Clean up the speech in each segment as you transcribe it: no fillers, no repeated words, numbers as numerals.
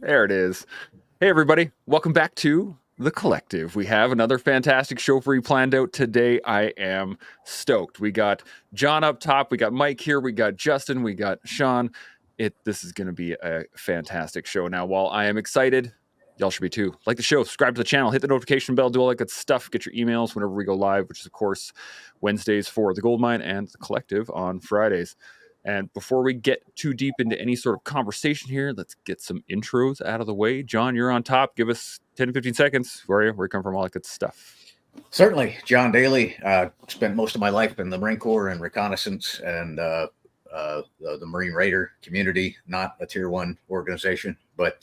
There it is. Hey, everybody. Welcome back to The Collective. We have another fantastic show for you planned out today. I am stoked. We got John up top. We got Mike here. We got Justin. We got Sean. This is going to be a fantastic show. Now, while I am excited, y'all should be too. Like the show, subscribe to the channel, hit the notification bell, do all that good stuff. Get your emails whenever we go live, which is, of course, Wednesdays for The Goldmine and The Collective on Fridays. And before we get too deep into any sort of conversation here, let's get some intros out of the way. John, you're on top. Give us 10 to 15 seconds. Where are you? Where you come from? All that good stuff. Certainly. John Dailey. Spent most of my life in the Marine Corps and reconnaissance and the Marine Raider community, not a tier 1 organization, but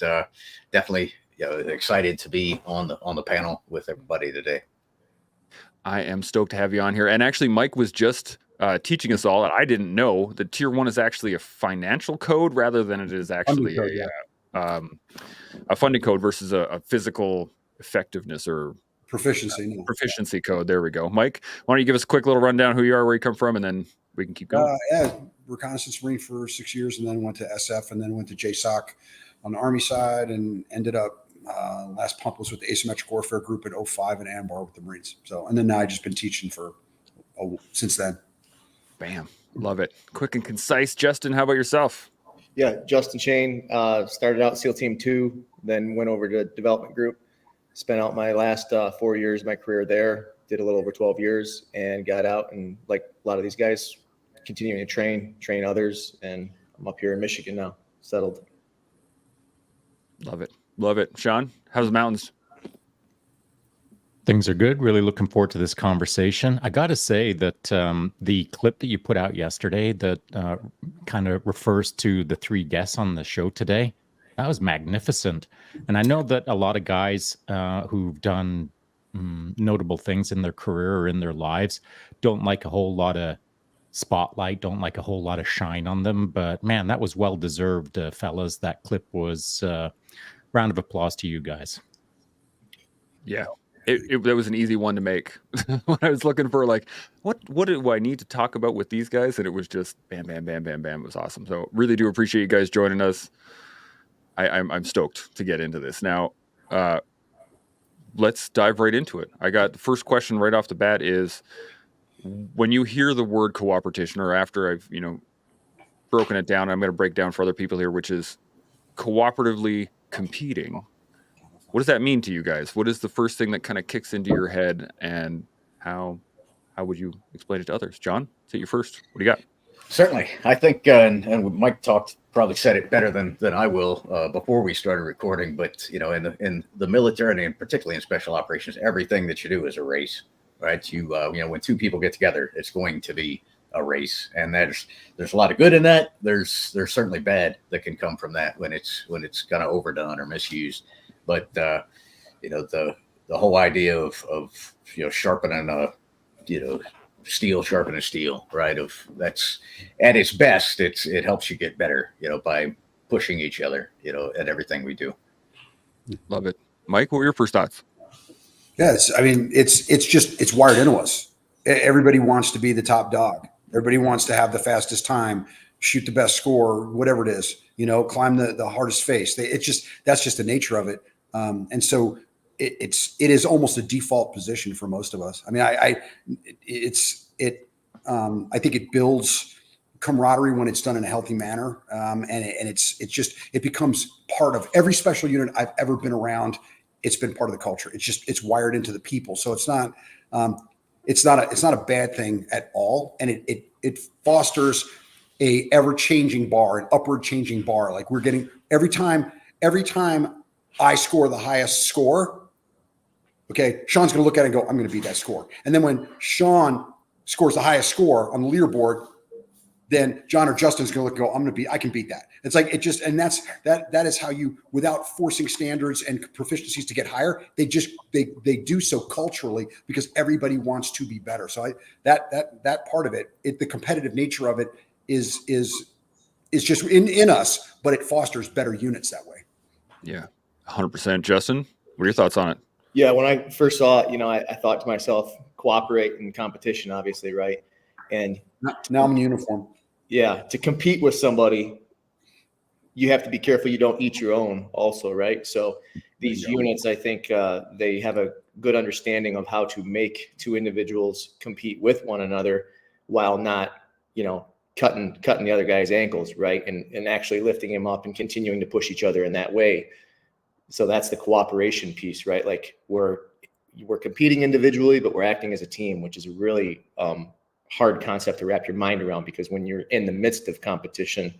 definitely excited to be on the panel with everybody today. I am stoked to have you on here. And actually, Mike was just teaching us all, and I didn't know that tier 1 is actually a financial code rather than it is actually a funding code versus a physical effectiveness or proficiency code. There we go. Mike, why don't you give us a quick little rundown who you are, where you come from, and then we can keep going. Reconnaissance Marine for 6 years, and then went to SF, and then went to JSOC on the Army side, and ended up last pump was with the Asymmetric Warfare Group at 05 and Ambar with the Marines. So, and then now I've just been teaching since then. Bam. Love it. Quick and concise. Justin, how about yourself? Yeah, Justin Shane, started out SEAL Team 2, then went over to Development Group. Spent out my last 4 years of my career there, did a little over 12 years, and got out. And like a lot of these guys, continuing to train others. And I'm up here in Michigan now, settled. Love it. Love it. Sean, how's the mountains? Things are good. Really looking forward to this conversation. I got to say that the clip that you put out yesterday that kind of refers to the 3 guests on the show today, that was magnificent. And I know that a lot of guys who've done notable things in their career or in their lives don't like a whole lot of spotlight, don't like a whole lot of shine on them. But man, that was well-deserved, fellas. That clip was round of applause to you guys. Yeah. That was an easy one to make. When I was looking for like, what do I need to talk about with these guys? And it was just bam, bam, bam, bam, bam. It was awesome. So really do appreciate you guys joining us. I'm stoked to get into this. Now, let's dive right into it. I got the first question right off the bat is, when you hear the word coopetition, or after I've, broken it down, I'm going to break down for other people here, which is cooperatively competing. What does that mean to you guys? What is the first thing that kind of kicks into your head, and how would you explain it to others? John, say you first. What do you got? Certainly. I think, and Mike probably said it better than I will before we started recording, but, in the military, and particularly in special operations, everything that you do is a race, right? When 2 people get together, it's going to be a race, and there's a lot of good in that. There's certainly bad that can come from that when it's kind of overdone or misused. But the whole idea of sharpening steel sharpening steel, right? That's at its best. It helps you get better, by pushing each other, at everything we do. Love it, Mike. What were your first thoughts? Yes, I mean it's wired into us. Everybody wants to be the top dog. Everybody wants to have the fastest time, shoot the best score, whatever it is. Climb the hardest face. That's just the nature of it. And so it is almost a default position for most of us. I mean, I think it builds camaraderie when it's done in a healthy manner. And it becomes part of every special unit I've ever been around. It's been part of the culture. It's wired into the people. So it's not a bad thing at all. And it fosters a ever-changing bar, an upward-changing bar. Like we're getting every time I score the highest score, okay, Sean's going to look at it and go, I'm going to beat that score. And then when Sean scores the highest score on the leaderboard, then John or Justin's going to look and go, I can beat that. It's like and that is how you, without forcing standards and proficiencies to get higher, they do so culturally because everybody wants to be better. So that part of it, the competitive nature of it is just in us, but it fosters better units that way. Yeah. 100%. Justin, what are your thoughts on it? Yeah, when I first saw it, I thought to myself, cooperate in competition, obviously, right? And now I'm in uniform. Yeah, to compete with somebody, you have to be careful you don't eat your own also, right? So these units, I think they have a good understanding of how to make two individuals compete with one another while not, cutting the other guy's ankles, right? And actually lifting him up and continuing to push each other in that way. So that's the cooperation piece, right? Like we're competing individually, but we're acting as a team, which is a really hard concept to wrap your mind around, because when you're in the midst of competition,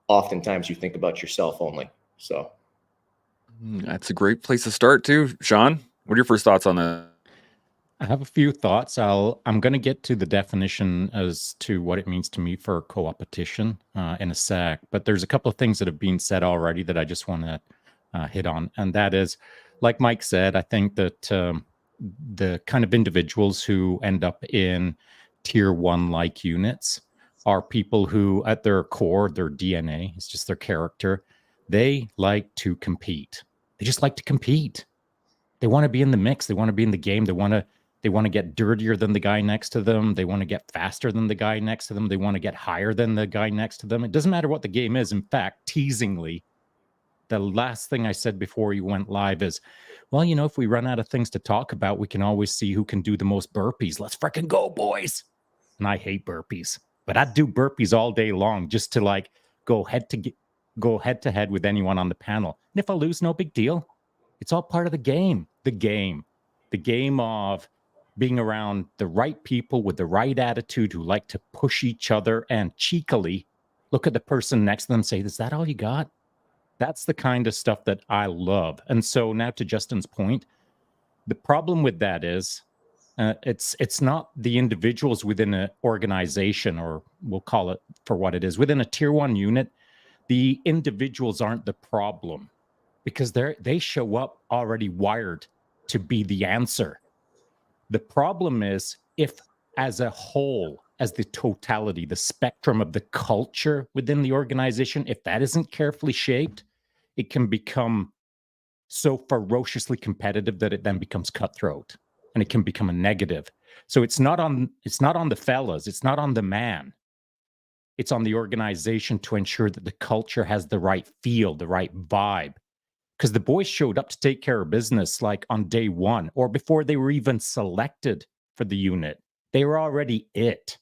oftentimes you think about yourself only. So That's a great place to start too. Sean, what are your first thoughts on that? I have a few thoughts. I'm going to get to the definition as to what it means to me for coopetition in a sec, but there's a couple of things that have been said already that I just want to hit on. And that is, like Mike said, I think that the kind of individuals who end up in tier 1 like units are people who at their core, their DNA, it's just their character. They like to compete. They just like to compete. They want to be in the mix. They want to be in the game. They want to get dirtier than the guy next to them. They want to get faster than the guy next to them. They want to get higher than the guy next to them. It doesn't matter what the game is. In fact, teasingly, the last thing I said before you went live is, well, if we run out of things to talk about, we can always see who can do the most burpees. Let's frickin' go, boys. And I hate burpees, but I'd do burpees all day long just to go head to head with anyone on the panel. And if I lose, no big deal. It's all part of the game. The game of being around the right people with the right attitude who like to push each other and cheekily look at the person next to them and say, is that all you got? That's the kind of stuff that I love. And so now to Justin's point, the problem with that is it's not the individuals within an organization, or we'll call it for what it is. Within a tier 1 unit, the individuals aren't the problem, because they show up already wired to be the answer. The problem is if as a whole, as the totality, the spectrum of the culture within the organization, if that isn't carefully shaped, it can become so ferociously competitive that it then becomes cutthroat, and it can become a negative. So it's not on the fellas, it's not on the man. It's on the organization to ensure that the culture has the right feel, the right vibe. Because the boys showed up to take care of business like on day 1 or before they were even selected for the unit. They were already it.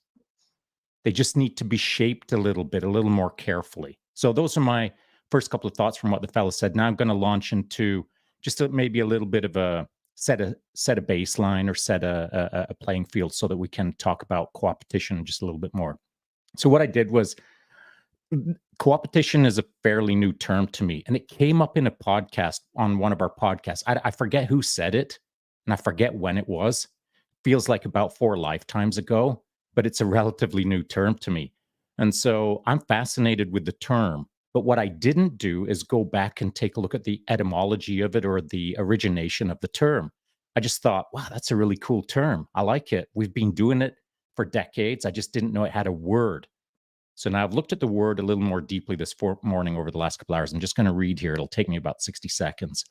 They just need to be shaped a little more carefully. So those are my first couple of thoughts from what the fella said. Now I'm going to launch into just maybe a little bit of a set a baseline, or set a playing field, so that we can talk about coopetition just a little bit more. So what I did was, coopetition is a fairly new term to me, and it came up in a podcast on one of our podcasts. I forget who said it, and I forget when it was. Feels like about 4 lifetimes ago, but it's a relatively new term to me. And so I'm fascinated with the term. But what I didn't do is go back and take a look at the etymology of it, or the origination of the term. I just thought, wow, that's a really cool term. I like it. We've been doing it for decades. I just didn't know it had a word. So now I've looked at the word a little more deeply this morning over the last couple hours. I'm just going to read here. It'll take me about 60 seconds.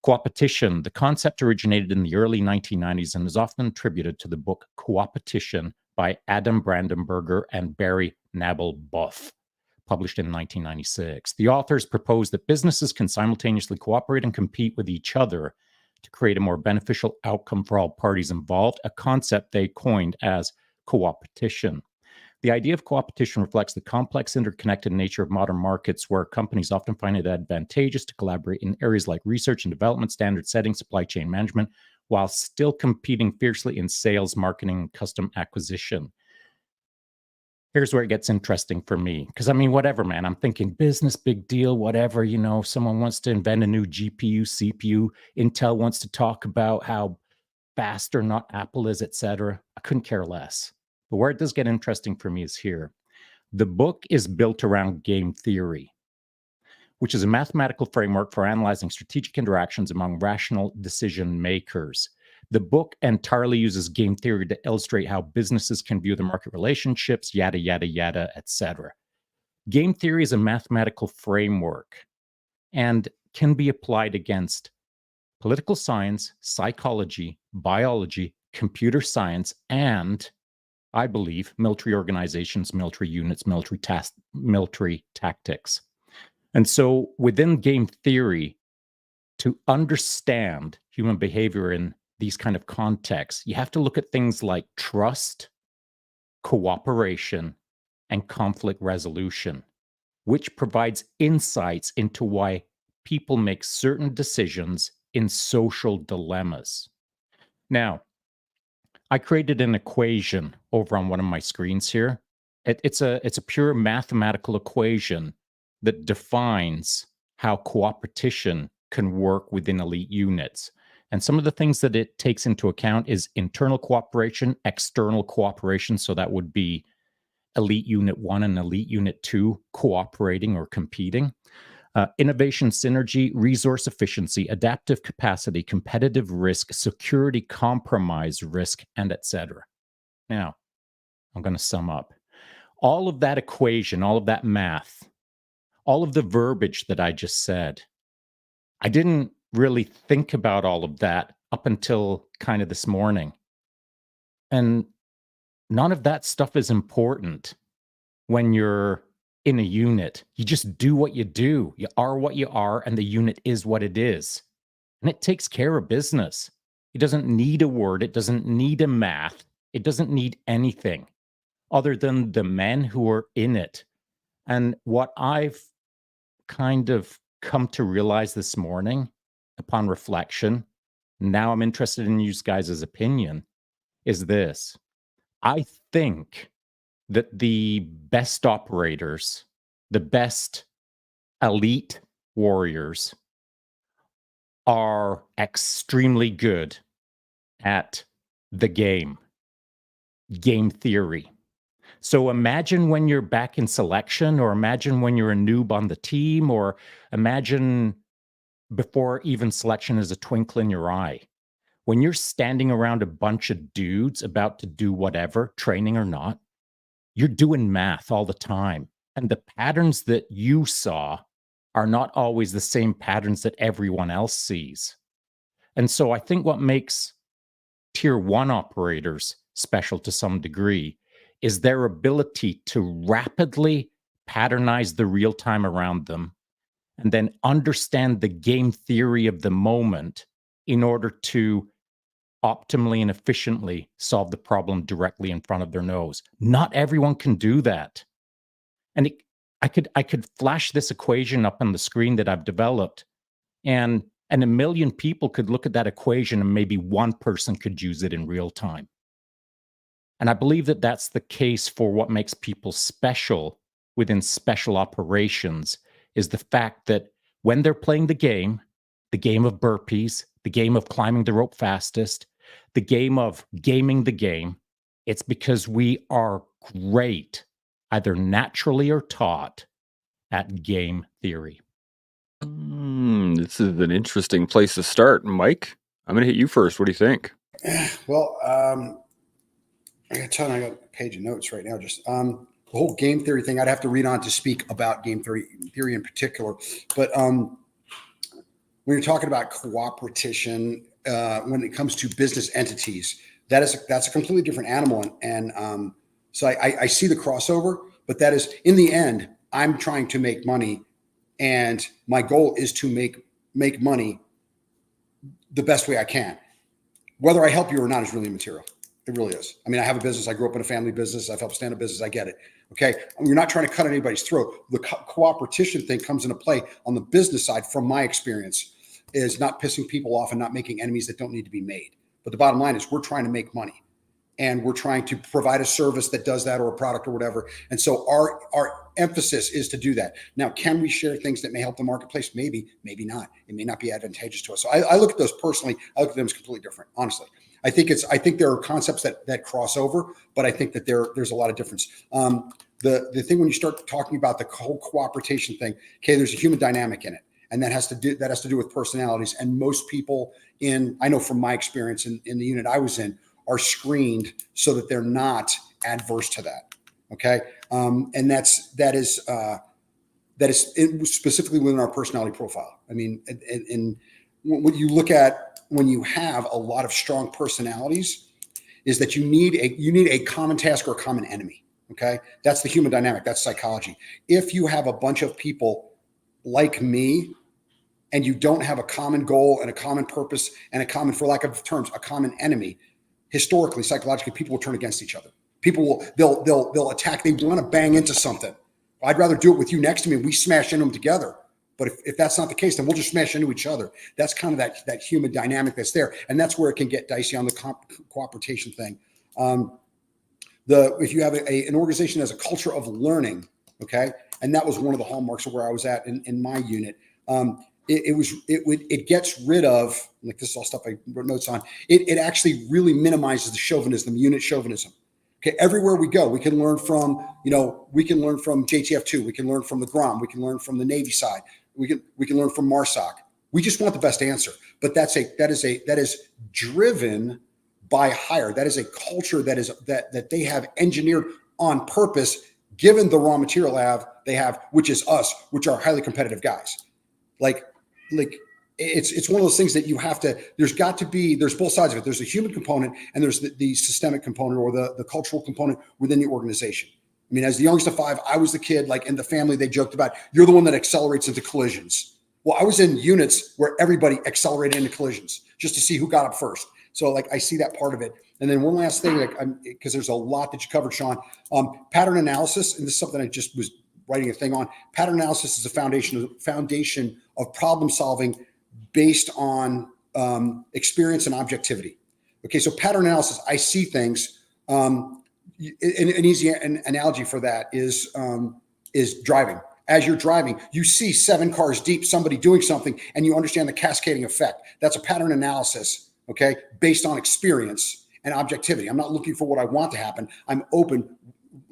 Coopetition. The concept originated in the early 1990s and is often attributed to the book Coopetition by Adam Brandenburger and Barry Nabel-Buff, published in 1996. The authors proposed that businesses can simultaneously cooperate and compete with each other to create a more beneficial outcome for all parties involved, a concept they coined as coopetition. The idea of coopetition reflects the complex, interconnected nature of modern markets, where companies often find it advantageous to collaborate in areas like research and development, standard setting, supply chain management, while still competing fiercely in sales, marketing, and custom acquisition. Here's where it gets interesting for me. Because, whatever, man. I'm thinking business, big deal, whatever. Someone wants to invent a new GPU, CPU. Intel wants to talk about how fast or not Apple is, etc. I couldn't care less. But where it does get interesting for me is here. The book is built around game theory, which is a mathematical framework for analyzing strategic interactions among rational decision makers. The book entirely uses game theory to illustrate how businesses can view the market relationships, yada, yada, yada, etc. Game theory is a mathematical framework and can be applied against political science, psychology, biology, computer science, and, I believe, military organizations, military units, military tactics. And so within game theory, to understand human behavior in these kind of contexts, you have to look at things like trust, cooperation, and conflict resolution, which provides insights into why people make certain decisions in social dilemmas. Now, I created an equation over on one of my screens here. It's a pure mathematical equation that defines how coopetition can work within elite units. And some of the things that it takes into account is internal cooperation, external cooperation. So that would be Elite Unit 1 and Elite Unit 2 cooperating or competing. Innovation synergy, resource efficiency, adaptive capacity, competitive risk, security compromise risk, and etc. Now, I'm going to sum up. All of that equation, all of that math, all of the verbiage that I just said, I didn't really think about all of that up until kind of this morning. And none of that stuff is important when you're in a unit. You just do what you do. You are what you are, and the unit is what it is. And it takes care of business. It doesn't need a word. It doesn't need a math. It doesn't need anything other than the men who are in it. And what I've kind of come to realize this morning upon reflection, now I'm interested in you guys' opinion, is this. I think that the best operators, the best elite warriors are extremely good at the game theory. So imagine when you're back in selection, or imagine when you're a noob on the team, or imagine before even selection is a twinkle in your eye. When you're standing around a bunch of dudes about to do whatever, training or not, you're doing math all the time. And the patterns that you saw are not always the same patterns that everyone else sees. And so I think what makes tier 1 operators special to some degree is their ability to rapidly patternize the real time around them and then understand the game theory of the moment in order to optimally and efficiently solve the problem directly in front of their nose. Not everyone can do that. And I could flash this equation up on the screen that I've developed, and a million people could look at that equation and maybe one person could use it in real time. And I believe that that's the case for what makes people special within special operations, is the fact that when they're playing the game of burpees, the game of climbing the rope fastest, the game of gaming the game, it's because we are great, either naturally or taught, at game theory. This is an interesting place to start. Mike, I'm going to hit you first. What do you think? Well, I got a ton. I got a page of notes right now. Just the whole game theory thing. I'd have to read on to speak about game theory in particular. But when you're talking about coopetition, when it comes to business entities, that's a completely different animal. And so I see the crossover, but that is, in the end, I'm trying to make money, and my goal is to make money the best way I can. Whether I help you or not is really immaterial. It really is. I mean, I have a business. I grew up in a family business. I've helped stand a business. I get it. Okay. You're not trying to cut anybody's throat. The coopetition thing comes into play on the business side, from my experience, is not pissing people off and not making enemies that don't need to be made. But the bottom line is, we're trying to make money, and we're trying to provide a service that does that, or a product or whatever. And so our emphasis is to do that. Now, can we share things that may help the marketplace? Maybe, maybe not. It may not be advantageous to us. So I look at those personally. I look at them as completely different, honestly. I think there are concepts that cross over, but I think that there's a lot of difference. The thing when you start talking about the whole cooperation thing, okay, there's a human dynamic in it, and that has to do with personalities. And most people I know from my experience in the unit I was in, are screened so that they're not adverse to that. Okay, and that is specifically within our personality profile. I mean, and what you look at when you have a lot of strong personalities is that you need a common task or a common enemy. Okay, that's the human dynamic. That's psychology. If you have a bunch of people like me, and you don't have a common goal and a common purpose and a common, for lack of terms, a common enemy, historically, psychologically, people will turn against each other. People will, they'll attack. They want to bang into something. I'd rather do it with you next to me and we smash into them together. But if that's not the case, then we'll just smash into each other. That's kind of that human dynamic that's there. And that's where it can get dicey on the cooperation thing. If you have an organization that has a culture of learning, okay, and that was one of the hallmarks of where I was at in my unit. It gets rid of, like, this is all stuff I wrote notes on. It actually really minimizes the chauvinism, unit chauvinism. Okay, everywhere we go, we can learn from, we can learn from JTF2, we can learn from the GROM, we can learn from the Navy side, we can learn from MARSOC. We just want the best answer, but that is driven by hire. That is a culture that they have engineered on purpose, given the raw material they have, which is us, which are highly competitive guys. Like it's one of those things that you have to, there's both sides of it. There's a human component and there's the systemic component, or the cultural component within the organization. I mean, as the youngest of five, I was the kid, like in the family, they joked about, you're the one that accelerates into collisions. Well, I was in units where everybody accelerated into collisions just to see who got up first. So like, I see that part of it. And then one last thing, because there's a lot that you covered, Sean, pattern analysis. And this is something I just was writing a thing on. Pattern analysis is a foundation of problem solving based on experience and objectivity. Okay, so pattern analysis, I see things. An easy analogy for that is driving. As you're driving, you see 7 cars deep, somebody doing something, and you understand the cascading effect. That's a pattern analysis, okay, based on experience and objectivity. I'm not looking for what I want to happen. I'm open,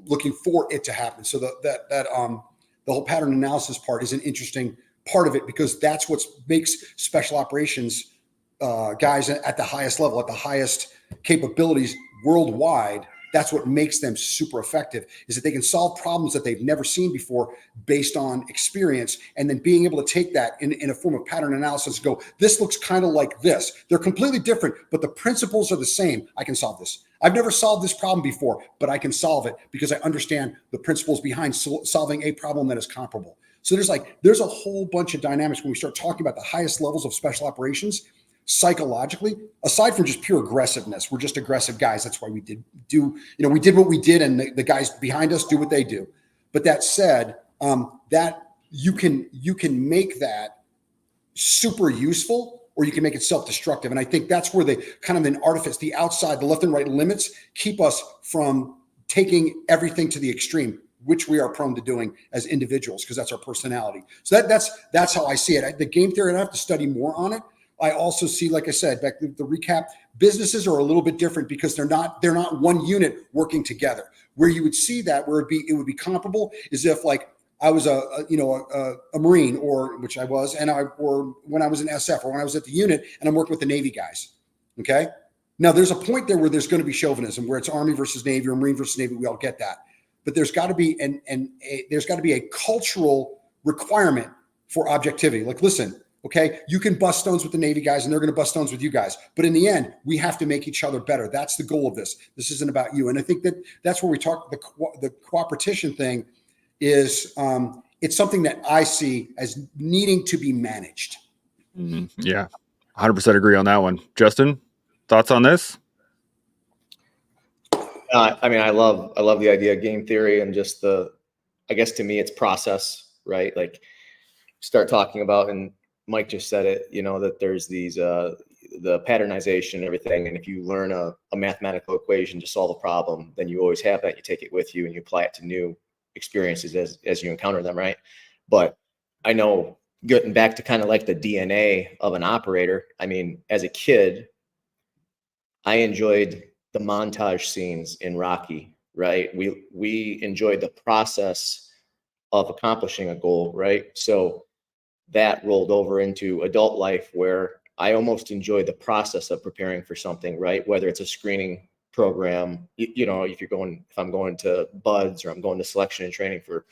looking for it to happen. So the whole pattern analysis part is an interesting part of it, because that's what makes special operations guys at the highest level, at the highest capabilities worldwide. That's what makes them super effective, is that they can solve problems that they've never seen before based on experience, and then being able to take that in a form of pattern analysis and go, this looks kind of like this. They're completely different, but the principles are the same. I can solve this. I've never solved this problem before, but I can solve it because I understand the principles behind solving a problem that is comparable. So there's a whole bunch of dynamics when we start talking about the highest levels of special operations. Psychologically, aside from just pure aggressiveness, we're just aggressive guys. That's why we did what we did, and the guys behind us do what they do. But that said, that you can make that super useful, or you can make it self-destructive. And I think that's where the kind of an artifice, the outside, the left and right limits keep us from taking everything to the extreme, which we are prone to doing as individuals, because that's our personality. So that's how I see it. The game theory, I have to study more on it. I also see, like I said, back to the recap, businesses are a little bit different because they're not one unit working together. Where you would see that, where it would be comparable, is if, like, I was a Marine, or which I was, or when I was in SF, or when I was at the unit and I'm working with the Navy guys. Okay. Now there's a point there where there's going to be chauvinism, where it's Army versus Navy or Marine versus Navy. We all get that, but there's got to be there's got to be a cultural requirement for objectivity. Like, listen. Okay, you can bust stones with the Navy guys and they're going to bust stones with you guys. But in the end, we have to make each other better. That's the goal of this. This isn't about you. And I think that's where we talk, the coopetition thing is, it's something that I see as needing to be managed. Yeah, 100% agree on that one. Justin, thoughts on this? I mean, I love the idea of game theory, and just I guess to me, it's process, right? Like, start talking about, and Mike just said it, that there's these, the patternization and everything. And if you learn a mathematical equation to solve a problem, then you always have that. You take it with you and you apply it to new experiences as you encounter them, right? But I know, getting back to kind of like the DNA of an operator, I mean, as a kid, I enjoyed the montage scenes in Rocky, right? We enjoyed the process of accomplishing a goal, right? So that rolled over into adult life, where I almost enjoy the process of preparing for something, right? Whether it's a screening program, if I'm going to BUDS, or I'm going to selection and training for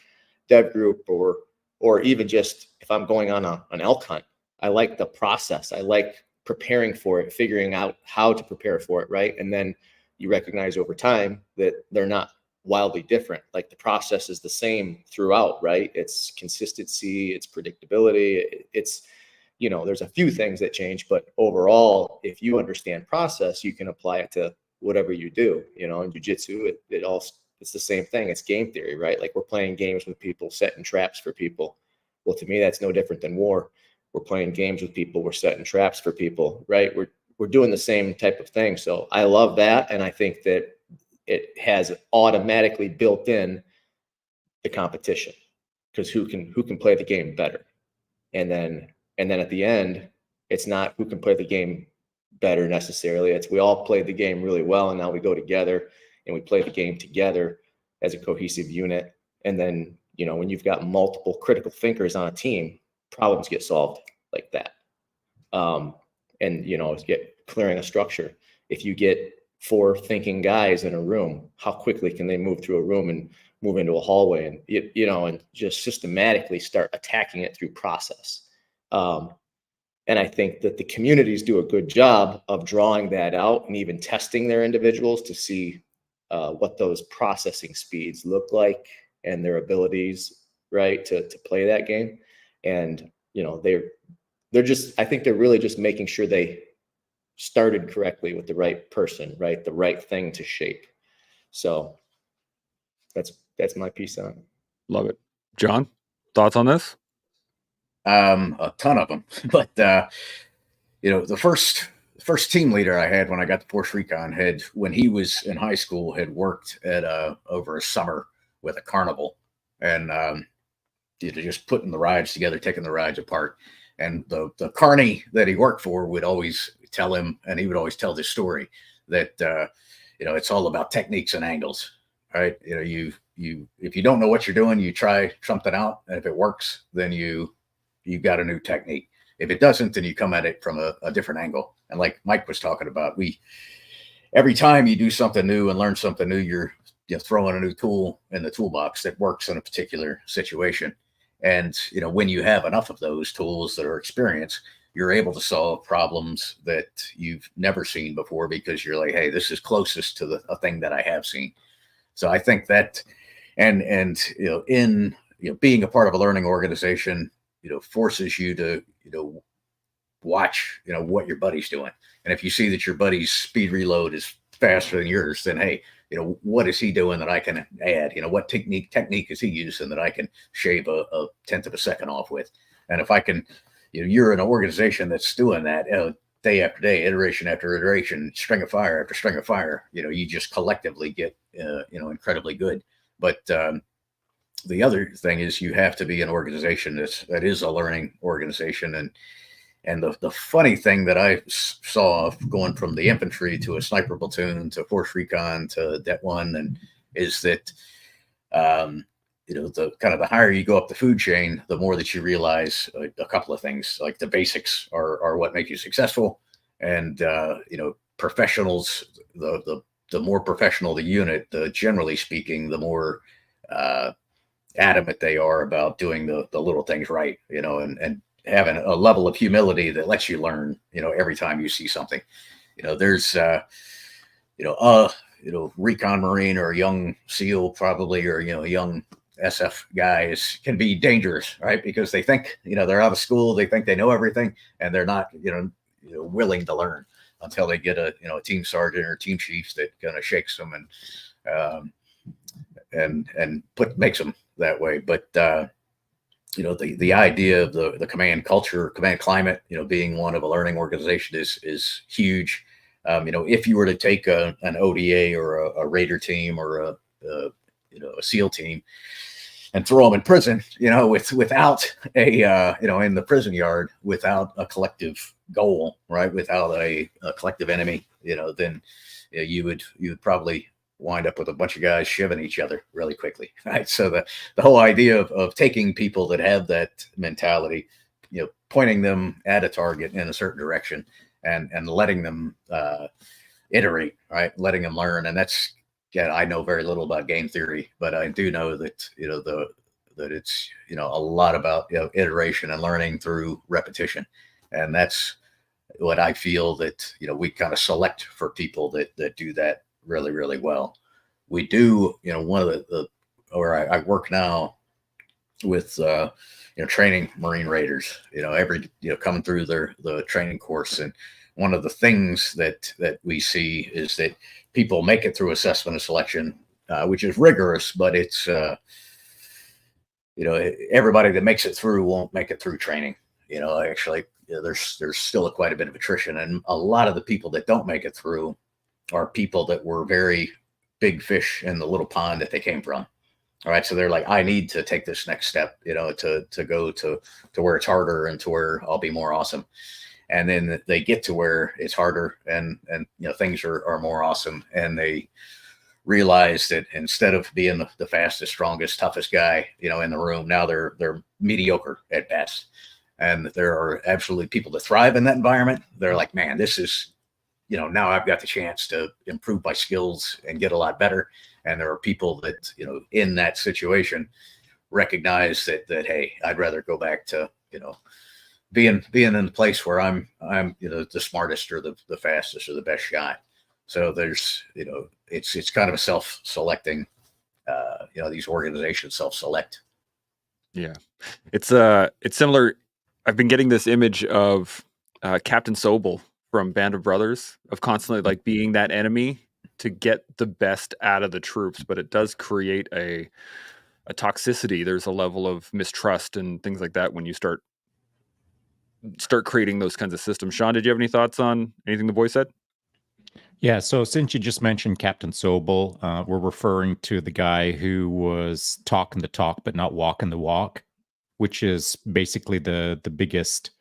dev group, or even just if I'm going on an elk hunt, I like the process. I like preparing for it, figuring out how to prepare for it, right? And then you recognize over time that they're not wildly different. Like the process is the same throughout, right? It's consistency, it's predictability, it's, you know, there's a few things that change, but overall, if you understand process, you can apply it to whatever you do. You know, in jiu-jitsu, it's the same thing. It's game theory, right? Like we're playing games with people, setting traps for people. Well, to me, that's no different than war. We're playing games with people, we're setting traps for people, right? We're doing the same type of thing. So I love that, and I think that it has automatically built in the competition, because who can play the game better, and then at the end, it's not who can play the game better necessarily. It's we all played the game really well, and now we go together and we play the game together as a cohesive unit. And then, you know, when you've got multiple critical thinkers on a team, problems get solved like that. And, you know, get clearing a structure. If you get 4 thinking guys in a room, how quickly can they move through a room and move into a hallway and, you know, and just systematically start attacking it through process. And I think that the communities do a good job of drawing that out and even testing their individuals to see what those processing speeds look like and their abilities, right, to play that game. And, you know, they're just, I think they're really just making sure they started correctly with the right person, right, the right thing to shape. So that's my piece on it. Love it. John, thoughts on this? A ton of them, but you know, the first team leader I had when I got to Force Recon had, when he was in high school, had worked at over a summer with a carnival, and you know, just putting the rides together, taking the rides apart. And the carny that he worked for would always tell him, and he would always tell this story that you know, it's all about techniques and angles, right? You know, if you don't know what you're doing, you try something out, and if it works, then you got a new technique. If it doesn't, then you come at it from a different angle. And like Mike was talking about, every time you do something new and learn something new, you're throwing a new tool in the toolbox that works in a particular situation. And, you know, when you have enough of those tools that are experienced, you're able to solve problems that you've never seen before, because you're like, hey, this is closest to a thing that I have seen. So I think that, and you know, in, you know, being a part of a learning organization, you know, forces you to, you know, watch, you know, what your buddy's doing. And if you see that your buddy's speed reload is faster than yours, then, hey, you know, what is he doing that I can add? You know, what technique is he using that I can shave a 1/10 of a second off with? And if I can, you know, you're an organization that's doing that day after day, iteration after iteration, string of fire after string of fire, you know, you just collectively get, you know, incredibly good. But the other thing is, you have to be an organization that is a learning organization. And the funny thing that I saw going from the infantry to a sniper platoon to Force Recon to Det 1, and is that you know, the kind of the higher you go up the food chain, the more that you realize a couple of things. Like the basics are what make you successful, and you know, professionals, the more professional the unit, generally speaking, the more adamant they are about doing the little things right, you know, and having a level of humility that lets you learn, you know, every time you see something. You know, there's you know, recon Marine or a young SEAL probably, or, you know, a young SF guys can be dangerous, right? Because they think, you know, they're out of school, they think they know everything, and they're not, you know, willing to learn until they get a team sergeant or team chief that kind of shakes them and makes them that way. But you know, the idea of the command culture, command climate, you know, being one of a learning organization is huge. You know, if you were to take an ODA or a Raider team or a SEAL team and throw them in prison, you know, without a you know, in the prison yard, without a collective goal, right, without a collective enemy, you know, then you would probably wind up with a bunch of guys shivving each other really quickly, right? So the whole idea of taking people that have that mentality, you know, pointing them at a target in a certain direction and letting them iterate, right? Letting them learn. And that's, yeah, I know very little about game theory, but I do know that, you know, that it's, you know, a lot about, you know, iteration and learning through repetition. And that's what I feel that, you know, we kind of select for people that do that really, really well. we do, one of the where I work now with, training Marine Raiders, coming through the training course. And one of the things that we see is that people make it through assessment and selection, which is rigorous, but it's, everybody that makes it through won't make it through training. Actually, there's still quite a bit of attrition. And a lot of the people that don't make it through are people that were very big fish in the little pond that they came from. All right. So they're like, I need to take this next step, to go to where it's harder and to where I'll be more awesome. And then they get to where it's harder and things are more awesome. And they realize that instead of being the fastest, strongest, toughest guy, in the room, now they're mediocre at best. And there are absolutely people that thrive in that environment. They're like, man, this is, now I've got the chance to improve my skills and get a lot better. And there are people that, in that situation recognize that, hey, I'd rather go back to, being in the place where I'm, the smartest or the fastest or the best shot. So there's, it's kind of a self-selecting, these organizations self-select. Yeah. It's similar. I've been getting this image of Captain Sobel from Band of Brothers, of constantly like being that enemy to get the best out of the troops, but it does create a toxicity. There's a level of mistrust and things like that when you start creating those kinds of systems. Sean, did you have any thoughts on anything the boy said? Yeah, so since you just mentioned Captain Sobel, we're referring to the guy who was talking the talk but not walking the walk, which is basically the biggest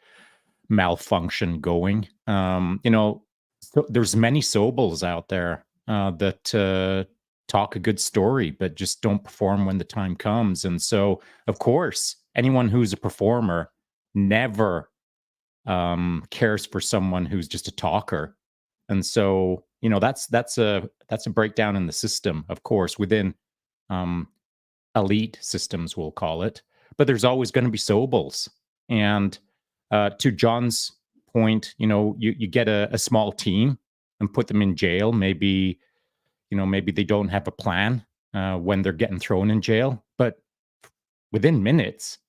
malfunction going. So there's many Sobels out there that talk a good story but just don't perform when the time comes. And so, of course, anyone who's a performer never cares for someone who's just a talker. And so, that's a breakdown in the system, of course, within elite systems, we'll call it. But there's always going to be Sobels. And to John's point, you get a small team and put them in jail. Maybe they don't have a plan when they're getting thrown in jail. But within minutes,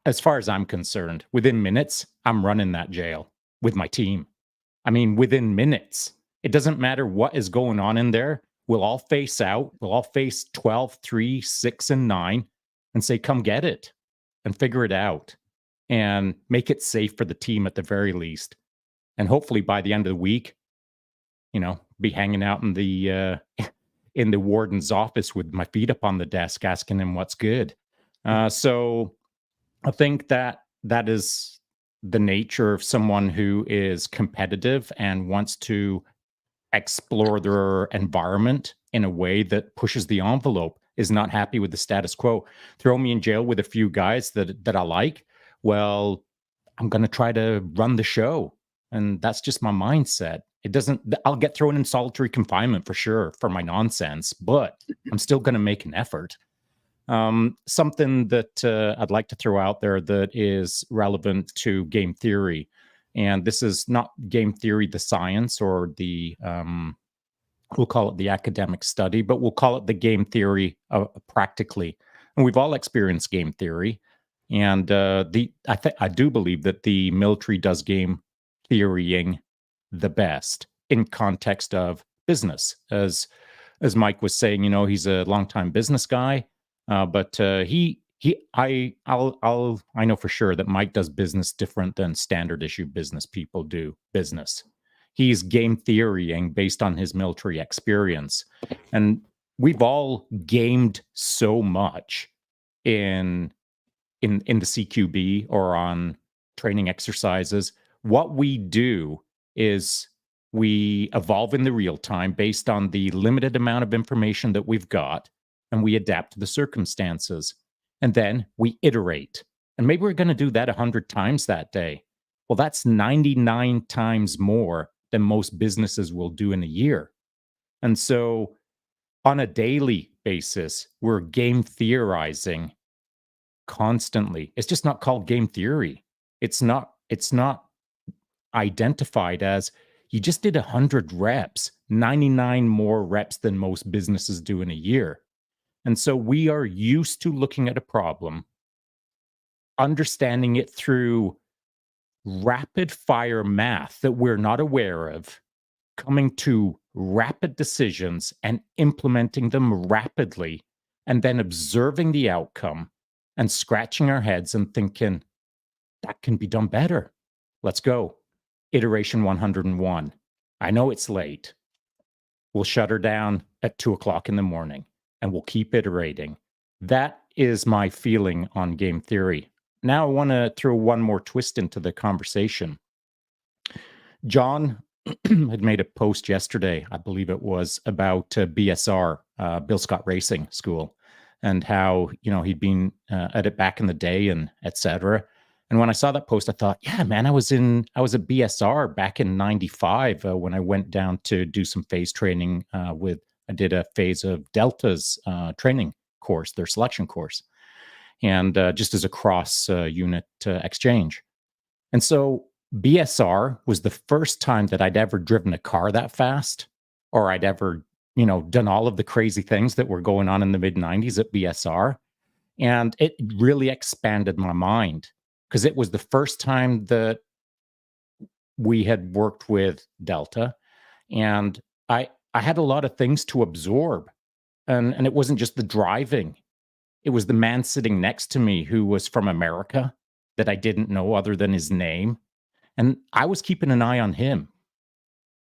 as far as I'm concerned, within minutes, I'm running that jail with my team. I mean, within minutes. It doesn't matter what is going on in there. We'll all face out. We'll all face 12, 3, 6, and 9 and say, come get it and figure it out and make it safe for the team at the very least. And hopefully by the end of the week, be hanging out in the warden's office with my feet up on the desk, asking him what's good. So I think that is the nature of someone who is competitive and wants to explore their environment in a way that pushes the envelope, is not happy with the status quo. Throw me in jail with a few guys that I like. Well, I'm going to try to run the show. And that's just my mindset. I'll get thrown in solitary confinement for sure for my nonsense, but I'm still going to make an effort. Something that I'd like to throw out there that is relevant to game theory. And this is not game theory, the science, or the, we'll call it the academic study, but we'll call it the game theory practically. And we've all experienced game theory. And I do believe that the military does game theorying the best in context of business. As Mike was saying, he's a longtime business guy, but I know for sure that Mike does business different than standard issue business people do business. He's game theorying based on his military experience. And we've all gamed so much in the CQB or on training exercises. What we do is we evolve in the real time based on the limited amount of information that we've got, and we adapt to the circumstances. And then we iterate. And maybe we're going to do that 100 times that day. Well, that's 99 times more than most businesses will do in a year. And so on a daily basis, we're game theorizing constantly. It's just not called game theory. It's not identified as, You just did 100 reps, 99 more reps than most businesses do in a year. And so we are used to looking at a problem, understanding it through rapid fire math that we're not aware of, coming to rapid decisions and implementing them rapidly, and then observing the outcome and scratching our heads and thinking, that can be done better. Let's go. Iteration 101. I know it's late. We'll shut her down at 2:00 in the morning and we'll keep iterating. That is my feeling on game theory. Now I want to throw one more twist into the conversation. John had made a post yesterday, I believe it was, about BSR, Bill Scott Racing School, and how, he'd been at it back in the day and et cetera. And when I saw that post, I thought, yeah, man, I was at BSR back in 95 when I went down to do some phase training I did a phase of Delta's training course, their selection course, and just as a cross unit exchange. And so BSR was the first time that I'd ever driven a car that fast, or I'd ever, done all of the crazy things that were going on in the mid-90s at BSR. And it really expanded my mind, because it was the first time that we had worked with Delta, and I had a lot of things to absorb, and it wasn't just the driving. It was the man sitting next to me who was from America that I didn't know other than his name, and I was keeping an eye on him,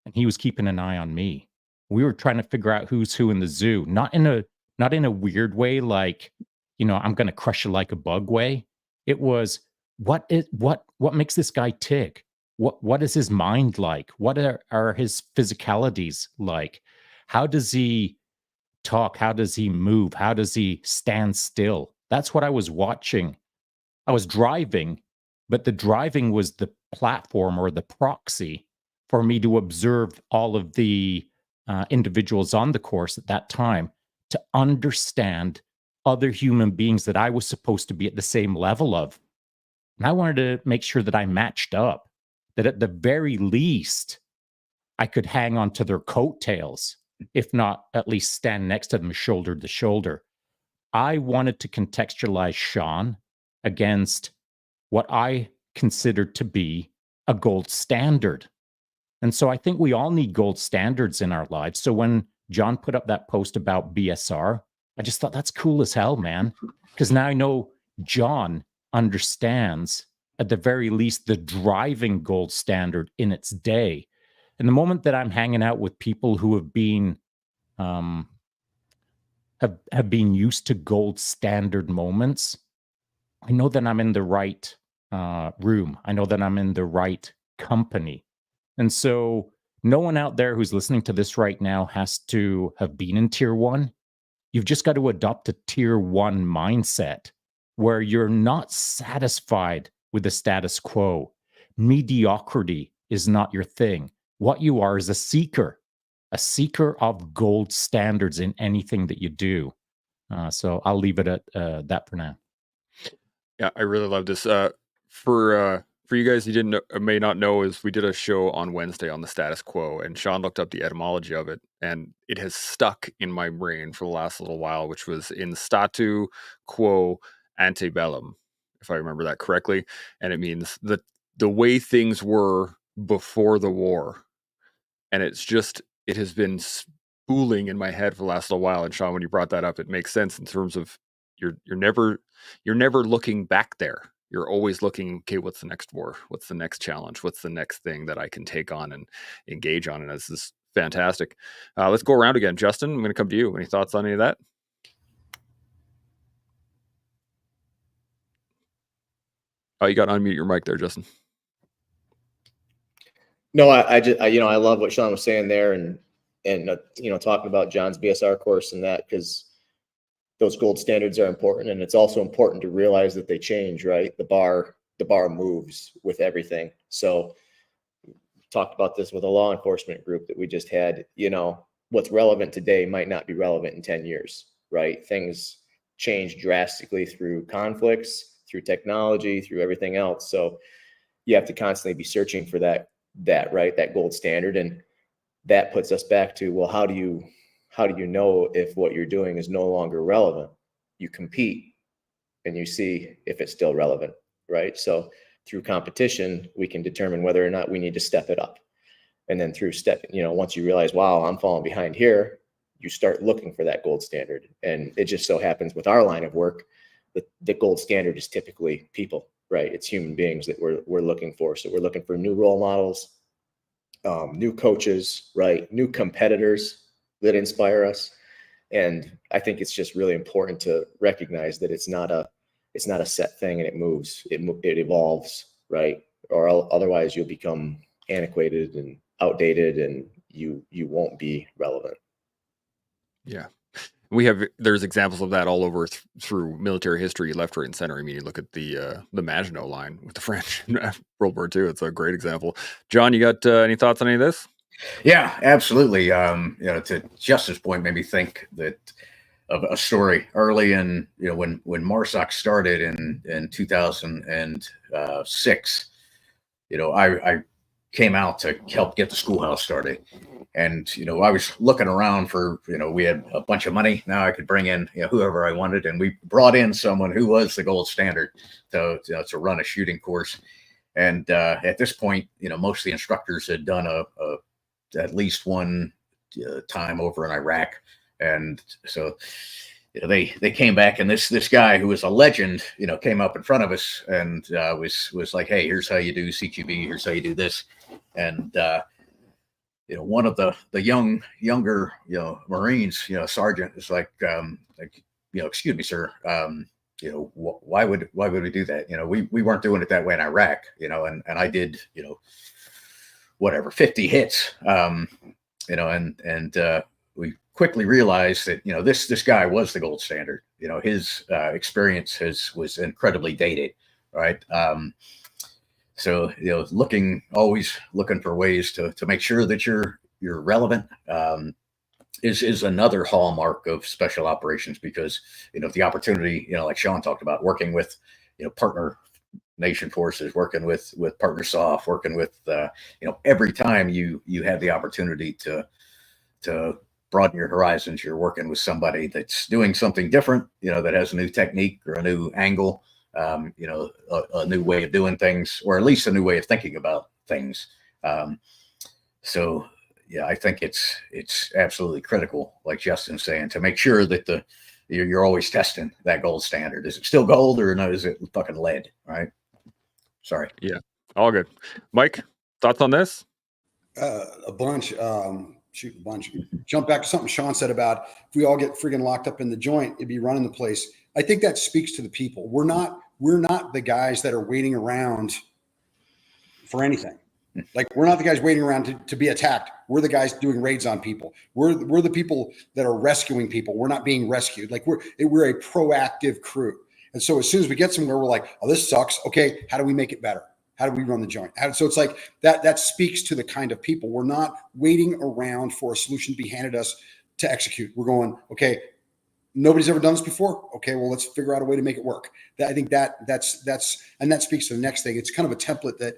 and he was keeping an eye on me. We were trying to figure out who's who in the zoo, not in a weird way, like, I'm going to crush you like a bug way. It was, what makes this guy tick? What is his mind like? What are his physicalities like? How does he talk? How does he move? How does he stand still? That's what I was watching. I was driving, but the driving was the platform or the proxy for me to observe all of the individuals on the course at that time, to understand other human beings that I was supposed to be at the same level of. And I wanted to make sure that I matched up, that at the very least, I could hang on to their coattails, if not at least stand next to them shoulder to shoulder. I wanted to contextualize Sean against what I considered to be a gold standard. And so I think we all need gold standards in our lives. So when John put up that post about BSR, I just thought, that's cool as hell, man. Because now I know John understands, at the very least, the driving gold standard in its day. And the moment that I'm hanging out with people who have been have been used to gold standard moments, I know that I'm in the right room. I know that I'm in the right company. And so no one out there who's listening to this right now has to have been in tier one. You've just got to adopt a tier one mindset where you're not satisfied with the status quo. Mediocrity is not your thing. What you are is a seeker of gold standards in anything that you do. So I'll leave it at that for now. Yeah, I really love this. For you guys who didn't know, or may not know, is we did a show on Wednesday on the status quo, and Sean looked up the etymology of it, and it has stuck in my brain for the last little while, which was in statu quo antebellum, if I remember that correctly, and it means the way things were before the war. And it has been spooling in my head for the last little while. And Sean, when you brought that up, it makes sense in terms of you're never looking back there. You're always looking, okay, what's the next war? What's the next challenge? What's the next thing that I can take on and engage on? And this is fantastic. Let's go around again. Justin, I'm going to come to you. Any thoughts on any of that? Oh, you got to unmute your mic there, Justin. No, I love what Sean was saying there, and talking about John's BSR course and that, because those gold standards are important, and it's also important to realize that they change, right? The bar moves with everything. So talked about this with a law enforcement group that we just had. What's relevant today might not be relevant in 10 years, right? Things change drastically through conflicts, through technology, through everything else. So you have to constantly be searching for that that, right? That gold standard. And that puts us back to, well, how do you know if what you're doing is no longer relevant? You compete and you see if it's still relevant, right? So through competition, we can determine whether or not we need to step it up. And then through once you realize, wow, I'm falling behind here, you start looking for that gold standard. And it just so happens with our line of work, the gold standard is typically people, right? It's human beings that we're looking for. So we're looking for new role models, new coaches, right? New competitors that inspire us. And I think it's just really important to recognize that it's not a set thing, and it moves, it evolves, right? Or otherwise you'll become antiquated and outdated, and you won't be relevant. Yeah. There's examples of that all over through military history, left, right, and center. I mean, you look at the Maginot Line with the French in World War II. It's a great example. John, you got any thoughts on any of this? Yeah, absolutely. To Justin's point, made me think that of a story early in, when MARSOC started in 2006. I came out to help get the schoolhouse started. And, I was looking around for, we had a bunch of money. Now I could bring in, whoever I wanted. And we brought in someone who was the gold standard to run a shooting course. And at this point, most of the instructors had done at least one time over in Iraq. And so, they came back, and this guy who was a legend, came up in front of us and was like, hey, here's how you do CQB. Here's how you do this. And, one of the younger, Marines, sergeant is like, excuse me, sir. Why would we do that? We weren't doing it that way in Iraq, and I did, whatever, 50 hits, and we quickly realized that, this guy was the gold standard. His experience was incredibly dated. Right. So, always looking for ways to make sure that you're relevant, is another hallmark of special operations, because, the opportunity, like Sean talked about, working with, partner nation forces, working with partner SOF, working with, every time you have the opportunity to broaden your horizons, you're working with somebody that's doing something different, that has a new technique or a new angle, a new way of doing things, or at least a new way of thinking about things. So yeah, I think it's absolutely critical, like Justin's saying, to make sure that you're always testing that gold standard. Is it still gold, or no, is it fucking lead? Right. Sorry. Yeah. All good. Mike, thoughts on this? A bunch. Shoot, a bunch. Jump back to something Sean said about if we all get friggin' locked up in the joint, it'd be running the place. I think that speaks to the people. We're not the guys that are waiting around for anything. Like, we're not the guys waiting around to be attacked. We're the guys doing raids on people. We're the people that are rescuing people. We're not being rescued. Like, we're a proactive crew. And so as soon as we get somewhere, we're like, oh, this sucks. Okay, how do we make it better? How do we run the joint? So it's like that speaks to the kind of people. We're not waiting around for a solution to be handed us to execute. We're going, okay, nobody's ever done this before. Okay, well, let's figure out a way to make it work. I think that's and that speaks to the next thing. It's kind of a template that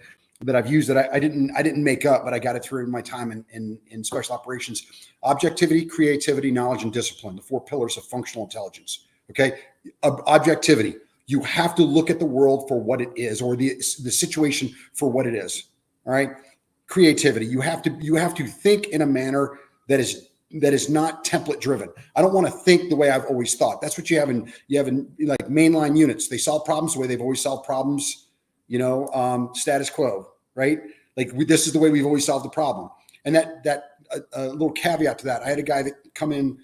I've used that I didn't make up, but I got it through my time in special operations. Objectivity, creativity, knowledge, and discipline, the 4 pillars of functional intelligence. Okay, objectivity. You have to look at the world for what it is, or the situation for what it is. All right. Creativity. You have to think in a manner that is not template driven. I don't want to think the way I've always thought. That's what you have in like mainline units. They solve problems the way they've always solved problems. Status quo, right? Like, this is the way we've always solved the problem. And that little caveat to that, I had a guy that come in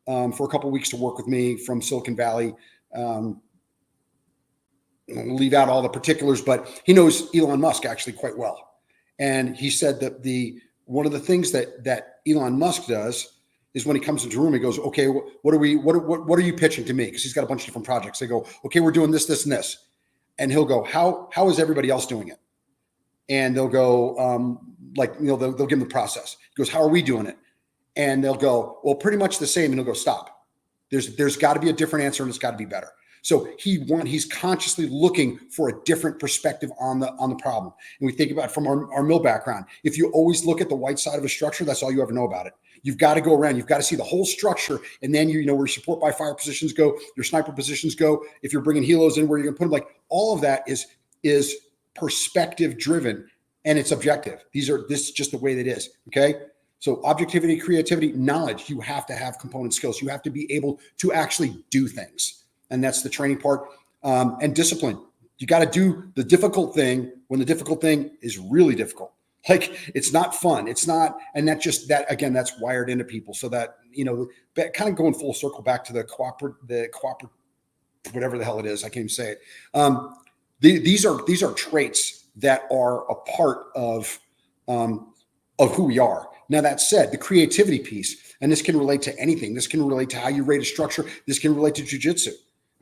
for a couple of weeks to work with me from Silicon Valley. Leave out all the particulars, but he knows Elon Musk actually quite well. And he said that one of the things that Elon Musk does is, when he comes into a room, he goes, okay, what are you pitching to me? Because he's got a bunch of different projects. They go, okay, we're doing this, this, and this. And he'll go, how is everybody else doing it? And they'll go, they'll give him the process. He goes, how are we doing it? And they'll go, well, pretty much the same. And he'll go, stop. There's got to be a different answer, and it's got to be better. So he's consciously looking for a different perspective on the problem. And we think about it from our mill background. If you always look at the white side of a structure, that's all you ever know about it. You've got to go around. You've got to see the whole structure, and then you know where your support by fire positions go, your sniper positions go. If you're bringing helos in, where you're going to put them, like all of that is perspective driven, and it's objective. This is just the way that it is. Okay. So objectivity, creativity, knowledge. You have to have component skills. You have to be able to actually do things, and that's the training part. And discipline. You got to do the difficult thing when the difficult thing is really difficult. Like it's not fun. It's not, and again, that's wired into people. So that, you know, kind of going full circle back to the cooperative, whatever the hell it is, I can't even say it. These are traits that are a part of who we are. Now that said, the creativity piece, and this can relate to anything. This can relate to how you rate a structure. This can relate to jiu-jitsu.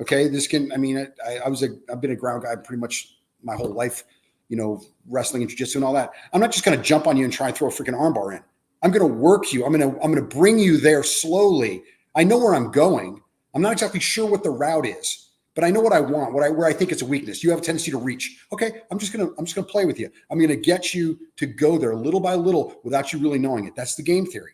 Okay, I've been a ground guy pretty much my whole life. You know, wrestling and jiu-jitsu and all that. I'm not just going to jump on you and try and throw a freaking armbar in. I'm going to work you. I'm going to bring you there slowly. I know where I'm going. I'm not exactly sure what the route is, but I know what I want, where I think it's a weakness. You have a tendency to reach. Okay, I'm just going to play with you. I'm going to get you to go there little by little without you really knowing it. That's the game theory.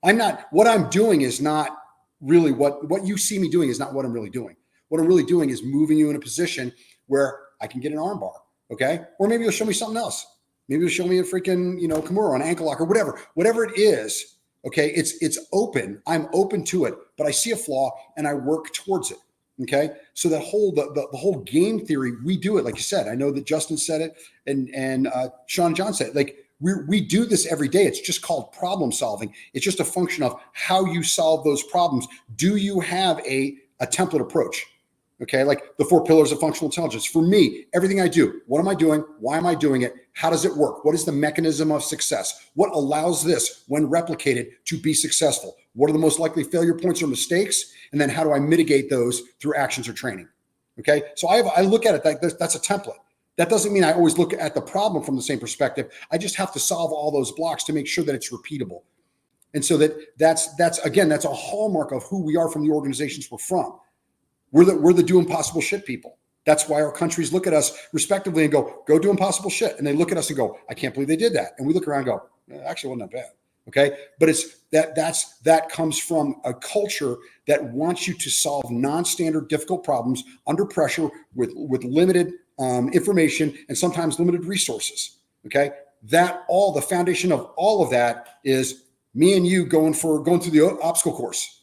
What I'm doing is not really what you see me doing is not what I'm really doing. What I'm really doing is moving you in a position where I can get an armbar. Okay. Or maybe you'll show me something else. Maybe you'll show me a freaking, you know, Kimura, an ankle lock or whatever it is. Okay. It's open. I'm open to it, but I see a flaw and I work towards it. Okay. So the whole game theory, we do it. Like you said, I know that Justin said it and Sean and John said it. Like we do this every day. It's just called problem solving. It's just a function of how you solve those problems. Do you have a template approach? Okay, like the 4 pillars of functional intelligence. For me, everything I do, what am I doing? Why am I doing it? How does it work? What is the mechanism of success? What allows this, when replicated, to be successful? What are the most likely failure points or mistakes? And then how do I mitigate those through actions or training? Okay, so I look at it like that's a template. That doesn't mean I always look at the problem from the same perspective. I just have to solve all those blocks to make sure that it's repeatable. And so that's a hallmark of who we are from the organizations we're from. We're the do impossible shit people. That's why our countries look at us respectively and go do impossible shit. And they look at us and go, I can't believe they did that. And we look around and go, actually, wasn't that bad. Okay. But that comes from a culture that wants you to solve non-standard difficult problems under pressure with limited information and sometimes limited resources. Okay. The foundation of all of that is me and you going through the obstacle course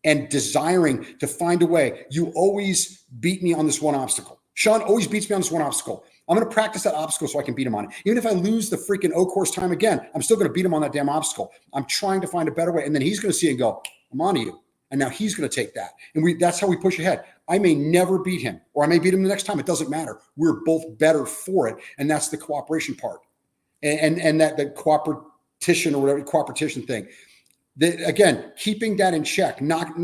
and desiring to find a way. You always beat me on this one obstacle. Sean always beats me on this one obstacle. I'm going to practice that obstacle so I can beat him on it. Even if I lose the freaking O course time again, I'm still going to beat him on that damn obstacle. I'm trying to find a better way. And then he's going to see it and go, I'm on to you. And now he's going to take that. And that's how we push ahead. I may never beat him, or I may beat him the next time. It doesn't matter. We're both better for it. And that's the cooperation part. And that the coopetition or whatever, coopetition thing. Again, keeping that in check, not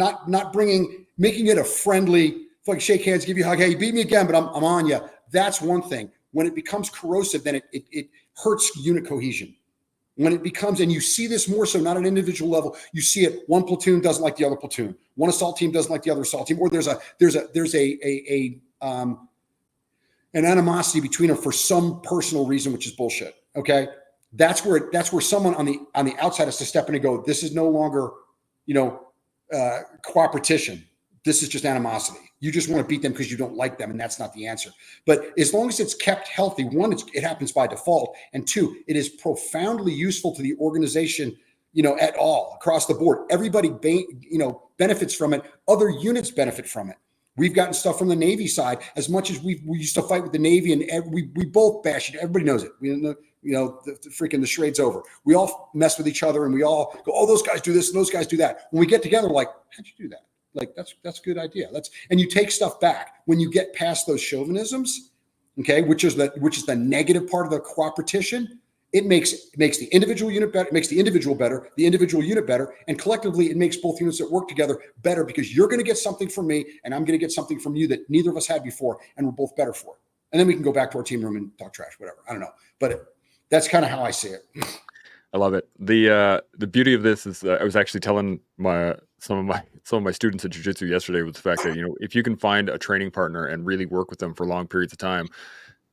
making it a friendly, like shake hands, give you a hug. Hey, you beat me again, but I'm on you. That's one thing. When it becomes corrosive, then it hurts unit cohesion. When it becomes, and you see this more so, not at an individual level, you see it. One platoon doesn't like the other platoon. One assault team doesn't like the other assault team, or there's an animosity between them for some personal reason, which is bullshit. Okay. That's where someone on the outside has to step in and go, this is no longer, coopetition. This is just animosity. You just want to beat them because you don't like them, and that's not the answer. But as long as it's kept healthy, one, it happens by default, and two, it is profoundly useful to the organization, at all across the board. Everybody, benefits from it. Other units benefit from it. We've gotten stuff from the Navy side as much as we used to fight with the Navy, and we both bash it. Everybody knows it. The charade's over. We all mess with each other, and we all go, oh, those guys do this and those guys do that. When we get together, we're like, how'd you do that? Like, that's a good idea. And you take stuff back when you get past those chauvinisms, okay, which is the negative part of the coopetition. It makes the individual unit better, it makes the individual better, the individual unit better, and collectively it makes both units that work together better, because you're going to get something from me and I'm going to get something from you that neither of us had before, and we're both better for it. And then we can go back to our team room and talk trash, whatever. I don't know, but that's kind of how I see it. I love it. The beauty of this is I was actually telling some of my students at jiu-jitsu yesterday was the fact that, if you can find a training partner and really work with them for long periods of time,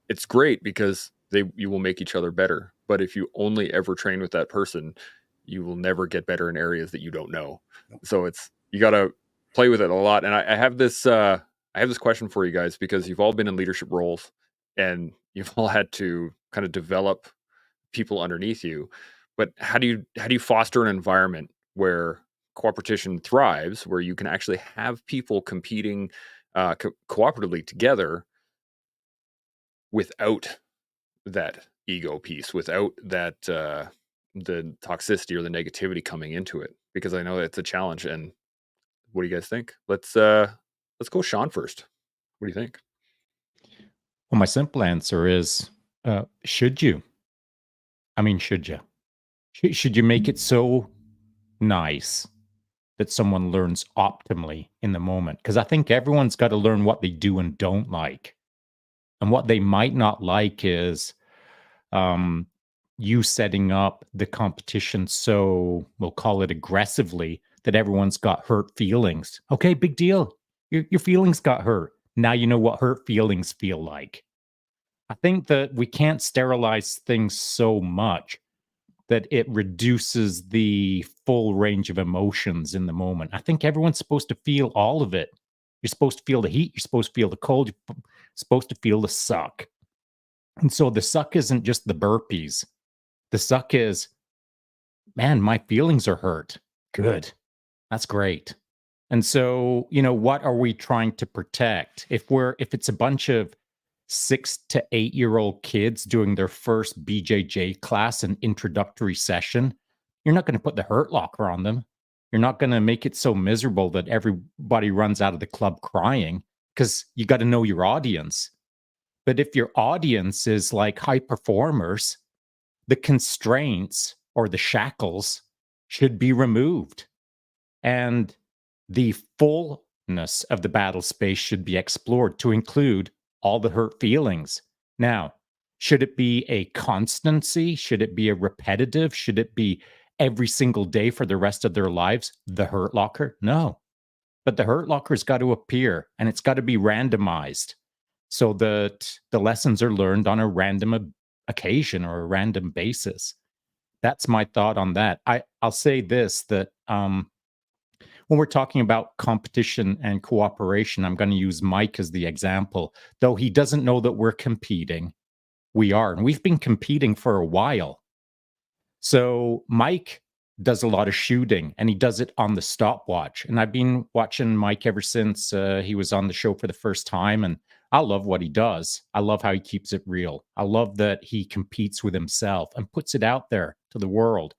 it's great because you will make each other better. But if you only ever train with that person, you will never get better in areas that you don't know. So you got to play with it a lot. And I have this question for you guys, because you've all been in leadership roles and you've all had to kind of develop people underneath you. But how do you foster an environment where coopetition thrives, where you can actually have people competing cooperatively together without that ego piece, without that the toxicity or the negativity coming into it? Because I know it's a challenge. And what do you guys think? Let's go Sean first. What do you think? Well, my simple answer is, should you? I mean, should you? Should you make it so nice that someone learns optimally in the moment? Because I think everyone's got to learn what they do and don't like. And what they might not like is you setting up the competition so, we'll call it aggressively, that everyone's got hurt feelings. Okay, big deal. Your feelings got hurt. Now you know what hurt feelings feel like. I think that we can't sterilize things so much that it reduces the full range of emotions in the moment. I think everyone's supposed to feel all of it. You're supposed to feel the heat. You're supposed to feel the cold. You're supposed to feel the suck. And so the suck isn't just the burpees. The suck is, man, my feelings are hurt. Good. That's great. And so, what are we trying to protect? If it's a bunch of 6 to 8-year-old kids doing their first BJJ class, an introductory session, you're not going to put the hurt locker on them. You're not going to make it so miserable that everybody runs out of the club crying, because you got to know your audience. But if your audience is like high performers, the constraints or the shackles should be removed. And the fullness of the battle space should be explored to include all the hurt feelings. Now, should it be a constancy? Should it be a repetitive? Should it be every single day for the rest of their lives, the hurt locker? No. But the hurt locker's got to appear, and it's got to be randomized so that the lessons are learned on a random occasion or a random basis. That's my thought on that. I'll say this, that when we're talking about competition and cooperation, I'm going to use Mike as the example. Though he doesn't know that we're competing, we are. And we've been competing for a while. So Mike does a lot of shooting, and he does it on the stopwatch. And I've been watching Mike ever since he was on the show for the first time. And I love what he does. I love how he keeps it real. I love that he competes with himself and puts it out there to the world.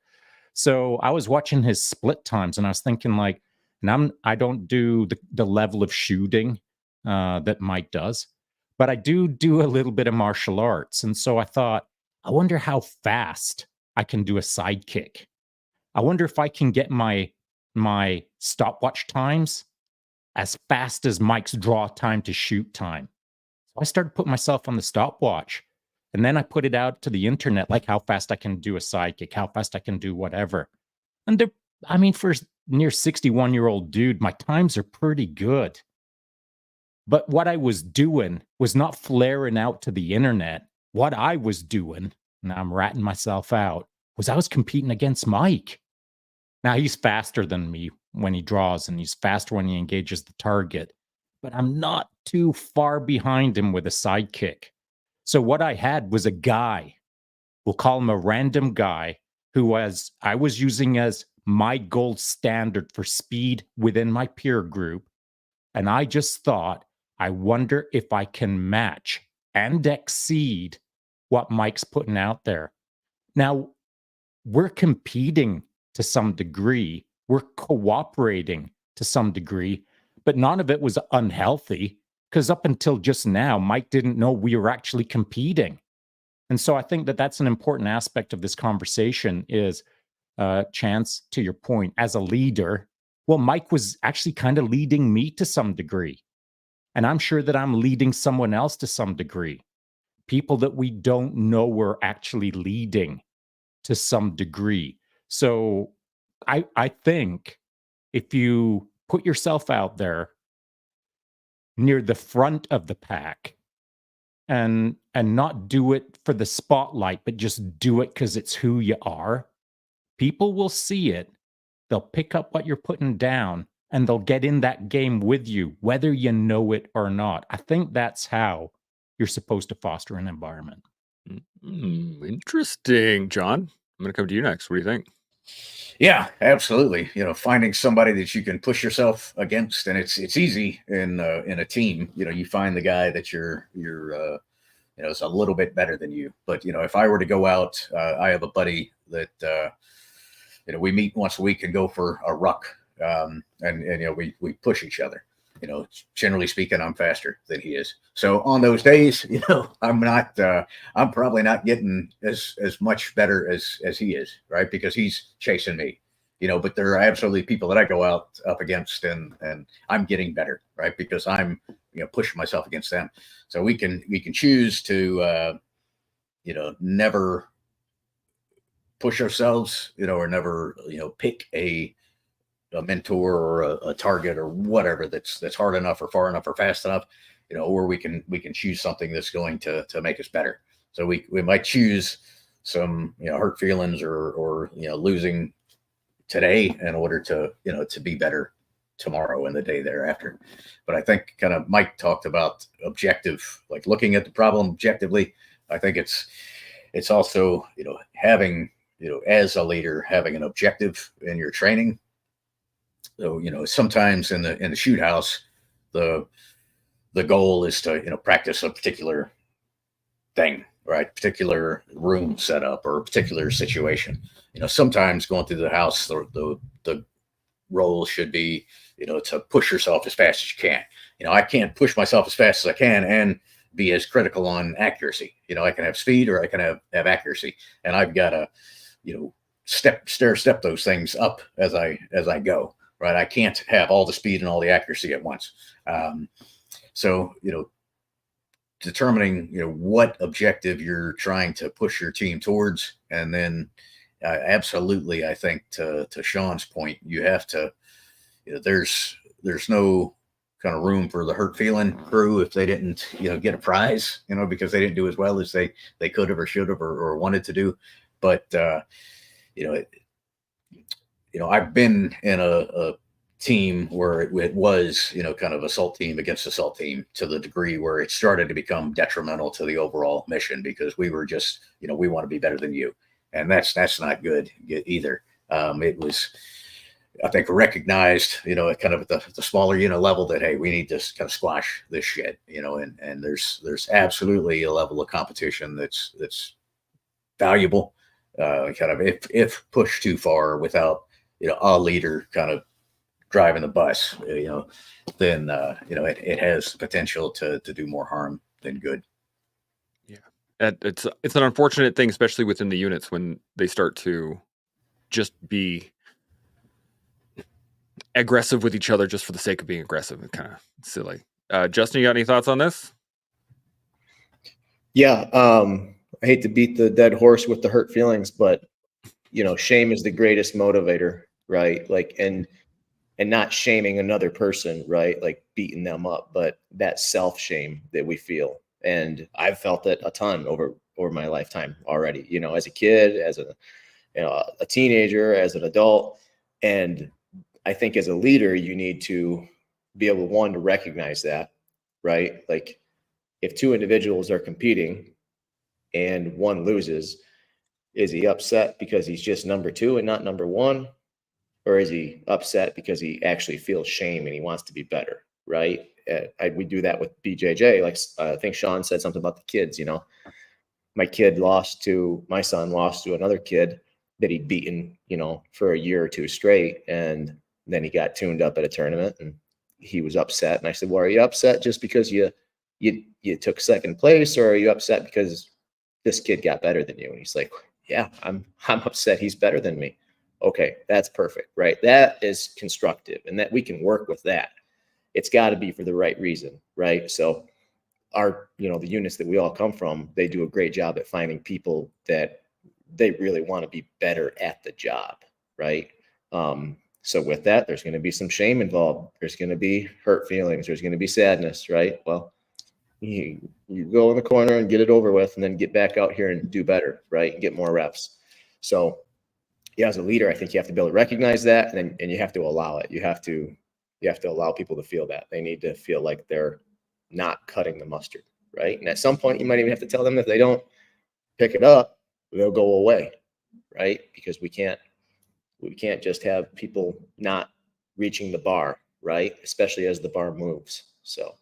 So I was watching his split times, and I was thinking, like, and I don't do the level of shooting that Mike does, but I do a little bit of martial arts. And so I thought, I wonder how fast I can do a side kick. I wonder if I can get my stopwatch times as fast as Mike's draw time to shoot time. So I started putting myself on the stopwatch, and then I put it out to the internet, like how fast I can do a side kick, how fast I can do whatever. And for near 61-year-old dude, my times are pretty good. But what I was doing was not flaring out to the internet. What I was doing, and I'm ratting myself out, was I was competing against Mike. Now, he's faster than me when he draws, and he's faster when he engages the target. But I'm not too far behind him with a side kick. So what I had was a guy, we'll call him a random guy, who I was using as my gold standard for speed within my peer group. And I just thought, I wonder if I can match and exceed what Mike's putting out there. Now, we're competing to some degree. We're cooperating to some degree, but none of it was unhealthy, because up until just now, Mike didn't know we were actually competing. And so I think that that's an important aspect of this conversation is, Chance, to your point, as a leader, well, Mike was actually kind of leading me to some degree. And I'm sure that I'm leading someone else to some degree. People that we don't know we're actually leading to some degree. So I think if you put yourself out there near the front of the pack and not do it for the spotlight, but just do it because it's who you are, people will see it. They'll pick up what you're putting down and they'll get in that game with you, whether you know it or not. I think that's how you're supposed to foster an environment. Interesting, John. I'm going to come to you next. What do you think? Yeah, absolutely. Finding somebody that you can push yourself against, and it's easy in a team. You find the guy that you're is a little bit better than you. But if I were to go out, I have a buddy that we meet once a week and go for a ruck, and we push each other. Generally speaking, I'm faster than he is. So on those days, I'm probably not getting as much better as he is, right? Because he's chasing me, but there are absolutely people that I go out up against and I'm getting better, right? Because I'm, pushing myself against them. So we can choose to, never push ourselves, or never, pick a mentor or a target or whatever that's hard enough or far enough or fast enough, or we can choose something that's going to make us better. So we might choose some hurt feelings or losing today in order to to be better tomorrow and the day thereafter. But I think kind of Mike talked about objective, like looking at the problem objectively. I think it's also having as a leader having an objective in your training. So, sometimes in the shoot house, the goal is to, practice a particular thing, right? Particular room setup or a particular situation. Sometimes going through the house, the role should be, to push yourself as fast as you can. I can't push myself as fast as I can and be as critical on accuracy. I can have speed or I can have accuracy, and I've got to, step those things up as I go. Right. I can't have all the speed and all the accuracy at once. So, determining, what objective you're trying to push your team towards. And then absolutely, I think to Sean's point, you have to, there's no kind of room for the hurt feeling crew if they didn't, get a prize, because they didn't do as well as they could have or should have or wanted to do. But, I've been in a team where it was, kind of assault team against assault team to the degree where it started to become detrimental to the overall mission because we were just, we want to be better than you. And that's not good either. It was, I think, recognized, kind of at the smaller unit level that, hey, we need to kind of squash this shit, and there's absolutely a level of competition that's valuable. Kind of if pushed too far without a leader kind of driving the bus, then it has the potential to do more harm than good. Yeah, it's an unfortunate thing, especially within the units when they start to just be aggressive with each other just for the sake of being aggressive. It's kind of silly. Justin, you got any thoughts on this? Yeah. I hate to beat the dead horse with the hurt feelings, but shame is the greatest motivator, right? Like, and not shaming another person, right? Like beating them up, but that self-shame that we feel. And I've felt it a ton over my lifetime already, as a kid, as a teenager, as an adult. And I think as a leader, you need to be able, one, to recognize that, right? Like if two individuals are competing and one loses, is he upset because he's just number two and not number one? Or is he upset because he actually feels shame and he wants to be better, right? We do that with BJJ. Like I think Sean said something about the kids, my son lost to another kid that he'd beaten, for a year or two straight. And then he got tuned up at a tournament and he was upset. And I said, well, are you upset just because you took second place, or are you upset because this kid got better than you? And he's like, yeah, I'm upset he's better than me. Okay, that's perfect, right? That is constructive, and that we can work with that. It's got to be for the right reason, right? So our, the units that we all come from, they do a great job at finding people that they really want to be better at the job, right? So with that, there's going to be some shame involved. There's going to be hurt feelings. There's going to be sadness, right? Well, you go in the corner and get it over with, and then get back out here and do better, right? And get more reps. So yeah, as a leader, I think you have to be able to recognize that, and you have to allow it. You have to allow people to feel that. They need to feel like they're not cutting the mustard, right? And at some point, you might even have to tell them if they don't pick it up, they'll go away, right? Because we can't just have people not reaching the bar, right? Especially as the bar moves. So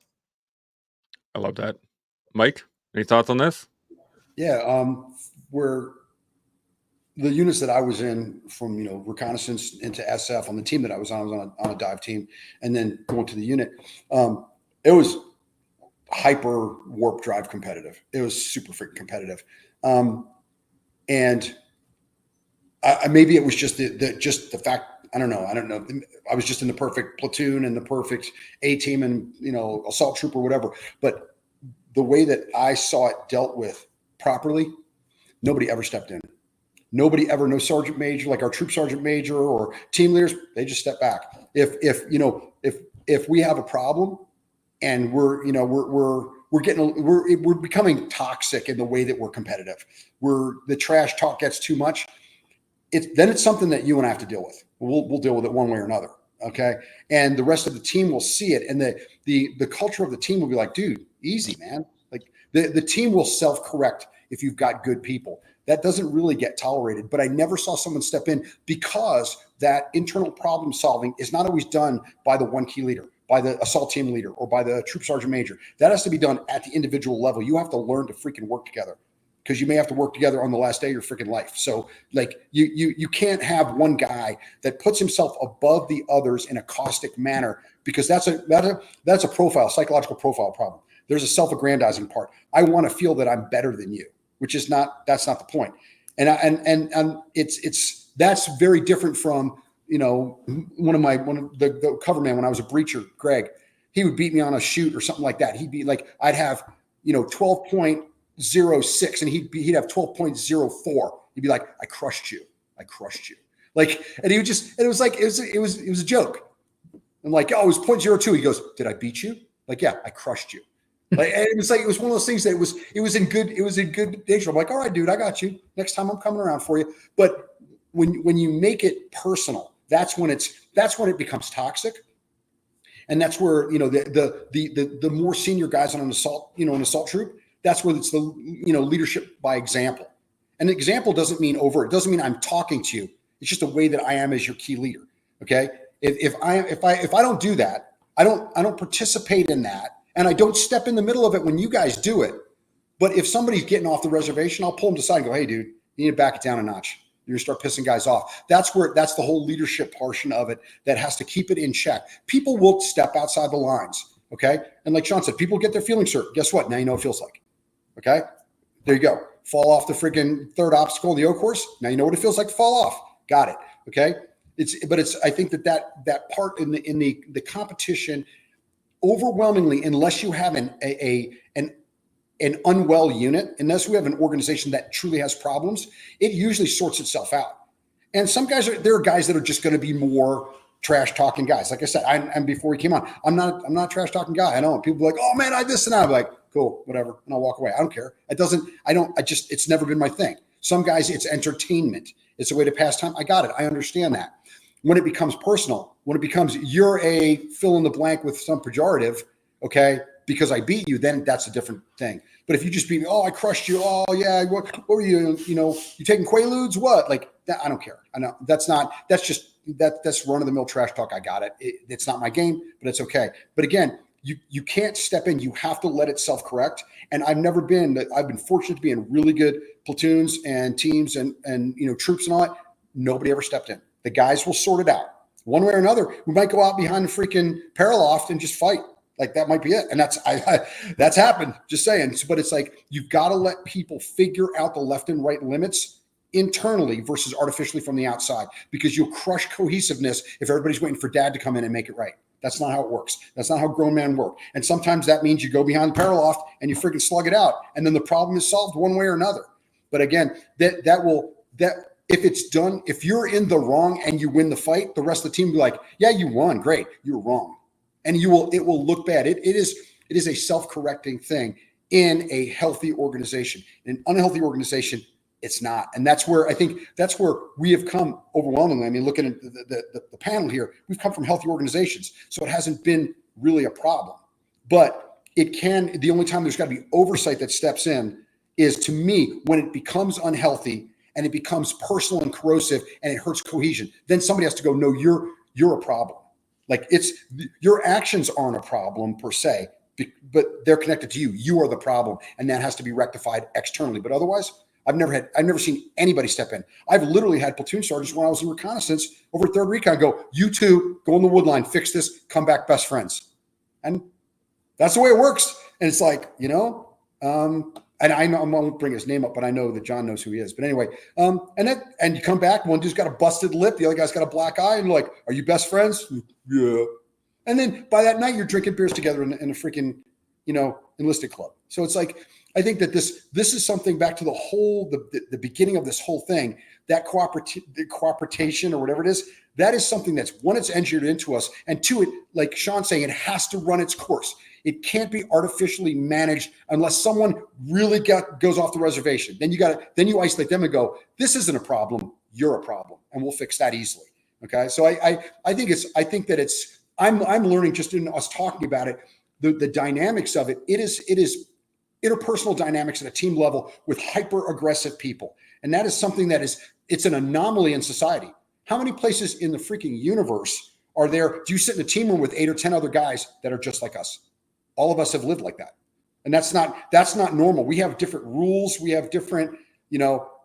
I love that. Mike, any thoughts on this? Yeah, where the units that I was in, from reconnaissance into SF, on the team that I was on a dive team, and then going to the unit, it was hyper warp drive competitive. It was super freaking competitive, and maybe it was just the fact. I don't know. I was just in the perfect platoon and the perfect A team and assault troop or whatever. But the way that I saw it dealt with properly, nobody ever stepped in. Nobody ever, no sergeant major, like our troop sergeant major or team leaders, they just step back. If we have a problem and we're becoming toxic in the way that we're competitive, the trash talk gets too much, then it's something that you and I have to deal with. We'll deal with it one way or another. Okay. And the rest of the team will see it. And the culture of the team will be like, dude, easy, man. Like the team will self-correct if you've got good people. That doesn't really get tolerated. But I never saw someone step in, because that internal problem solving is not always done by the one key leader, by the assault team leader, or by the troop sergeant major. That has to be done at the individual level. You have to learn to freaking work together, because you may have to work together on the last day of your freaking life. So like you can't have one guy that puts himself above the others in a caustic manner, because that's a profile, psychological profile problem. There's a self-aggrandizing part. I want to feel that I'm better than you, that's not the point. And that's very different from, one of the cover man when I was a breacher, Greg, he would beat me on a shoot or something like that. He'd be like, I'd have, 12.06 and he'd have 12.04. He'd be like, I crushed you. Like, and he would just, and it was a joke. I'm like, oh, it was 0.02. He goes, did I beat you? Like, yeah, I crushed you. Like, and it was one of those things that it was in good nature. I'm like, all right, dude, I got you. Next time I'm coming around for you. But when you make it personal, that's when it becomes toxic. And that's where, the more senior guys on an assault troop, that's where it's the, leadership by example. And example doesn't mean overt. It doesn't mean I'm talking to you. It's just a way that I am as your key leader. Okay. If I don't do that, I don't participate in that. And I don't step in the middle of it when you guys do it. But if somebody's getting off the reservation, I'll pull them aside and go, hey, dude, you need to back it down a notch. You're going to start pissing guys off. That's the whole leadership portion of it that has to keep it in check. People will step outside the lines. Okay. And like Sean said, people get their feelings hurt. Guess what? Now you know what it feels like. Okay. There you go. Fall off the freaking third obstacle in the O course. Now you know what it feels like to fall off. Got it. Okay. I think that part in the competition, overwhelmingly, unless you have an unwell unit, unless we have an organization that truly has problems, it usually sorts itself out. And some guys there are guys that are just going to be more trash talking guys. Like I said, and before we came on, I'm not a trash talking guy. I know people are like, oh man, I this and that. I'm like, cool, whatever. And I'll walk away. I don't care. It's never been my thing. Some guys, it's entertainment. It's a way to pass time. I got it. I understand that. When it becomes personal, when it becomes you're a fill in the blank with some pejorative, okay, because I beat you, then that's a different thing. But if you just beat me, oh, I crushed you. Oh yeah, what were you? You taking Quaaludes? What? Like that? I don't care. I know that's run of the mill trash talk. I got it. It's not my game, but it's okay. But again, you can't step in. You have to let it self correct. And I've been fortunate to be in really good platoons and teams and troops and all that. Nobody ever stepped in. The guys will sort it out one way or another. We might go out behind the freaking paraloft and just fight. Like that might be it. And that's happened, just saying. But it's like, you've got to let people figure out the left and right limits internally versus artificially from the outside, because you'll crush cohesiveness if everybody's waiting for dad to come in and make it right. That's not how it works. That's not how grown men work. And sometimes that means you go behind the paraloft and you freaking slug it out. And then the problem is solved one way or another. But again, if it's done, if you're in the wrong and you win the fight, the rest of the team will be like, yeah, you won. Great. You're wrong. And it will look bad. It is a self-correcting thing in a healthy organization. In an unhealthy organization, it's not. And that's where we have come overwhelmingly. I mean, looking at the panel here, we've come from healthy organizations. So it hasn't been really a problem. But the only time there's got to be oversight that steps in is, to me, when it becomes unhealthy and it becomes personal and corrosive and it hurts cohesion. Then somebody has to go, no, you're a problem. Like, your actions aren't a problem per se, but they're connected to you. You are the problem, and that has to be rectified externally. But otherwise, I've never seen anybody step in. I've literally had platoon sergeants when I was in reconnaissance over 3rd Recon go, you two, go in the wood line, fix this, come back best friends. And that's the way it works. And it's like, and I know I won't bring his name up, but I know that John knows who he is. But anyway, and you come back, one dude's got a busted lip, the other guy's got a black eye, and you're like, are you best friends? Yeah. And then by that night, you're drinking beers together in a freaking, enlisted club. So it's like, I think that this is something back to the beginning of this whole thing, that cooperation or whatever it is, that is something that's, one, it's engineered into us, and two, it, like Sean's saying, it has to run its course. It can't be artificially managed unless someone really goes off the reservation. Then you isolate them and go, this isn't a problem, you're a problem, and we'll fix that easily. Okay. So I'm learning just in us talking about it, the dynamics of it. It is interpersonal dynamics at a team level with hyper aggressive people. And that is something it's an anomaly in society. How many places in the freaking universe are there? Do you sit in a team room with 8 or 10 other guys that are just like us? All of us have lived like that. And that's not normal. We have different rules. We have different,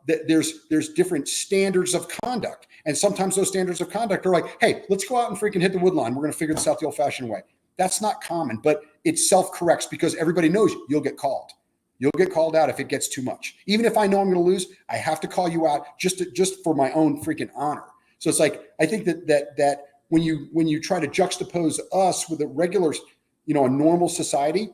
there's different standards of conduct. And sometimes those standards of conduct are like, hey, let's go out and freaking hit the wood line. We're going to figure this out the old fashioned way. That's not common, but it self-corrects because everybody knows you'll get called. You'll get called out if it gets too much. Even if I know I'm going to lose, I have to call you out just for my own freaking honor. So it's like, I think that when you try to juxtapose us with a regular, a normal society,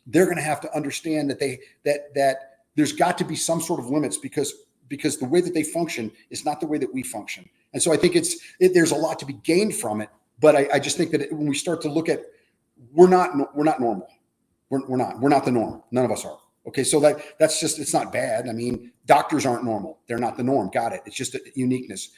they're going to have to understand that there's got to be some sort of limits because the way that they function is not the way that we function. And so I think there's a lot to be gained from it. But I just think that when we start to look at, we're not normal. We're not the norm. None of us are. Okay. So that's just, it's not bad. I mean, doctors aren't normal. They're not the norm. Got it. It's just a uniqueness.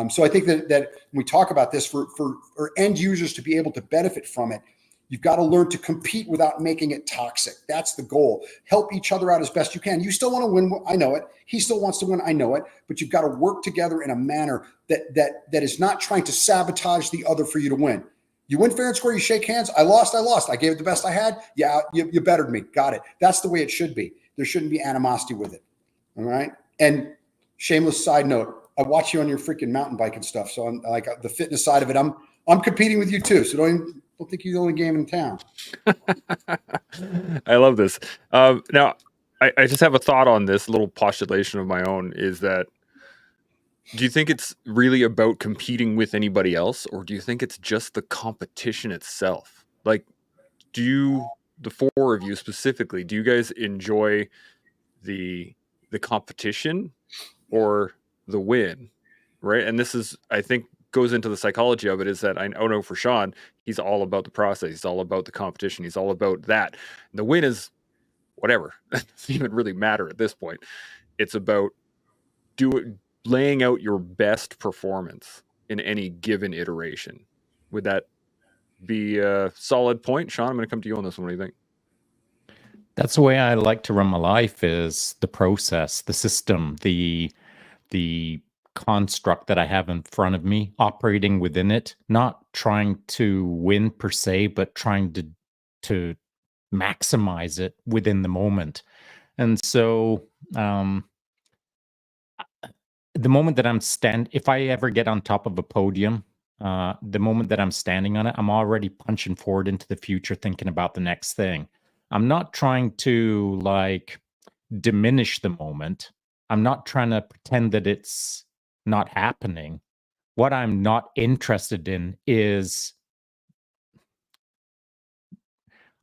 So I think that when we talk about this for end users to be able to benefit from it, you've got to learn to compete without making it toxic. That's the goal. Help each other out as best you can. You still want to win. I know it. He still wants to win. I know it. But you've got to work together in a manner that is not trying to sabotage the other for you to win. You win fair and square. You shake hands. I lost. I gave it the best I had. Yeah, you bettered me. Got it. That's the way it should be. There shouldn't be animosity with it. All right. And shameless side note, I watch you on your freaking mountain bike and stuff. So I'm like the fitness side of it. I'm competing with you too. So don't think you're the only game in town. I love this. Now, I just have a thought on this little postulation of my own, is that, do you think it's really about competing with anybody else, or do you think it's just the competition itself? Like, the four of you specifically, do you guys enjoy the competition or the win? Right. And this is, I think, goes into the psychology of it, is that I know for Sean, he's all about the process. He's all about the competition. He's all about that. And the win is whatever. It doesn't even really matter at this point. It's about laying out your best performance in any given iteration. Would that be a solid point? Sean, I'm going to come to you on this one. What do you think? That's the way I like to run my life, is the process, the system, the construct that I have in front of me, operating within it, not trying to win per se, but trying to maximize it within the moment. And so the moment that if I ever get on top of a podium, the moment that I'm standing on it, I'm already punching forward into the future, thinking about the next thing. I'm not trying to diminish the moment. I'm not trying to pretend that it's not happening. What I'm not interested in is,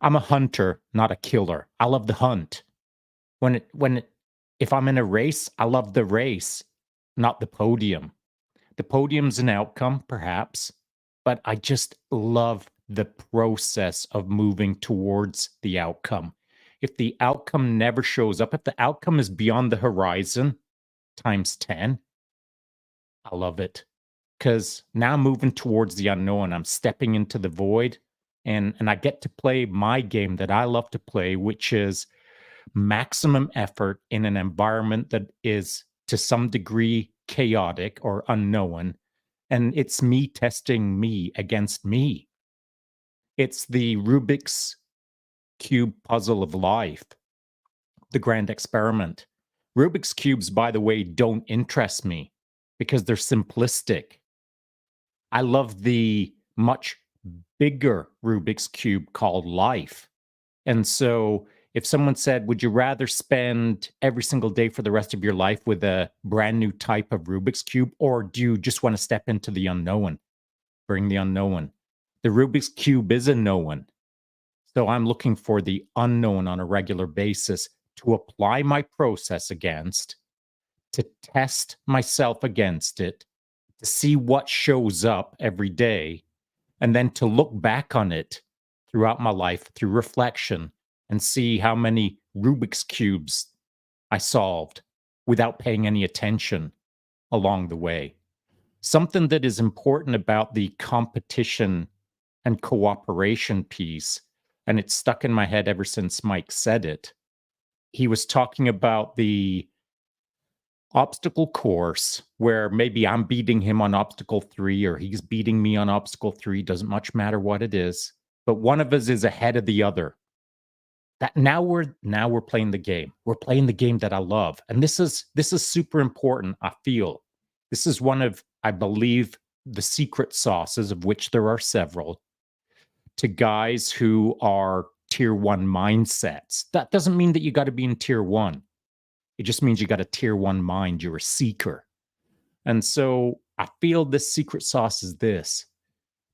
I'm a hunter, not a killer. I love the hunt. If I'm in a race, I love the race. not the podium. The podium's an outcome, perhaps, but I just love the process of moving towards the outcome. If the outcome never shows up, if the outcome is beyond the horizon times 10, I love it. Because now I'm moving towards the unknown. I'm stepping into the void, and I get to play my game that I love to play, which is maximum effort in an environment that is to some degree chaotic or unknown. And it's me testing me against me. It's the Rubik's Cube puzzle of life, the grand experiment. Rubik's Cubes, by the way, don't interest me because they're simplistic. I love the much bigger Rubik's Cube called life. And so if someone said, would you rather spend every single day for the rest of your life with a brand new type of Rubik's Cube, or do you just want to step into the unknown, bring the unknown? The Rubik's Cube is a known. So I'm looking for the unknown on a regular basis to apply my process against, to test myself against it, to see what shows up every day, and then to look back on it throughout my life through reflection and see how many Rubik's Cubes I solved without paying any attention along the way. Something that is important about the competition and cooperation piece, and it's stuck in my head ever since Mike said it. He was talking about the obstacle course where maybe I'm beating him on obstacle 3 or he's beating me on obstacle 3, doesn't much matter what it is, but one of us is ahead of the other. That now we're playing the game. We're playing the game that I love. And this is super important, I feel. This is one of, I believe, the secret sauces, of which there are several, to guys who are tier 1 mindsets. That doesn't mean that you got to be in tier 1. It just means you got a tier 1 mind. You're a seeker. And so I feel this secret sauce is this.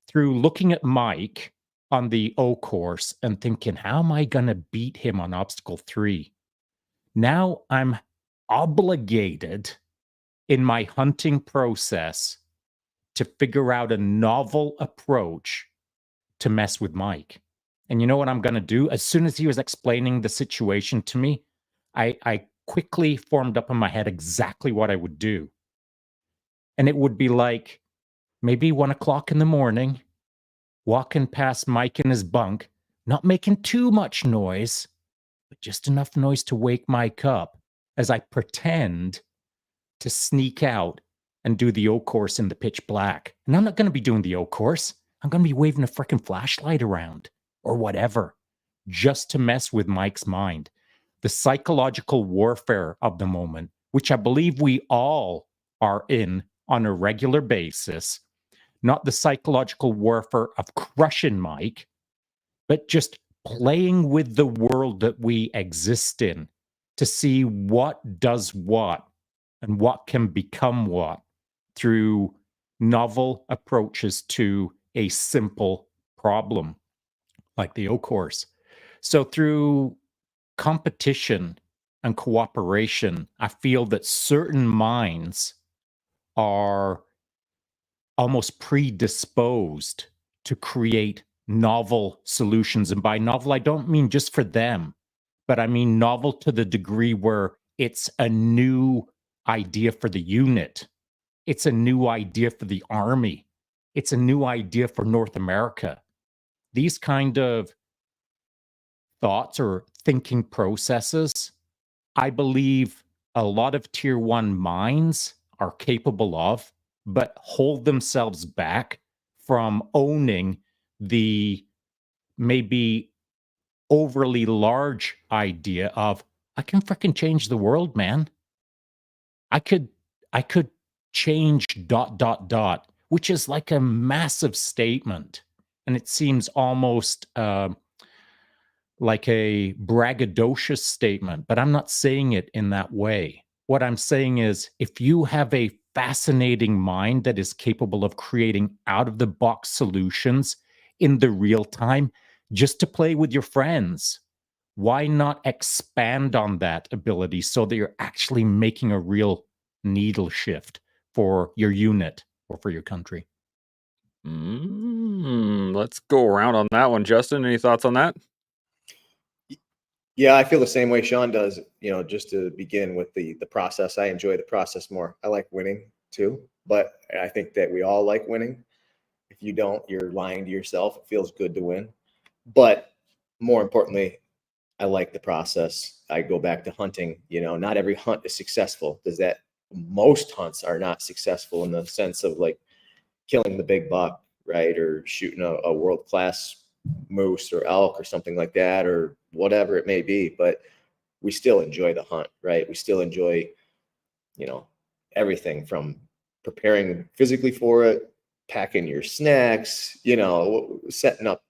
Through looking at Mike on the O course and thinking, how am I going to beat him on obstacle 3? Now I'm obligated in my hunting process to figure out a novel approach to mess with Mike. And you know what I'm going to do? As soon as he was explaining the situation to me, I quickly formed up in my head exactly what I would do. And it would be like maybe 1 o'clock in the morning, walking past Mike in his bunk, not making too much noise, but just enough noise to wake Mike up as I pretend to sneak out and do the O course in the pitch black. And I'm not going to be doing the O course. I'm going to be waving a freaking flashlight around or whatever, just to mess with Mike's mind. The psychological warfare of the moment, which I believe we all are in on a regular basis, not the psychological warfare of crushing Mike, but just playing with the world that we exist in to see what does what and what can become what through novel approaches to a simple problem like the O course. So through competition and cooperation, I feel that certain minds are almost predisposed to create novel solutions. And by novel, I don't mean just for them, but I mean novel to the degree where it's a new idea for the unit. It's a new idea for the Army. It's a new idea for North America. These kind of thoughts or thinking processes, I believe a lot of tier 1 minds are capable of, but hold themselves back from owning the maybe overly large idea of, I can freaking change the world, man. I could change ... which is like a massive statement. And it seems almost like a braggadocious statement, but I'm not saying it in that way. What I'm saying is, if you have a fascinating mind that is capable of creating out-of-the-box solutions in the real time, just to play with your friends, why not expand on that ability so that you're actually making a real needle shift for your unit or for your country? Let's go around on that one. Justin, any thoughts on that? Yeah, I feel the same way Sean does. Just to begin with the process, I enjoy the process more. I like winning too, but I think that we all like winning. If you don't, you're lying to yourself. It feels good to win. But more importantly, I like the process. I go back to hunting. Not every hunt is successful. Most hunts are not successful in the sense of like killing the big buck, right? Or shooting a world-class moose or elk or something like that, or whatever it may be. But we still enjoy the hunt, right? We still enjoy, everything from preparing physically for it, packing your snacks, setting up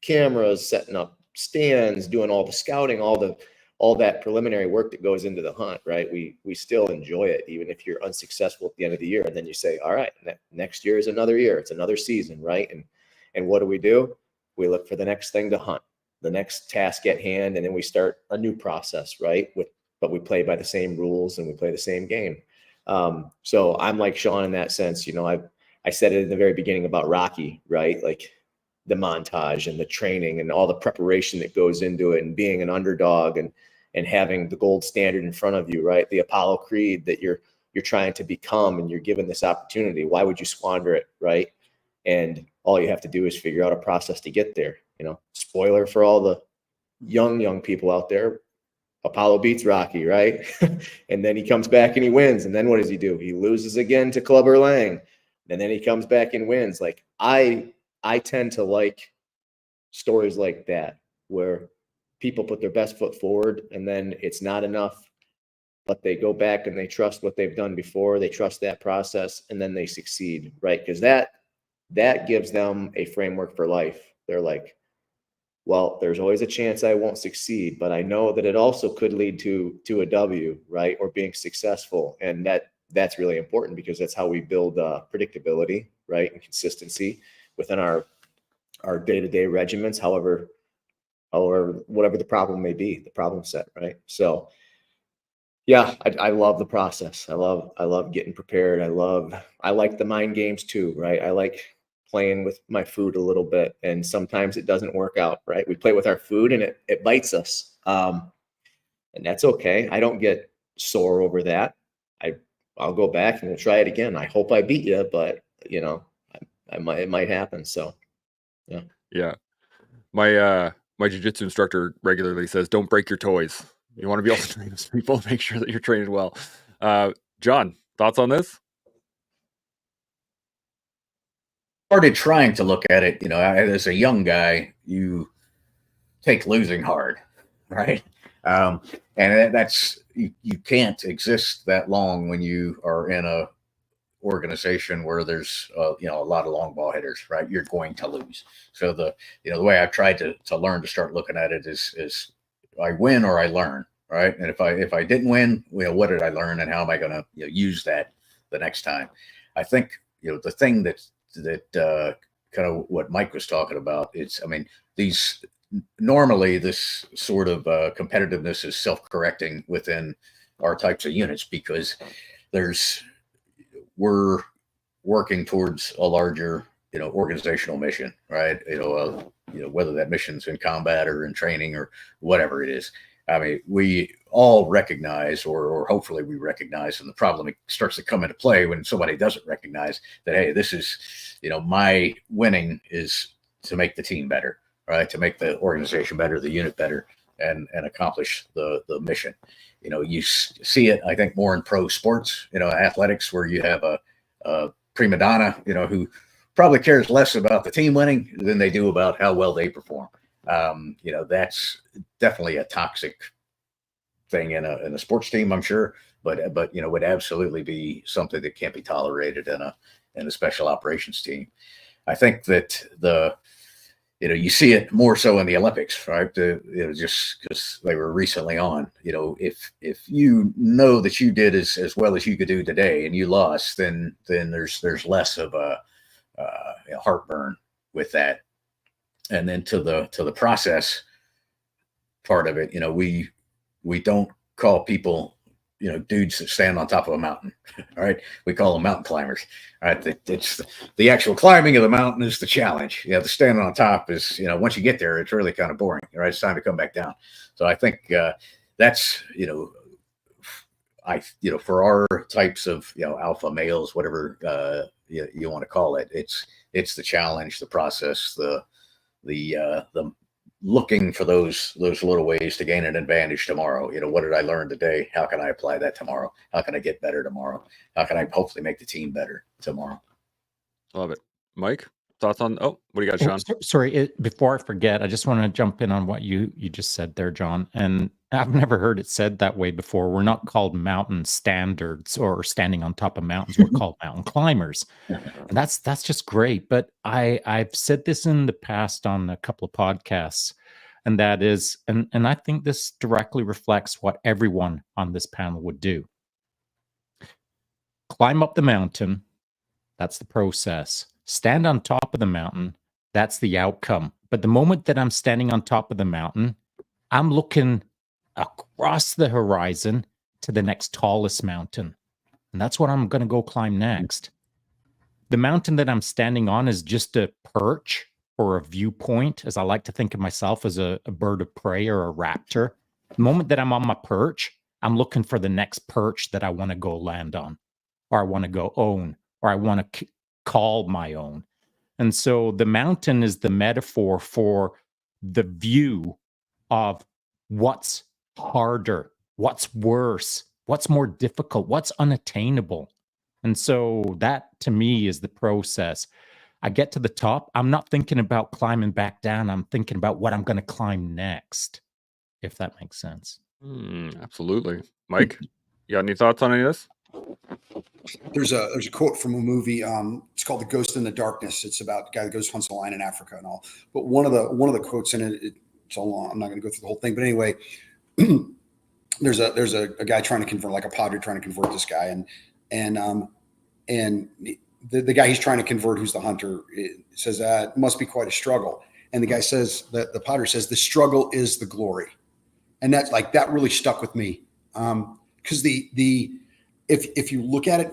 cameras, setting up stands, doing all the scouting, all that preliminary work that goes into the hunt, right? We still enjoy it, even if you're unsuccessful at the end of the year. And then you say, all right, next year is another year. It's another season, right? And what do? We look for the next thing to hunt, the next task at hand, and then we start a new process, right? But we play by the same rules and we play the same game. So I'm like Sean in that sense. I said it in the very beginning about Rocky, right? Like the montage and the training and all the preparation that goes into it, and being an underdog and having the gold standard in front of you, right? The Apollo Creed that you're trying to become, and you're given this opportunity. Why would you squander it, right? And all you have to do is figure out a process to get there. Spoiler for all the young people out there, Apollo beats Rocky, right? And then he comes back and he wins. And then what does he do? He loses again to Clubber Lang. And then he comes back and wins. Like I tend to like stories like that, where people put their best foot forward and then it's not enough, but they go back and they trust what they've done before. They trust that process, and then they succeed, right? Because that gives them a framework for life. They're like, well, there's always a chance I won't succeed, but I know that it also could lead to a W, right? Or being successful. And that's really important, because that's how we build predictability, right? And consistency within our day-to-day regiments, however, whatever the problem may be, the problem set, right? So yeah, I love the process. I love getting prepared. I like the mind games too, right? I like playing with my food a little bit, and sometimes it doesn't work out, right? We play with our food and it bites us. And that's okay. I don't get sore over that. I'll go back and we'll try it again. I hope I beat you, but it might happen. So yeah. Yeah. My jiu-jitsu instructor regularly says, don't break your toys. You want to be able to train those people, make sure that you're training well. John, thoughts on this? Started trying to look at it, as a young guy, you take losing hard, right? And that's you can't exist that long when you are in a organization where there's a lot of long ball hitters, right? You're going to lose. So the way I've tried to learn to start looking at it is I win or I learn, right? And if I didn't win, what did I learn, and how am I going to use that the next time? I think the thing that kind of what Mike was talking about, normally this sort of competitiveness is self-correcting within our types of units, because we're working towards a larger organizational mission, right? Whether that mission's in combat or in training or whatever it is. I mean, we all recognize, or hopefully we recognize, and the problem starts to come into play when somebody doesn't recognize that, hey, this is, my winning is to make the team better, right? To make the organization better, the unit better, and accomplish the mission. You see it, I think, more in pro sports, athletics, where you have a prima donna, who probably cares less about the team winning than they do about how well they perform. That's definitely a toxic thing in a sports team, I'm sure, but would absolutely be something that can't be tolerated in a special operations team. I think that you see it more so in the Olympics, right? Just because they were recently on. If you know that you did as well as you could do today and you lost, then there's less of a heartburn with that. And then to the process part of it, we don't call people dudes that stand on top of a mountain. All right. We call them mountain climbers. All right. It's the actual climbing of the mountain is the challenge. The standing on top is, once you get there, it's really kind of boring. All right. It's time to come back down. So I think that's, for our types of, alpha males, whatever you want to call it, it's the challenge, the process, the looking for those little ways to gain an advantage tomorrow. What did I learn today? How can I apply that tomorrow? How can I get better tomorrow? How can I hopefully make the team better tomorrow? Love it. Mike, thoughts on, what do you got, Sean? Sorry, before I forget, I just want to jump in on what you just said there, John. And I've never heard it said that way before. We're not called mountain standards or standing on top of mountains. We're called mountain climbers. And that's just great. But I've said this in the past on a couple of podcasts, and that is, and I think this directly reflects what everyone on this panel would do. Climb up the mountain. That's the process. Stand on top of the mountain. That's the outcome. But the moment that I'm standing on top of the mountain, I'm looking across the horizon to the next tallest mountain. And that's what I'm going to go climb next. The mountain that I'm standing on is just a perch or a viewpoint, as I like to think of myself as a bird of prey or a raptor. The moment that I'm on my perch, I'm looking for the next perch that I want to go land on, or I want to go own, or I want to call my own. And so the mountain is the metaphor for the view of what's harder, what's worse, what's more difficult, what's unattainable. And so that to me is the process. I get to the top. I'm not thinking about climbing back down. I'm thinking about what I'm going to climb next, if that makes sense. Absolutely. Mike, you got any thoughts on any of this? There's a quote from a movie. It's called The Ghost in the Darkness. It's about a guy that goes hunts a lion in Africa and all. But one of the quotes in it, it's all long. I'm not going to go through the whole thing. But anyway, there's a guy trying to convert, like a padre trying to convert this guy, and the guy he's trying to convert, who's the hunter, says it must be quite a struggle. And the guy says, the padre says, the struggle is the glory. And that's like, that really stuck with me. Because if you look at it,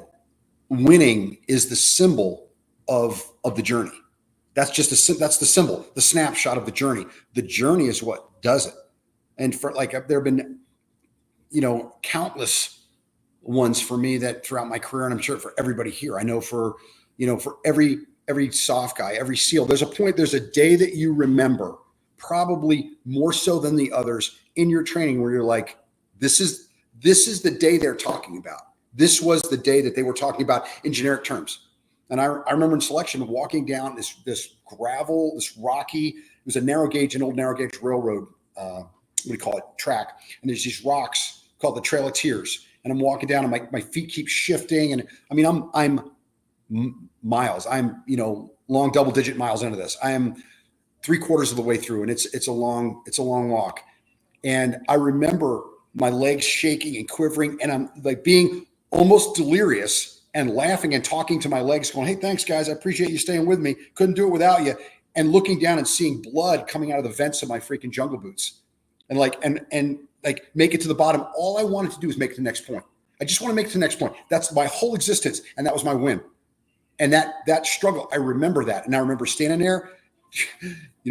winning is the symbol of the journey. That's that's the symbol, the snapshot of the journey. The journey is what does it. And for there have been, countless ones for me that throughout my career, and I'm sure for everybody here, I know for every soft guy, every SEAL, there's a day that you remember, probably more so than the others in your training, where you're like, this is the day they're talking about. This was the day that they were talking about in generic terms. And I remember in selection walking down this gravel, this rocky, it was an old narrow gauge railroad, what do you call it, track. And there's these rocks called the Trail of Tears. And I'm walking down and my feet keep shifting. And I mean, I'm miles. I'm, long double-digit miles into this. I am 3/4 of the way through, and it's a long walk. And I remember my legs shaking and quivering, and I'm like being almost delirious and laughing and talking to my legs, going, "Hey, thanks, guys. I appreciate you staying with me. Couldn't do it without you." And looking down and seeing blood coming out of the vents of my freaking jungle boots, and make it to the bottom. All I wanted to do was make it to the next point. I just want to make it to the next point. That's my whole existence, and that was my win. And that struggle, I remember that, and I remember standing there,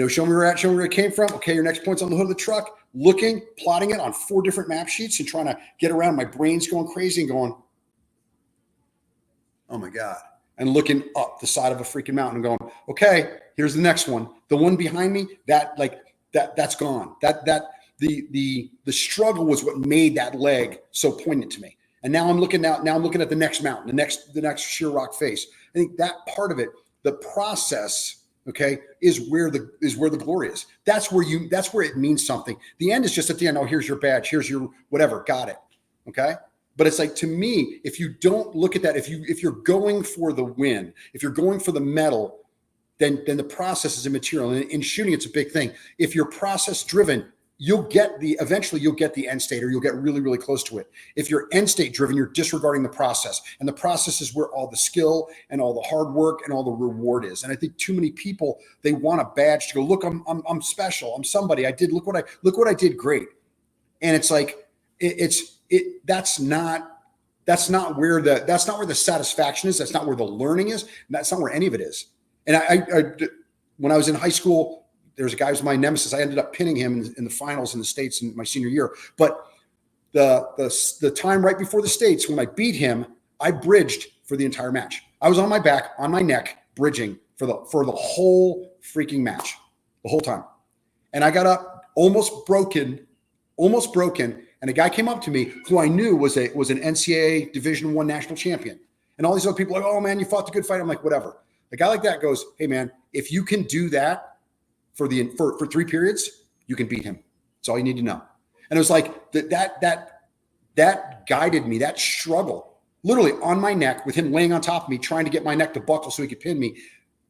show me where it came from. Okay, your next point's on the hood of the truck. Looking, plotting it on 4 different map sheets, and trying to get around. My brain's going crazy and going, "Oh my God!" And looking up the side of a freaking mountain and going, "Okay, here's the next one. The one behind me, that's gone. The struggle was what made that leg so poignant to me. And now I'm looking at the next mountain, the next sheer rock face. I think that part of it, the process, okay, is where the glory is. That's where it means something. The end is just at the end. Oh, here's your badge. Here's your whatever. Got it. Okay. But it's like, to me, if you don't look at that, if you're going for the win, if you're going for the medal, then the process is immaterial. And in shooting, it's a big thing. If you're process driven, eventually you'll get the end state, or you'll get really, really close to it. If you're end state driven, you're disregarding the process, and the process is where all the skill and all the hard work and all the reward is. And I think too many people, they want a badge to go, look, I'm special. I'm somebody. Look what I did great. And it's like, it's that's not where the satisfaction is. That's not where the learning is. That's not where any of it is. And I when I was in high school, there's a guy who's my nemesis. I ended up pinning him in the finals in the States in my senior year. But the time right before the States, when I beat him, I bridged for the entire match. I was on my back, on my neck, bridging for the whole freaking match, the whole time. And I got up almost broken. And a guy came up to me who I knew was an NCAA Division I national champion. And all these other people are like, oh man, you fought the good fight. I'm like, whatever. A guy like that goes, hey man, if you can do that for 3 periods, you can beat him. That's all you need to know. And it was like that guided me, that struggle, literally on my neck with him laying on top of me, trying to get my neck to buckle so he could pin me.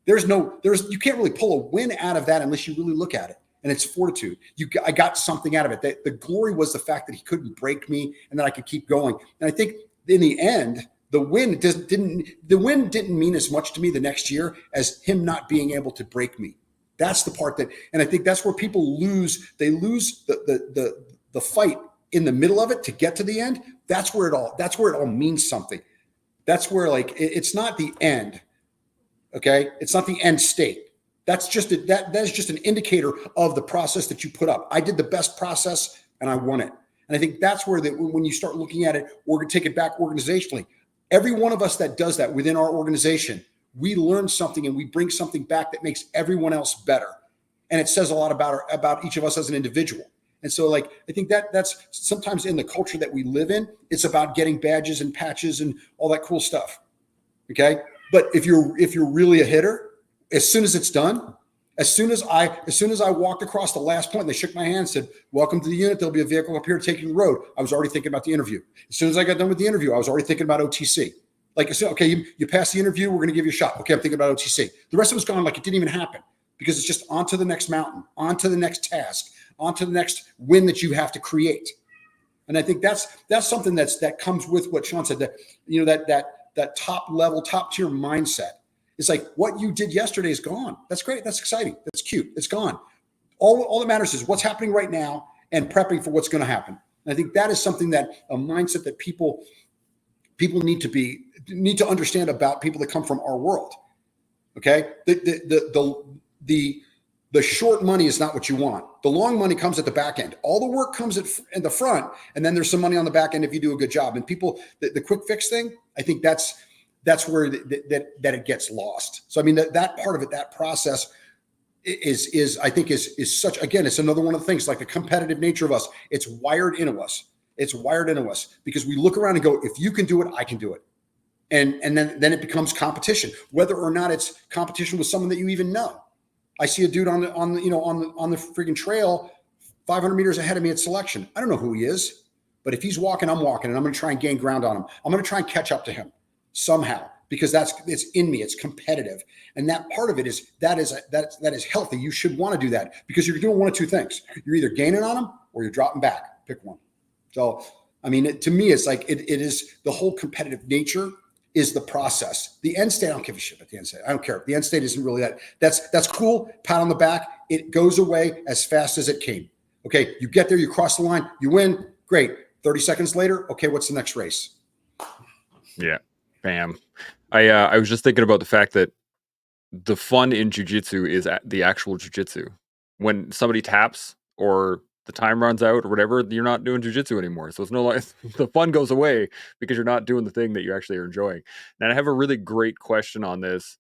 You can't really pull a win out of that unless you really look at it. And it's fortitude. I got something out of it. The glory was the fact that he couldn't break me and that I could keep going. And I think in the end, the win didn't mean as much to me the next year as him not being able to break me. That's the part and I think that's where people lose. They lose the fight in the middle of it to get to the end. That's where it all means something. That's where it's not the end. Okay. It's not the end state. That's just that is just an indicator of the process that you put up. I did the best process and I won it. And I think that's where when you start looking at it, we're going to take it back organizationally. Every one of us that does that within our organization, we learn something and we bring something back that makes everyone else better. And it says a lot about each of us as an individual. And so I think that's sometimes in the culture that we live in, it's about getting badges and patches and all that cool stuff. Okay. But if you're really a hitter, as soon as it's done, as soon as I walked across the last point, they shook my hand and said, welcome to the unit. There'll be a vehicle up here taking the road. I was already thinking about the interview. As soon as I got done with the interview, I was already thinking about OTC. Like I said, okay, you passed the interview. We're going to give you a shot. Okay, I'm thinking about OTC. The rest of it's gone like it didn't even happen because it's just on to the next mountain, on to the next task, on to the next win that you have to create. And I think that's something that comes with what Sean said, that top level, top tier mindset. It's like what you did yesterday is gone. That's great. That's exciting. That's cute. It's gone. All that matters is what's happening right now and prepping for what's going to happen. And I think that is something that a mindset that people need to understand about people that come from our world. Okay. The short money is not what you want. The long money comes at the back end. All the work comes at the front, and then there's some money on the back end if you do a good job. And people, the quick fix thing, I think that's where that it gets lost. So I mean that part of it, that process is I think is such, again, it's another one of the things, like the competitive nature of us. It's wired into us. It's wired into us because we look around and go, if you can do it, I can do it. And then it becomes competition, whether or not it's competition with someone that you even know. I see a dude on the freaking trail 500 meters ahead of me at selection. I don't know who he is, but if he's walking, I'm walking, and I'm going to try and gain ground on him. I'm going to try and catch up to him somehow because it's in me. It's competitive, and that part of it is healthy. You should want to do that because you're doing one of two things: you're either gaining on him or you're dropping back. Pick one. So, I mean, to me, it's like it is the whole competitive nature. Is the process. The end state, I don't give a shit about the end state. I don't care. The end state isn't really that. That's cool. Pat on the back. It goes away as fast as it came. Okay, you get there, you cross the line, you win. Great. 30 seconds later, okay, what's the next race? Yeah, bam. I was just thinking about the fact that the fun in jiu-jitsu is the actual jiu-jitsu. When somebody taps or the time runs out or whatever, you're not doing jiu-jitsu anymore. So it's no like the fun goes away because you're not doing the thing that you actually are enjoying. And I have a really great question on this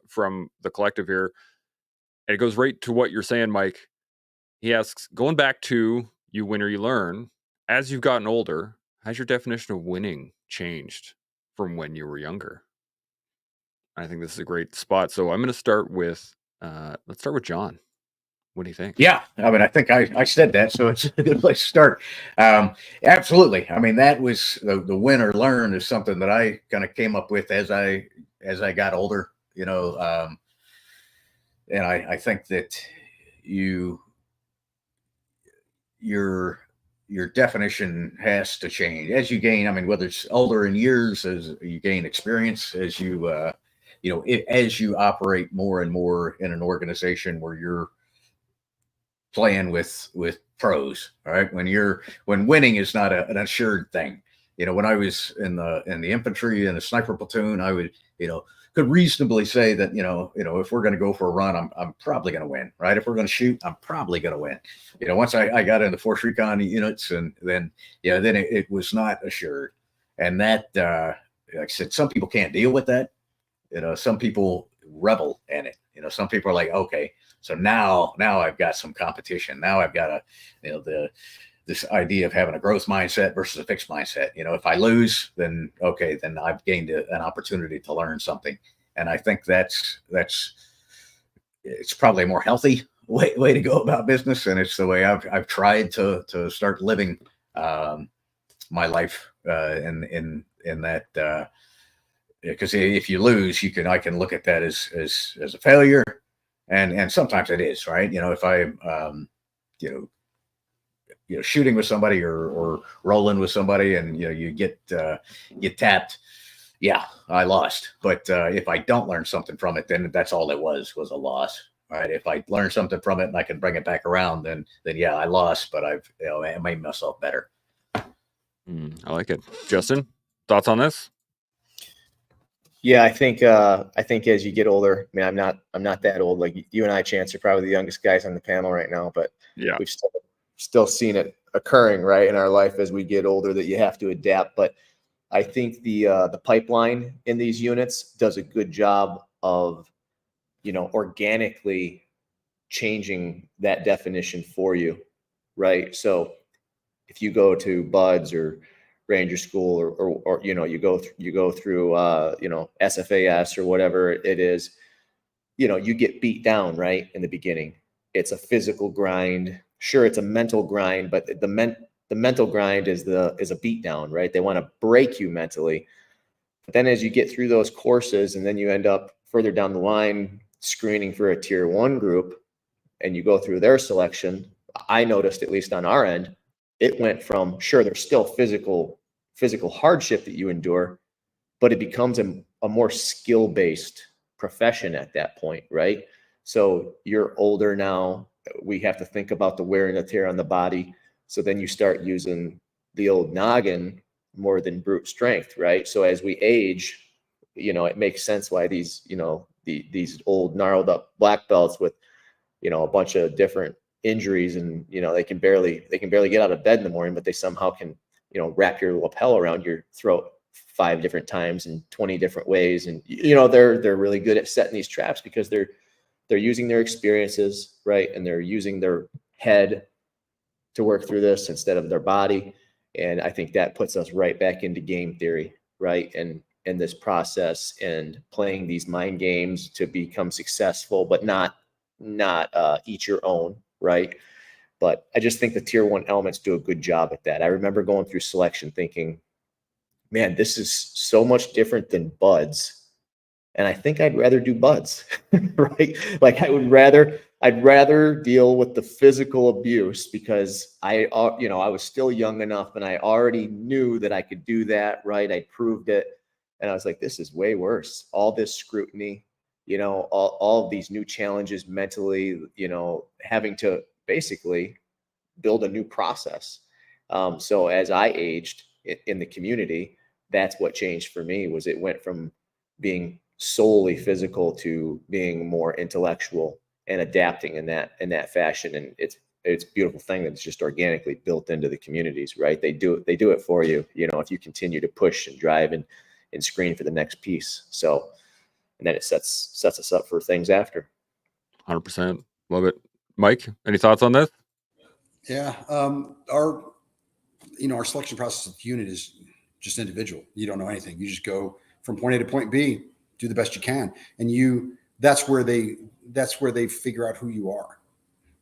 from the collective here. And it goes right to what you're saying, Mike. He asks, going back to you win or you learn, as you've gotten older, has your definition of winning changed from when you were younger? I think this is a great spot. So I'm going to start with, let's start with John. What do you think? Yeah, I mean, I think I said that, so it's a good place to start. Absolutely. I mean, that was the win or learn is something that I kind of came up with as I got older, and I think that your definition has to change as you gain. I mean, whether it's older in years, as you gain experience, as you as you operate more and more in an organization where you're playing with pros. All right, when winning is not an assured thing. When I was in the infantry in the sniper platoon, I would could reasonably say that if we're going to go for a run, I'm probably going to win. Right? If we're going to shoot, I'm probably going to win. Once I got into force recon units, and then it was not assured, and that like I said, some people can't deal with that. Some people revel in it. Some people are like, okay, so now I've got some competition. Now I've got this idea of having a growth mindset versus a fixed mindset. If I lose, then okay, then I've gained an opportunity to learn something. And I think it's probably a more healthy way to go about business. And it's the way I've tried to start living my life in that. Because if you lose, I can look at that as a failure, and sometimes it is, right. If I'm shooting with somebody or rolling with somebody, and you get tapped, yeah, I lost. But if I don't learn something from it, then that's all it was a loss. All right. If I learn something from it and I can bring it back around, then yeah, I lost, but I've I made myself better. I like it. Justin, thoughts on this? Yeah, I think as you get older, I mean, I'm not that old. Like you and I, Chance, are probably the youngest guys on the panel right now, but yeah, we've still seen it occurring, right, in our life as we get older, that you have to adapt. But I think the pipeline in these units does a good job of, organically changing that definition for you, right? So if you go to Buds or Ranger School, or you go through SFAS or whatever it is, you get beat down right in the beginning. It's a physical grind. Sure, it's a mental grind, but the mental grind is a beat down, right? They want to break you mentally. But then as you get through those courses, and then you end up further down the line screening for a tier 1 group, and you go through their selection, I noticed, at least on our end, it went from, sure, there's still physical hardship that you endure, but it becomes a more skill-based profession at that point, right? So you're older now. We have to think about the wear and tear on the body. So then you start using the old noggin more than brute strength, right? So as we age, it makes sense why these old gnarled up black belts with, a bunch of different injuries, and, they can barely get out of bed in the morning, but they somehow can, wrap your lapel around your throat 5 different times in 20 different ways. And, they're really good at setting these traps because they're using their experiences, right? And they're using their head to work through this instead of their body. And I think that puts us right back into game theory, right? And this process, and playing these mind games to become successful, but not each your own, right? But I just think the tier 1 elements do a good job at that. I remember going through selection thinking, man, this is so much different than Buds. And I think I'd rather do Buds, right? Like I'd rather deal with the physical abuse, because I was still young enough, and I already knew that I could do that, right? I proved it. And I was like, this is way worse. All this scrutiny, all of these new challenges mentally, having to basically build a new process. So as I aged in the community, that's what changed for me. Was it went from being solely physical to being more intellectual and adapting in that fashion. And it's a beautiful thing that it's just organically built into the communities, right? They do it for you, if you continue to push and drive and screen for the next piece. So, and then it sets us up for things after. 100%. Love it. Mike, any thoughts on this? Yeah. Our selection process of the unit is just individual. You don't know anything. You just go from point A to point B, do the best you can. And that's where they figure out who you are,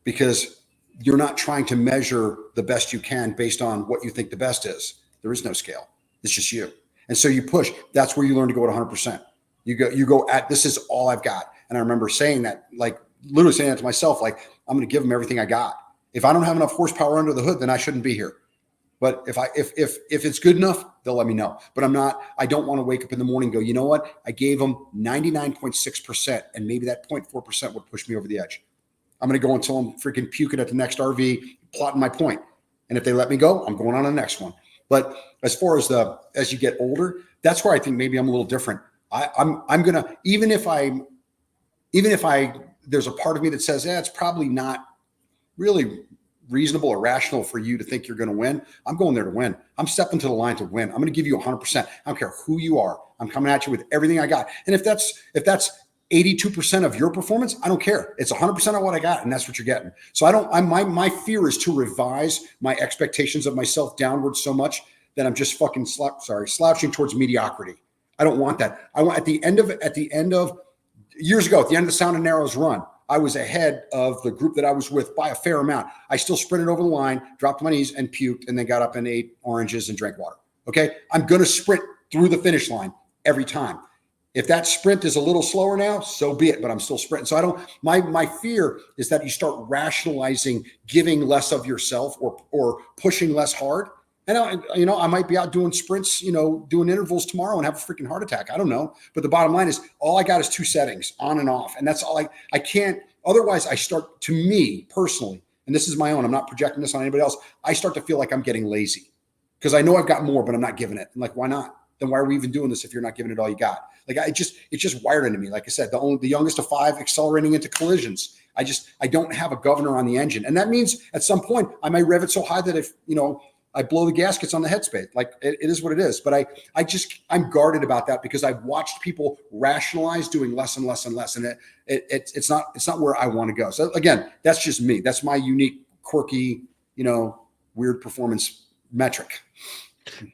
because you're not trying to measure the best you can based on what you think the best is. There is no scale. It's just you. And so you push. That's where you learn to go at 100%. You go at, this is all I've got. And I remember saying that, like literally saying that to myself, like, I'm going to give them everything I got. If I don't have enough horsepower under the hood, then I shouldn't be here. But if it's good enough, they'll let me know. But I don't want to wake up in the morning and go, you know what? I gave them 99.6%, and maybe that 0.4% would push me over the edge. I'm going to go until I'm freaking puking at the next RV, plotting my point. And if they let me go, I'm going on to the next one. But as far as as you get older, that's where I think maybe I'm a little different. I'm going to, even if there's a part of me that says, it's probably not really reasonable or rational for you to think you're going to win. I'm going there to win. I'm stepping to the line to win. I'm going to give you 100%. I don't care who you are. I'm coming at you with everything I got. And if that's 82% of your performance, I don't care. It's 100% of what I got, and that's what you're getting. So my fear is to revise my expectations of myself downward so much that I'm just fucking slouching towards mediocrity. I don't want that. I want at the end of years ago, at the end of the Sound and Narrows run, I was ahead of the group that I was with by a fair amount. I still sprinted over the line, dropped my knees and puked, and then got up and ate oranges and drank water. Okay. I'm going to sprint through the finish line every time. If that sprint is a little slower now, so be it, but I'm still sprinting. So my fear is that you start rationalizing giving less of yourself or pushing less hard. And I might be out doing sprints, doing intervals tomorrow and have a freaking heart attack. I don't know. But the bottom line is all I got is 2 settings, on and off. And that's all I can't. Otherwise, I start, to me personally, and this is my own, I'm not projecting this on anybody else. I start to feel like I'm getting lazy because I know I've got more, but I'm not giving it. I'm like, why not? Then why are we even doing this if you're not giving it all you got? Like it's just wired into me. Like I said, the youngest of 5 accelerating into collisions. I don't have a governor on the engine. And that means at some point I may rev it so high that if, I blow the gaskets on the headspace. Like it is what it is. But I'm guarded about that because I've watched people rationalize doing less and less and less. And it's not where I want to go. So again, that's just me. That's my unique, quirky, weird performance metric.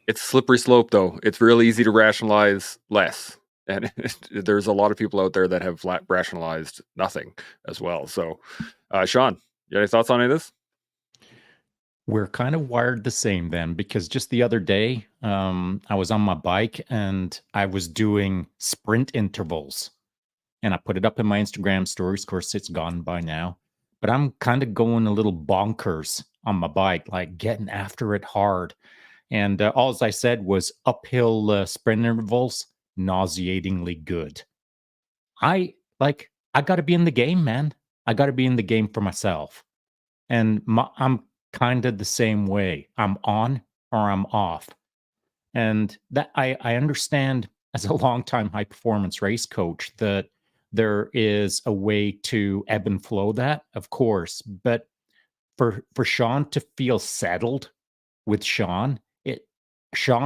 It's a slippery slope though. It's really easy to rationalize less. And there's a lot of people out there that have rationalized nothing as well. So Sean, you got any thoughts on any of this? We're kind of wired the same then, because just the other day, I was on my bike and I was doing sprint intervals and I put it up in my Instagram stories. Of course, it's gone by now, but I'm kind of going a little bonkers on my bike, like getting after it hard. And all I said was uphill sprint intervals, nauseatingly good. I got to be in the game, man. I got to be in the game for myself. And I'm kind of the same way. I'm on or I'm off. And that I understand as a longtime high performance race coach that there is a way to ebb and flow that, of course. But for Sean to feel settled with Sean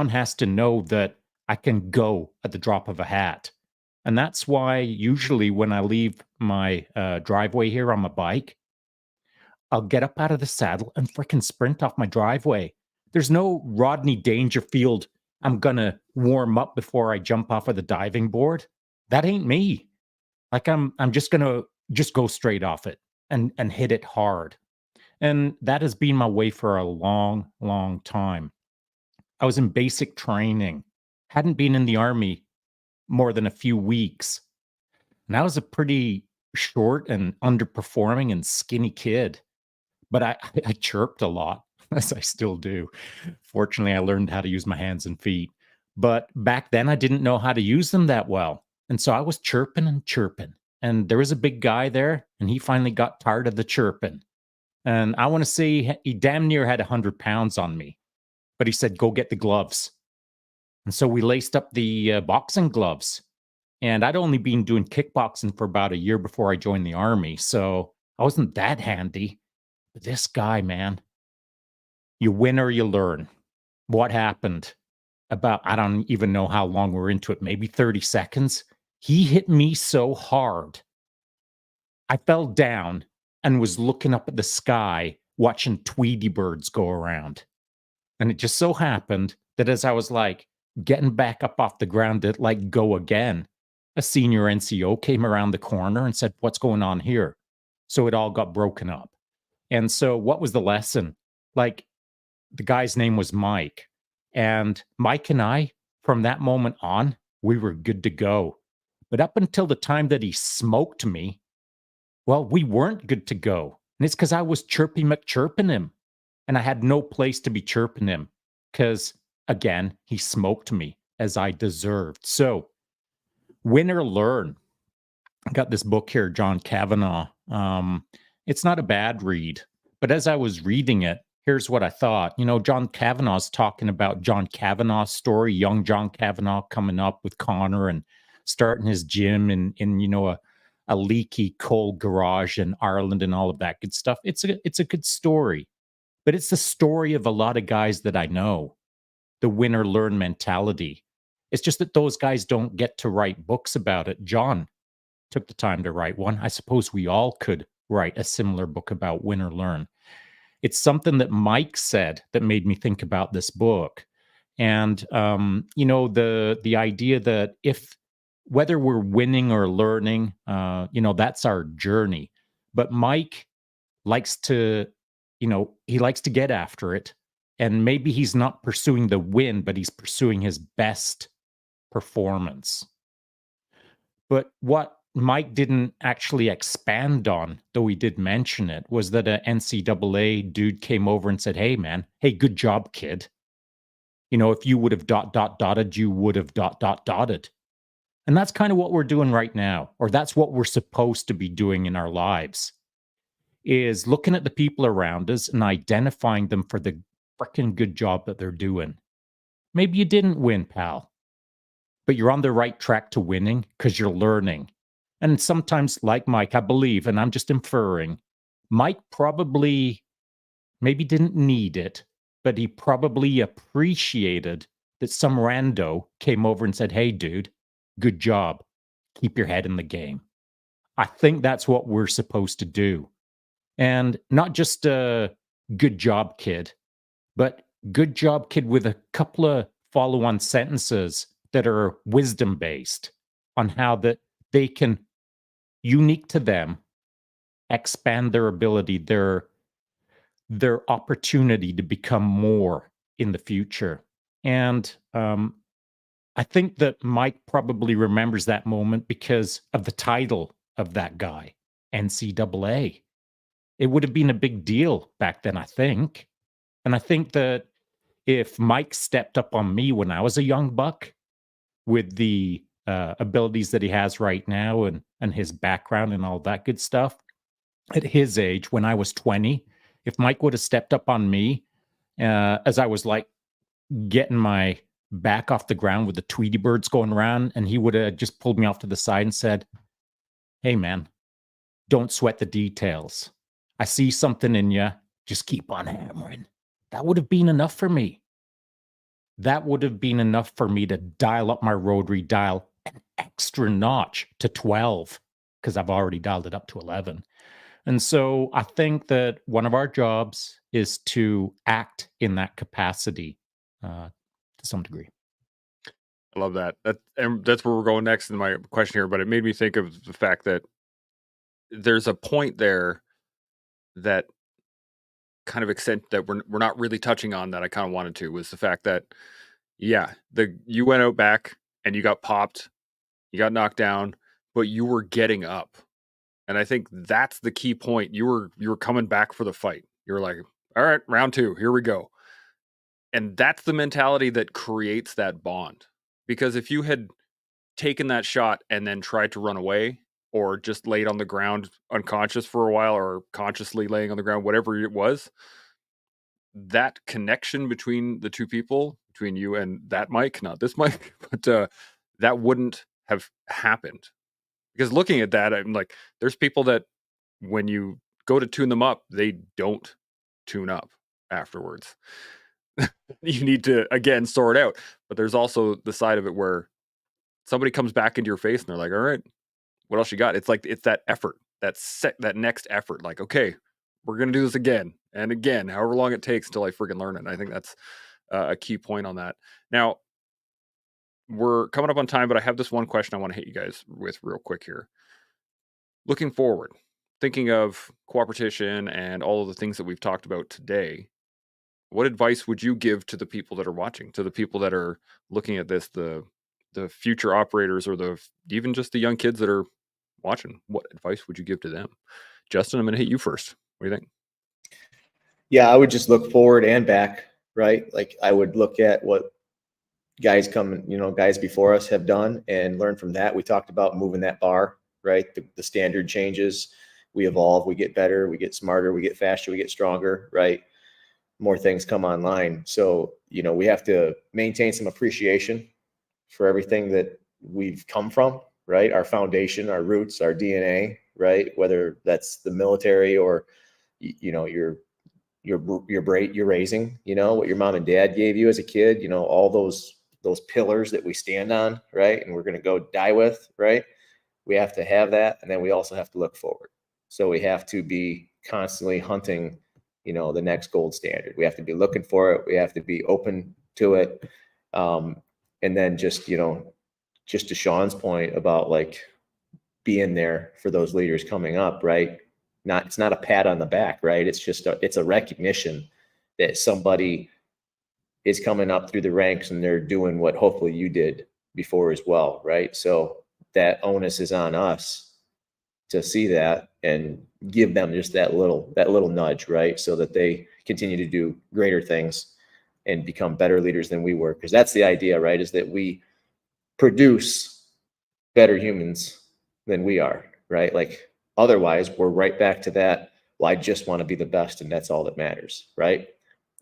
has to know that I can go at the drop of a hat. And that's why usually when I leave my driveway here on my bike, I'll get up out of the saddle and freaking sprint off my driveway. There's no Rodney Dangerfield, I'm going to warm up before I jump off of the diving board. That ain't me. Like I'm just going to just go straight off it and hit it hard. And that has been my way for a long, long time. I was in basic training, hadn't been in the Army more than a few weeks. And I was a pretty short and underperforming and skinny kid. But I chirped a lot, as I still do. Fortunately, I learned how to use my hands and feet. But back then, I didn't know how to use them that well. And so I was chirping and chirping. And there was a big guy there, and he finally got tired of the chirping. And I want to say he damn near had 100 pounds on me. But he said, go get the gloves. And so we laced up the boxing gloves. And I'd only been doing kickboxing for about a year before I joined the Army. So I wasn't that handy. But this guy, man, you win or you learn. What happened? About, I don't even know how long we're into it, maybe 30 seconds. He hit me so hard. I fell down and was looking up at the sky, watching Tweety birds go around. And it just so happened that as I was like getting back up off the ground to like go again, a senior NCO came around the corner and said, what's going on here? So it all got broken up. And so what was the lesson? Like the guy's name was Mike. And Mike and I, from that moment on, we were good to go. But up until the time that he smoked me, well, we weren't good to go. And it's because I was chirpy McChirping him. And I had no place to be chirping him. Because, again, he smoked me as I deserved. So, win or learn. I got this book here, John Kavanagh. It's not a bad read, but as I was reading it, here's what I thought. You know, John Kavanaugh's talking about John Kavanagh's story, young John Kavanagh coming up with Connor and starting his gym in you know, a leaky coal garage in Ireland and all of that good stuff. It's a good story, but it's the story of a lot of guys that I know, the win or learn mentality. It's just that those guys don't get to write books about it. John took the time to write one. I suppose we all could write a similar book about win or learn. It's something that Mike said that made me think about this book. And, you know, the idea that if, whether we're winning or learning, you know, that's our journey. But Mike likes to, you know, he likes to get after it. And maybe he's not pursuing the win, but he's pursuing his best performance. But what Mike didn't actually expand on, though he did mention it, was that an NCAA dude came over and said, hey, man, hey, good job, kid. You know, if you would have dotted, you would have dotted. And that's kind of what we're doing right now, or that's what we're supposed to be doing in our lives, is looking at the people around us and identifying them for the freaking good job that they're doing. Maybe you didn't win, pal, but you're on the right track to winning because you're learning. And sometimes, like Mike, I believe, and I'm just inferring, Mike probably maybe didn't need it, but he probably appreciated that some rando came over and said, hey, dude, good job. Keep your head in the game. I think that's what we're supposed to do. And not just a good job, kid, but good job, kid, with a couple of follow-on sentences that are wisdom-based on how that they can, unique to them, expand their ability, their opportunity to become more in the future. And I think that Mike probably remembers that moment because of the title of that guy, NCAA. It would have been a big deal back then, I think. And I think that if Mike stepped up on me when I was a young buck with the abilities that he has right now and his background and all that good stuff, at his age, when I was 20, if Mike would have stepped up on me as I was like getting my back off the ground with the Tweety birds going around, and he would have just pulled me off to the side and said, hey, man, don't sweat the details. I see something in you. Just keep on hammering. That would have been enough for me. That would have been enough for me to dial up my rotary dial an extra notch to 12, because I've already dialed it up to 11. And so I think that one of our jobs is to act in that capacity to some degree. I love that. And that's where we're going next in my question here. But it made me think of the fact that there's a point there that kind of extent that we're not really touching on that I kind of wanted to, was the fact that, yeah, you went out back and you got popped, you got knocked down, but you were getting up. And I think that's the key point. You were coming back for the fight. You were like, all right, round 2, here we go. And that's the mentality that creates that bond. Because if you had taken that shot and then tried to run away, or just laid on the ground unconscious for a while, or consciously laying on the ground, whatever it was, that connection between the two people, between you and that Mike, not this Mike, but that wouldn't have happened. Because looking at that, I'm like, there's people that when you go to tune them up, they don't tune up afterwards. You need to, again, sort out. But there's also the side of it where somebody comes back into your face and they're like, all right, what else you got? It's like, it's that effort, that next effort. Like, okay, we're going to do this again and again, however long it takes until I freaking learn it. And I think that's a key point on that. Now, we're coming up on time, but I have this one question I want to hit you guys with real quick here. Looking forward, thinking of Coopertition and all of the things that we've talked about today, what advice would you give to the people that are watching, to the people that are looking at this, the future operators, or even just the young kids that are watching? What advice would you give to them? Justin, I'm going to hit you first. What do you think? Yeah, I would just look forward and back, right? Like I would look at what guys before us have done and learn from that. We talked about moving that bar, right? The standard changes, we evolve, we get better, we get smarter, we get faster, we get stronger, right? More things come online. So, you know, we have to maintain some appreciation for everything that we've come from, right? Our foundation, our roots, our DNA, right? Whether that's the military or, you know, your raising, you know, what your mom and dad gave you as a kid, you know, all those pillars that we stand on, right? And we're going to go die with, right? We have to have that. And then we also have to look forward. So we have to be constantly hunting, you know, the next gold standard. We have to be looking for it. We have to be open to it. And then just, you know, just to Sean's point about like being there for those leaders coming up, right? It's not a pat on the back, right? It's just it's a recognition that somebody is coming up through the ranks and they're doing what hopefully you did before as well, right? So that onus is on us to see that and give them just that little nudge, right? So that they continue to do greater things and become better leaders than we were. Because that's the idea, right? Is that we produce better humans than we are, right? Like otherwise we're right back to that. Well, I just want to be the best and that's all that matters, right?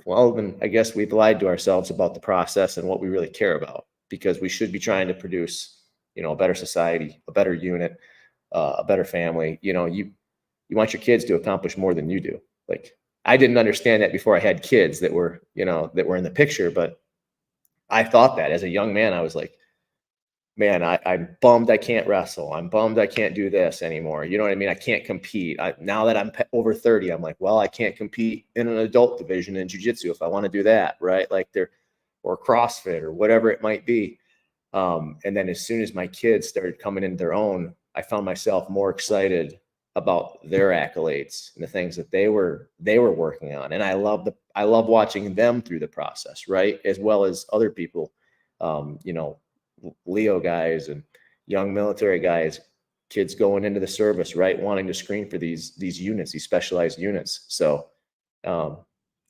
Well, then I guess we've lied to ourselves about the process and what we really care about, because we should be trying to produce, you know, a better society, a better unit, a better family. You know, you want your kids to accomplish more than you do. Like I didn't understand that before I had kids that were, you know, that were in the picture, but I thought that as a young man. I was like, man, I'm bummed I can't wrestle. I'm bummed I can't do this anymore. You know what I mean? I can't compete. Now that I'm over 30, I'm like, well, I can't compete in an adult division in jiu-jitsu if I want to do that, right? Like or CrossFit or whatever it might be. And then as soon as my kids started coming into their own, I found myself more excited about their accolades and the things that they were working on. And I love watching them through the process, right? As well as other people, you know, Leo guys and young military guys, kids going into the service, right? Wanting to screen for these units, these specialized units. So,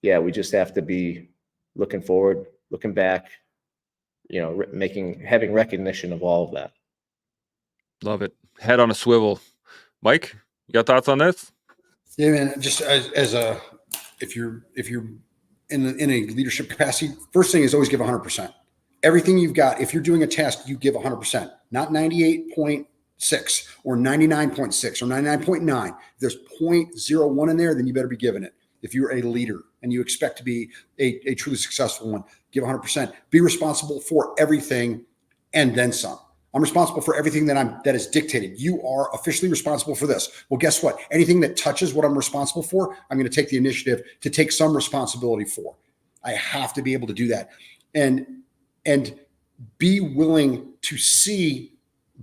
yeah, we just have to be looking forward, looking back, you know, having recognition of all of that. Love it. Head on a swivel. Mike, you got thoughts on this? Yeah, man. Just if you're in a leadership capacity, first thing is always give 100%. Everything you've got. If you're doing a task, you give 100%, not 98.6 or 99.6 or 99.9. If there's 0.01 in there, then you better be giving it. If you're a leader and you expect to be a truly successful one, give 100%. Be responsible for everything and then some. I'm responsible for everything that is dictated. You are officially responsible for this. Well, guess what? Anything that touches what I'm responsible for, I'm going to take the initiative to take some responsibility for. I have to be able to do that. And be willing to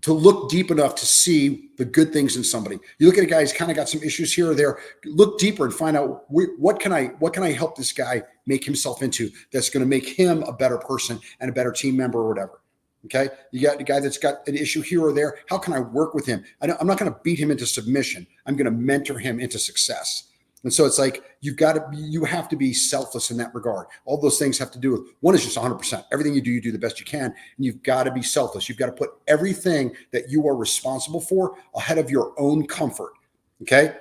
look deep enough to see the good things in somebody. You look at a guy who's kind of got some issues here or there, look deeper and find out what can I help this guy make himself into that's going to make him a better person and a better team member or whatever. Okay. You got a guy that's got an issue here or there. How can I work with him? I'm not going to beat him into submission. I'm going to mentor him into success. And so it's like, you have to be selfless in that regard. All those things have to do with, one is just 100%. Everything you do the best you can. And you've got to be selfless. You've got to put everything that you are responsible for ahead of your own comfort. Okay.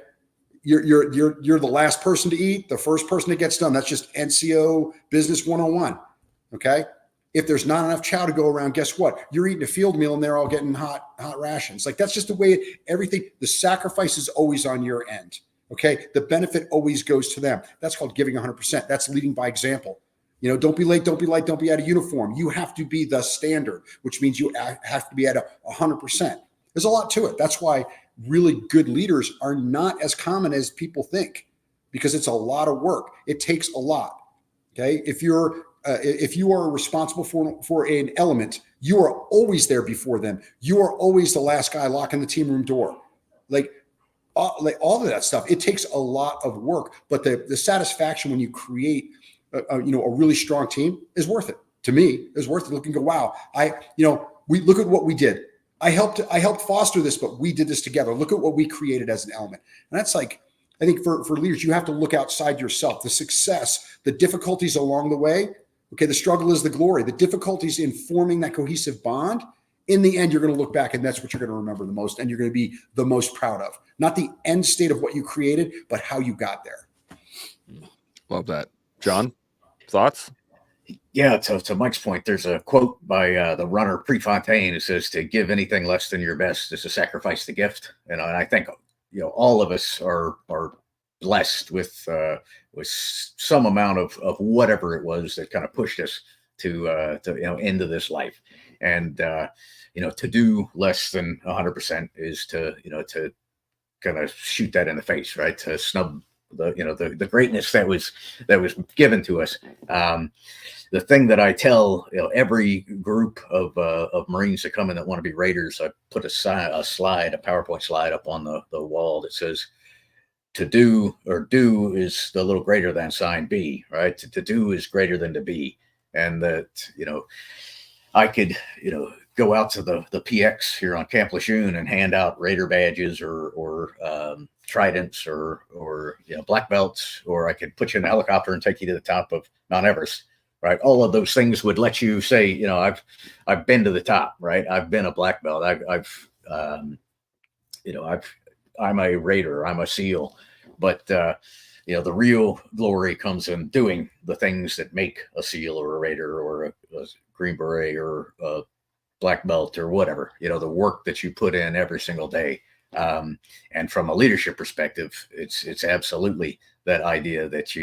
You're the last person to eat, the first person that gets done. That's just NCO business 101. Okay. If there's not enough chow to go around, guess what? You're eating a field meal and they're all getting hot rations. Like that's just the way the sacrifice is always on your end. Okay. The benefit always goes to them. That's called giving 100%. That's leading by example. You know, don't be late, don't be light, don't be out of uniform. You have to be the standard, which means you have to be at 100%. There's a lot to it. That's why really good leaders are not as common as people think, because it's a lot of work. It takes a lot. Okay. If you are responsible for an element, you are always there before them. You are always the last guy locking the team room door. Like all of that stuff, it takes a lot of work, but the satisfaction when you create a really strong team is worth it. To me, is worth it. Look and go, wow, we look at what we did. I helped foster this, but we did this together. Look at what we created as an element. And that's like, I think for leaders, you have to look outside yourself. The success, the difficulties along the way. Okay, the struggle is the glory. The difficulties in forming that cohesive bond in the end, you're going to look back and that's what you're going to remember the most and you're going to be the most proud of. Not the end state of what you created, but how you got there. Love that. John, thoughts? Yeah, to Mike's point, there's a quote by the runner Prefontaine who says, "To give anything less than your best is to sacrifice the gift." And I think all of us are blessed with some amount of whatever it was that kind of pushed us to into this life. And to do less than 100% is to kind of shoot that in the face, right? To snub the greatness that was given to us. The thing that I tell every group of Marines that come in that want to be Raiders, I put a PowerPoint slide up on the wall that says, to do or do is the little greater than sign be, right? To do is greater than to be. And that, I could, go out to the PX here on Camp Lejeune and hand out Raider badges or tridents or black belts, or I could put you in a helicopter and take you to the top of Mount Everest, right? All of those things would let you say, I've been to the top, right? I've been a black belt. I'm a Raider, I'm a SEAL, but the real glory comes in doing the things that make a SEAL or a Raider or a Green Beret or a black belt or whatever, the work that you put in every single day. And from a leadership perspective, it's absolutely that idea that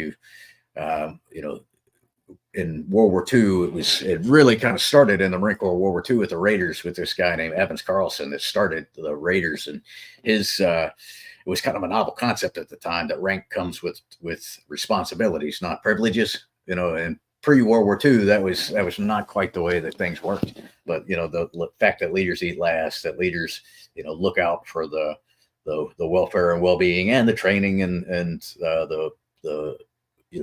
in World War II, it really kind of started in the Marine Corps World War II with the Raiders, with this guy named Evans Carlson that started the Raiders. And it was kind of a novel concept at the time that rank comes with responsibilities, not privileges, and pre-World War II, that was not quite the way that things worked. But, the fact that leaders eat last, that leaders, look out for the welfare and well-being and the training and the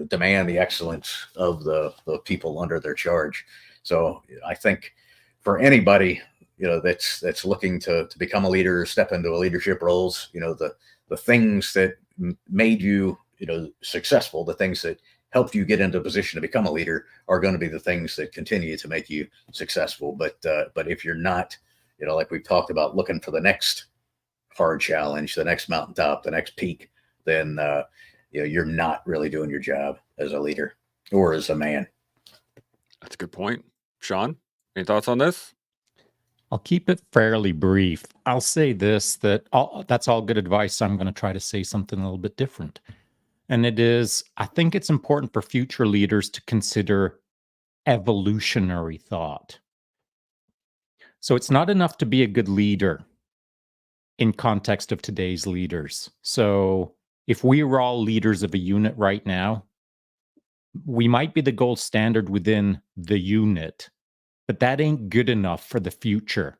demand the excellence of the people under their charge. So I think for anybody, that's looking to become a leader, step into leadership roles, the things that made you, successful, the things that helped you get into a position to become a leader are going to be the things that continue to make you successful. But if you're not, like we've talked about, looking for the next hard challenge, the next mountaintop, the next peak, then you're not really doing your job as a leader or as a man. That's a good point. Sean, any thoughts on this? I'll keep it fairly brief. I'll say this, that's all good advice. I'm going to try to say something a little bit different. And it is, I think it's important for future leaders to consider evolutionary thought. So it's not enough to be a good leader in context of today's leaders. So if we were all leaders of a unit right now, we might be the gold standard within the unit, but that ain't good enough for the future.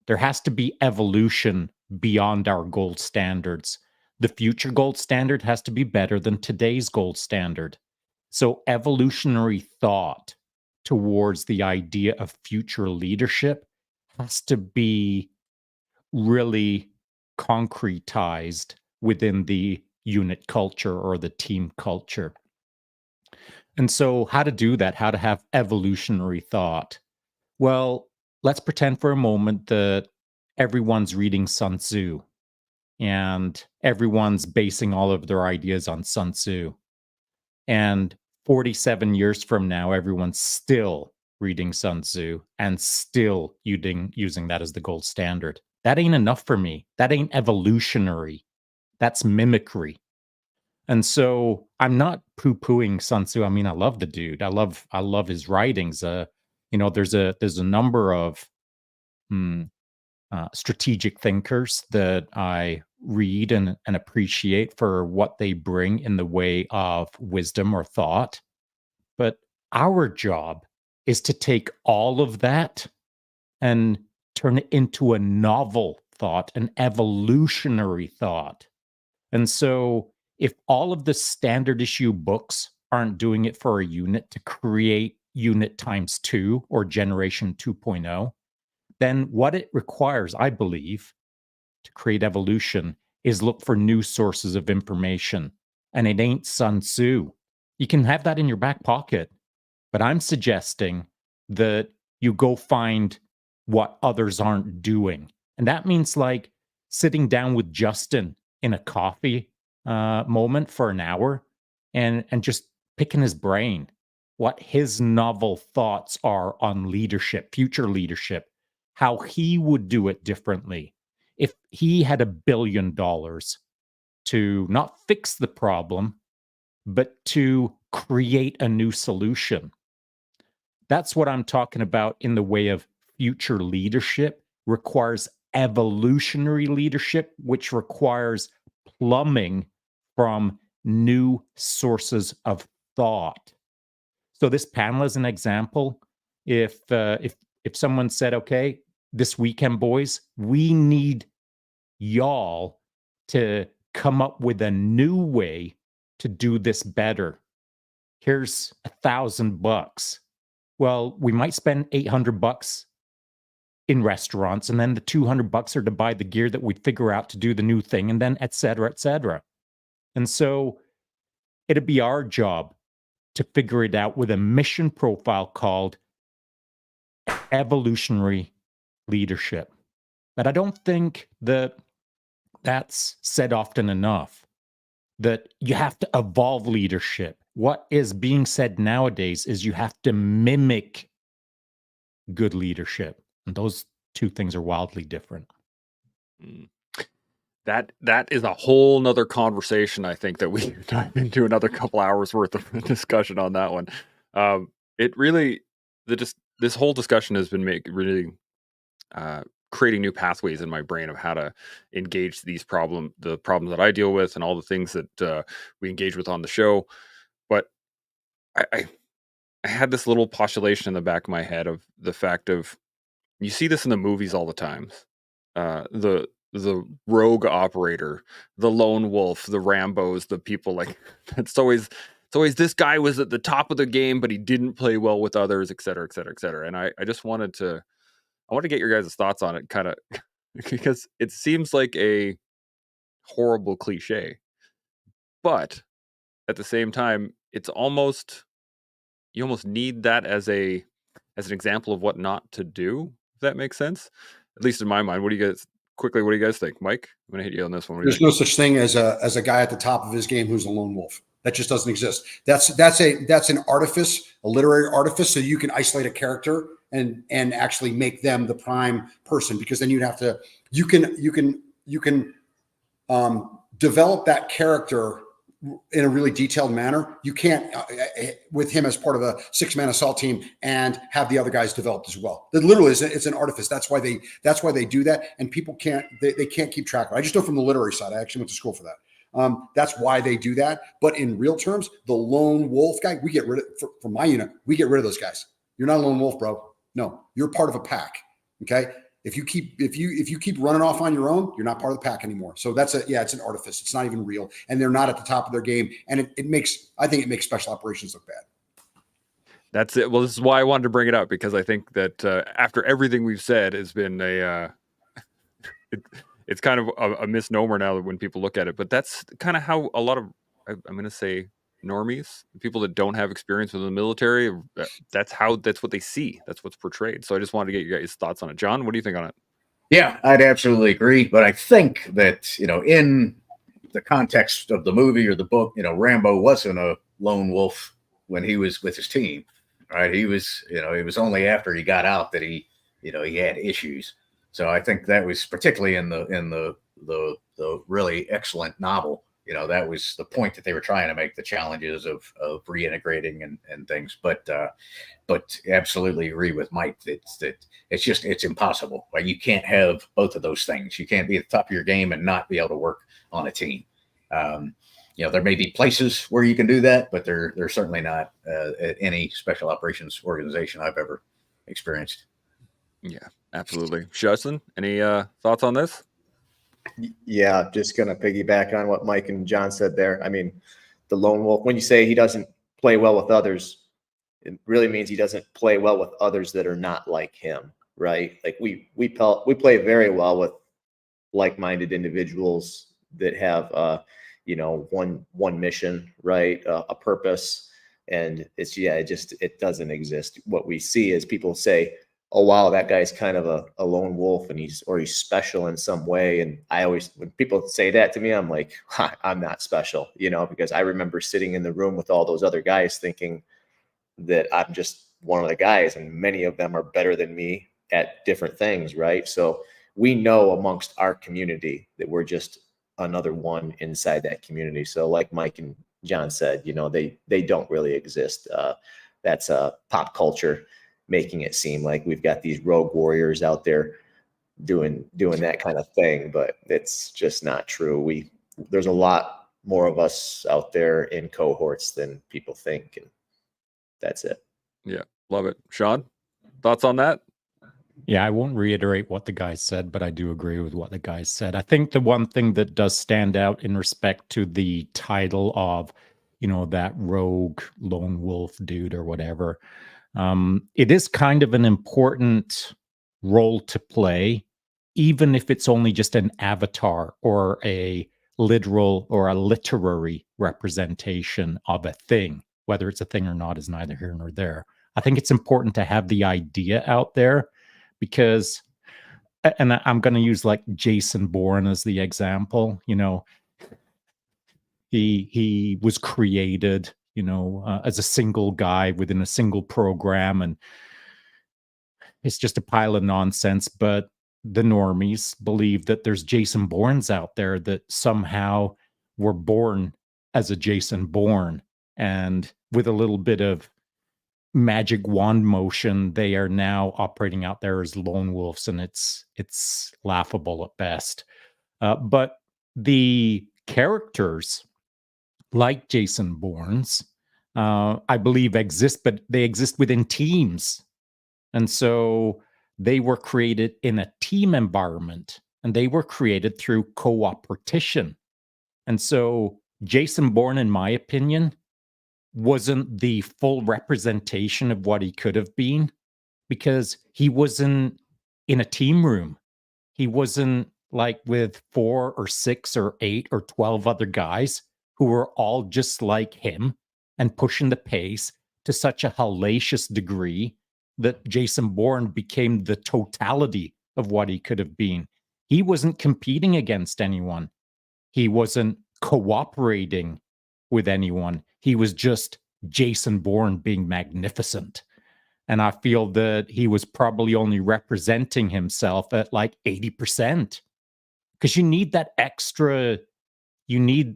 There has to be evolution beyond our gold standards. The future gold standard has to be better than today's gold standard. So evolutionary thought towards the idea of future leadership has to be really concretized within the unit culture or the team culture. And so how to do that, how to have evolutionary thought. Well, let's pretend for a moment that everyone's reading Sun Tzu and everyone's basing all of their ideas on Sun Tzu. And 47 years from now, everyone's still reading Sun Tzu and still using that as the gold standard. That ain't enough for me. That ain't evolutionary. That's mimicry. And so I'm not poo-pooing Sun Tzu. I mean, I love the dude. I love his writings. There's a number of strategic thinkers that I read and appreciate for what they bring in the way of wisdom or thought. But our job is to take all of that and turn it into a novel thought, an evolutionary thought. And so if all of the standard issue books aren't doing it for a unit to create unit times 2 or generation 2.0, then what it requires, I believe, to create evolution is look for new sources of information. And it ain't Sun Tzu. You can have that in your back pocket, but I'm suggesting that you go find what others aren't doing. And that means like sitting down with Justin in a coffee moment for an hour and just picking his brain, what his novel thoughts are on leadership, future leadership, how he would do it differently if he had $1 billion to not fix the problem, but to create a new solution. That's what I'm talking about in the way of future leadership. Requires evolutionary leadership, which requires plumbing from new sources of thought. So this panel is an example. If someone said, okay, this weekend, boys, we need y'all to come up with a new way to do this better. Here's $1,000. Well, we might spend $800 in restaurants, and then the $200 are to buy the gear that we figure out to do the new thing, and then et cetera, et cetera. And so it'd be our job to figure it out with a mission profile called evolutionary leadership. But I don't think that that's said often enough, that you have to evolve leadership. What is being said nowadays is you have to mimic good leadership. And those two things are wildly different. That is a whole nother conversation, I think, that we dive into another couple hours worth of discussion on that one. It really, this whole discussion has been creating new pathways in my brain of how to engage the problems that I deal with and all the things that we engage with on the show. But I had this little postulation in the back of my head of the fact of, you see this in the movies all the time. The rogue operator, the lone wolf, the Rambos, the people like it's always this guy was at the top of the game, but he didn't play well with others, et cetera, et cetera, et cetera. And I just wanted to get your guys' thoughts on it, kind of, because it seems like a horrible cliche, but at the same time, it's almost, you almost need that as an example of what not to do, if that makes sense. At least in my mind. What do you guys think? Mike, I'm gonna hit you on this one. There's no such thing as a guy at the top of his game who's a lone wolf. That just doesn't exist. That's an artifice, a literary artifice, so you can isolate a character and actually make them the prime person, because then you'd have to, you can develop that character in a really detailed manner. You can't with him as part of a 6-man assault team and have the other guys developed as well. That literally it's an artifice. That's why they do that, and people can't keep track of it. I just know from the literary side. I actually went to school for that. That's why they do that. But in real terms, the lone wolf guy, we get rid of, for my unit, we get rid of those guys. You're not a lone wolf, bro. No, you're part of a pack. Okay. If you keep running off on your own, you're not part of the pack anymore. So it's an artifice. It's not even real. And they're not at the top of their game. And I think it makes special operations look bad. That's it. Well, this is why I wanted to bring it up, because I think that after everything we've said has been it's kind of a misnomer now when people look at it, but that's kind of how a lot of, I'm going to say, normies, people that don't have experience with the military, that's what they see. That's what's portrayed. So I just wanted to get your guys' thoughts on it. John, what do you think on it? Yeah, I'd absolutely agree. But I think that, in the context of the movie or the book, Rambo wasn't a lone wolf when he was with his team, right? He was, it was only after he got out that he had issues. So I think that was particularly in the really excellent novel. That was the point that they were trying to make, the challenges of reintegrating and things. But absolutely agree with Mike that it's impossible. Like, you can't have both of those things. You can't be at the top of your game and not be able to work on a team. There may be places where you can do that, but they're certainly not at any special operations organization I've ever experienced. Yeah, absolutely. Justin, any thoughts on this? Yeah, just going to piggyback on what Mike and John said there. I mean, the lone wolf, when you say he doesn't play well with others, it really means he doesn't play well with others that are not like him, right? Like we play very well with like-minded individuals that have one mission, right? A purpose. And it doesn't exist. What we see is people say, oh wow, that guy's kind of a lone wolf and he's special in some way. And I always, when people say that to me, I'm like, I'm not special, because I remember sitting in the room with all those other guys thinking that I'm just one of the guys, and many of them are better than me at different things, right? So we know amongst our community that we're just another one inside that community. So like Mike and John said, they don't really exist. That's pop culture making it seem like we've got these rogue warriors out there doing that kind of thing, but it's just not true. There's a lot more of us out there in cohorts than people think, and that's it. Yeah, love it. Sean, thoughts on that? Yeah, I won't reiterate what the guys said, but I do agree with what the guys said. I think the one thing that does stand out in respect to the title of, that rogue lone wolf dude or whatever, it is kind of an important role to play, even if it's only just an avatar or a literal or a literary representation of a thing. Whether it's a thing or not is neither here nor there. I think it's important to have the idea out there because, and I'm going to use like Jason Bourne as the example, he was created, as a single guy within a single program, and it's just a pile of nonsense. But the normies believe that there's Jason Bournes out there that somehow were born as a Jason Bourne, and with a little bit of magic wand motion, they are now operating out there as lone wolves, and it's laughable at best. But the characters like Jason Bourne's, I believe exist, but they exist within teams. And so they were created in a team environment, and they were created through cooperation. And so Jason Bourne, in my opinion, wasn't the full representation of what he could have been because he wasn't in a team room. He wasn't like with 4 or 6 or 8 or 12 other guys who were all just like him and pushing the pace to such a hellacious degree that Jason Bourne became the totality of what he could have been. He wasn't competing against anyone. He wasn't cooperating with anyone. He was just Jason Bourne being magnificent. And I feel that he was probably only representing himself at like 80%. Because you need that extra, you need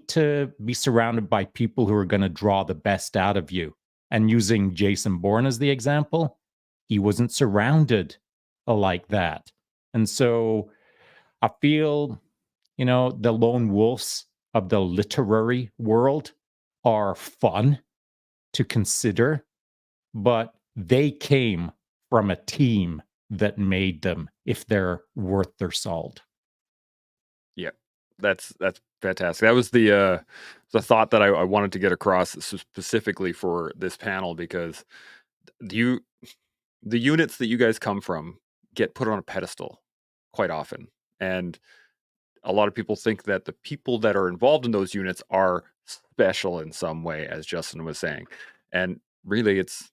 to be surrounded by people who are going to draw the best out of you. And using Jason Bourne as the example, he wasn't surrounded like that. And so I feel, the lone wolves of the literary world are fun to consider, but they came from a team that made them if they're worth their salt. Yeah, that's fantastic. That was the thought that I wanted to get across specifically for this panel, because the units that you guys come from get put on a pedestal quite often, and a lot of people think that the people that are involved in those units are special in some way, as Justin was saying. And really it's,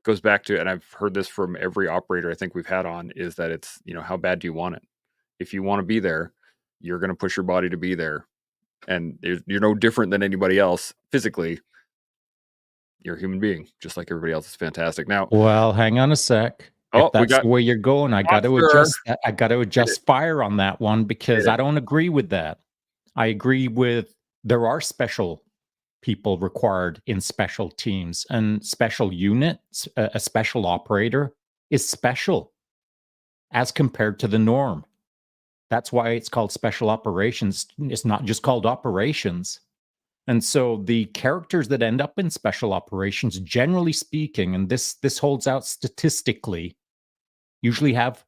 goes back to, and I've heard this from every operator I think we've had on, is that it's, how bad do you want it? If you want to be there, you're going to push your body to be there. And you're no different than anybody else physically. You're a human being, just like everybody else. Is fantastic. Now, well, hang on a sec. If that's the way you're going, I got to adjust. I got to adjust fire on that one, because I don't agree with that. I agree with there are special people required in special teams and special units. A special operator is special as compared to the norm. That's why it's called special operations. It's not just called operations. And so the characters that end up in special operations, generally speaking, and this holds out statistically, usually have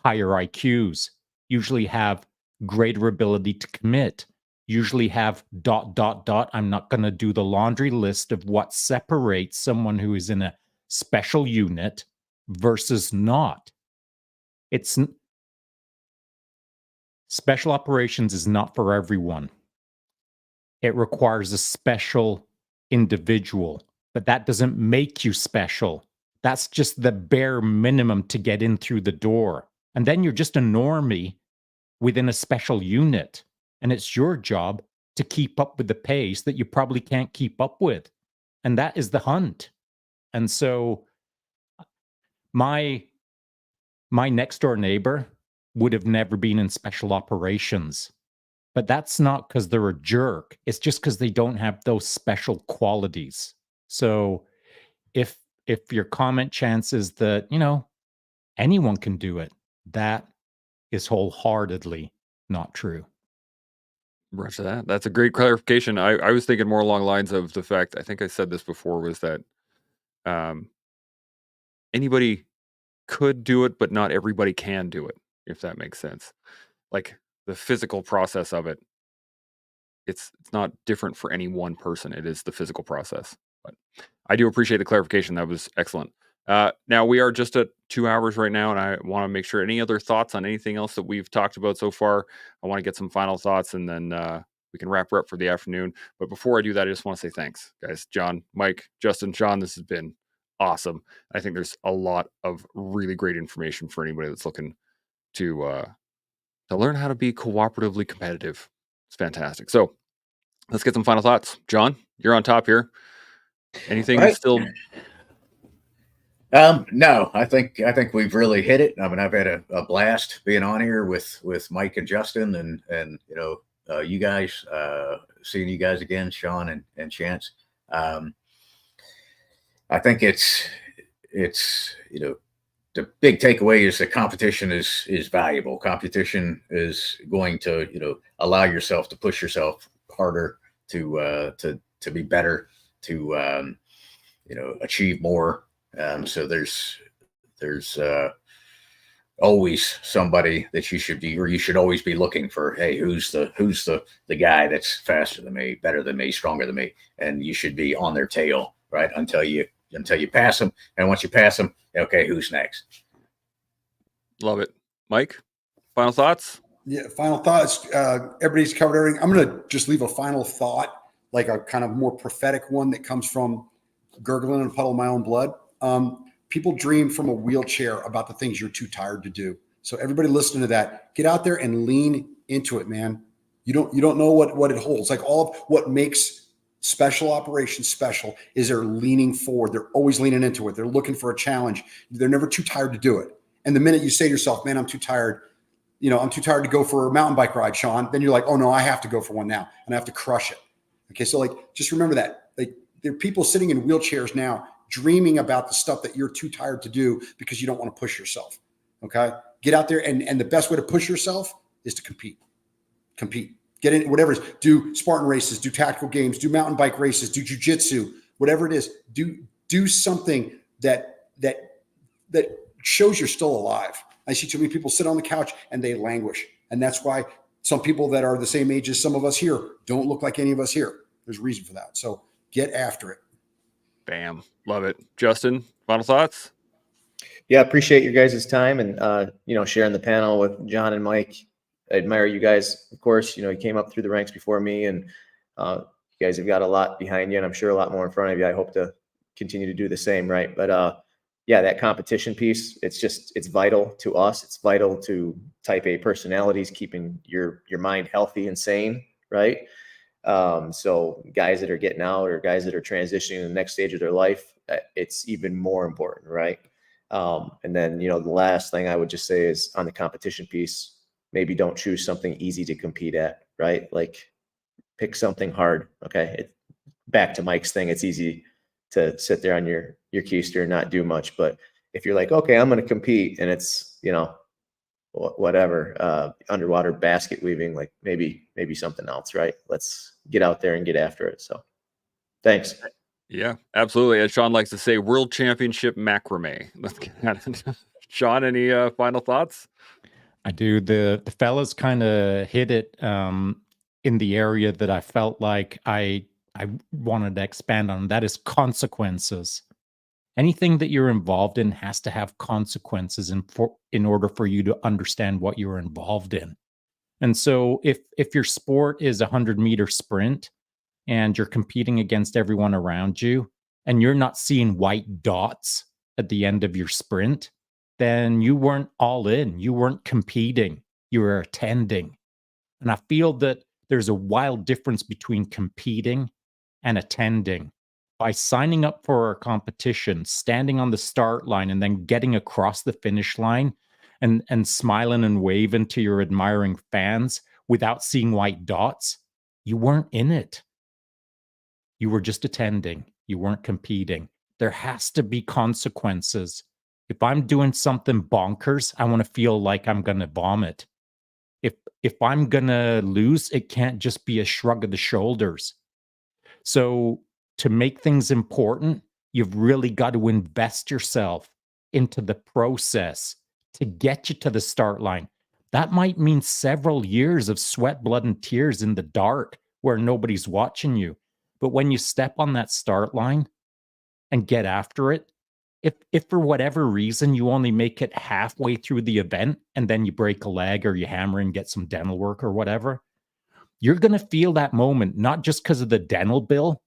higher IQs, usually have greater ability to commit, usually have ... I'm not going to do the laundry list of what separates someone who is in a special unit versus not. Special operations is not for everyone. It requires a special individual, but that doesn't make you special That's just the bare minimum to get in through the door. And then you're just a normie within a special unit. And it's your job to keep up with the pace that you probably can't keep up with. And that is the hunt. And so my next door neighbor would have never been in special operations. But that's not because they're a jerk. It's just because they don't have those special qualities. So if your comment, Chance, is that, anyone can do it, that is wholeheartedly not true. Roger that. That's a great clarification. I was thinking more along the lines of the fact, I think I said this before, was that anybody could do it, but not everybody can do it, if that makes sense. Like the physical process of it, it's not different for any one person. It is the physical process. But I do appreciate the clarification. That was excellent. Now we are just at 2 hours right now, and I want to make sure any other thoughts on anything else that we've talked about so far. I want to get some final thoughts, and then we can wrap her up for the afternoon. But before I do that, I just want to say thanks, guys. John, Mike, Justin, Sean, this has been awesome. I think there's a lot of really great information for anybody that's looking to learn how to be cooperatively competitive. It's fantastic. So let's get some final thoughts. John, you're on top here. Anything Right. still? No, I think we've really hit it. I mean, I've had a blast being on here with Mike and Justin, and you guys, seeing you guys again, Sean and Chance. I think it's the big takeaway is that competition is valuable. Competition is going to allow yourself to push yourself harder, to be better, to achieve more. So there's always somebody that you should always be looking for. Hey, who's the guy that's faster than me, better than me, stronger than me, and you should be on their tail, right, until you pass them. And once you pass them, okay, who's next? Love it. Mike, final thoughts? Yeah, final thoughts. Everybody's covered everything. I'm going to just leave a final thought, like a kind of more prophetic one that comes from gurgling in a puddle of my own blood. People dream from a wheelchair about the things you're too tired to do. So everybody listening to that, get out there and lean into it, man. You don't know what it holds. Like all of what makes special operations special is they're leaning forward. They're always leaning into it. They're looking for a challenge. They're never too tired to do it. And the minute you say to yourself, man, I'm too tired, I'm too tired to go for a mountain bike ride, Sean, then you're like, oh no, I have to go for one now and I have to crush it. Okay. So just remember that. There are people sitting in wheelchairs now dreaming about the stuff that you're too tired to do because you don't want to push yourself. Okay. Get out there. And the best way to push yourself is to compete. Get in, whatever it is. Do Spartan races, do tactical games, do mountain bike races, do jiujitsu, whatever it is. Do something that shows you're still alive. I see too many people sit on the couch and they languish. And that's why some people that are the same age as some of us here don't look like any of us here. There's a reason for that. So get after it. Bam. Love it. Justin, final thoughts? Yeah, appreciate your guys' time and sharing the panel with John and Mike. I admire you guys, of course. You came up through the ranks before me, and you guys have got a lot behind you, and I'm sure a lot more in front of you. I hope to continue to do the same, right? But yeah, that competition piece, it's vital to us. It's vital to type A personalities, keeping your mind healthy and sane, right? So guys that are getting out or guys that are transitioning to the next stage of their life, it's even more important, right? And then, the last thing I would just say is on the competition piece, maybe don't choose something easy to compete at, right? Like pick something hard. Okay. Back to Mike's thing. It's easy to sit there on your keister and not do much. But if you're like, okay, I'm going to compete and it's, whatever, underwater basket weaving, like maybe something else, right? Let's get out there and get after it. So thanks. Yeah, absolutely. As Sean likes to say, World Championship macrame. Let's get at it. Sean, any final thoughts? I do. The fellas kind of hit it in the area that I felt like I wanted to expand on. That is consequences. Anything that you're involved in has to have consequences in order for you to understand what you're involved in. And so if your sport is a 100-meter sprint and you're competing against everyone around you and you're not seeing white dots at the end of your sprint, then you weren't all in. You weren't competing. You were attending. And I feel that there's a wild difference between competing and attending. By signing up for a competition, standing on the start line, and then getting across the finish line and smiling and waving to your admiring fans without seeing white dots, you weren't in it. You were just attending. You weren't competing. There has to be consequences. If I'm doing something bonkers, I want to feel like I'm going to vomit. If I'm going to lose, it can't just be a shrug of the shoulders. So to make things important, you've really got to invest yourself into the process to get you to the start line. That might mean several years of sweat, blood, and tears in the dark where nobody's watching you. But when you step on that start line and get after it, if for whatever reason you only make it halfway through the event and then you break a leg or you hammer and get some dental work or whatever, you're going to feel that moment, not just because of the dental bill,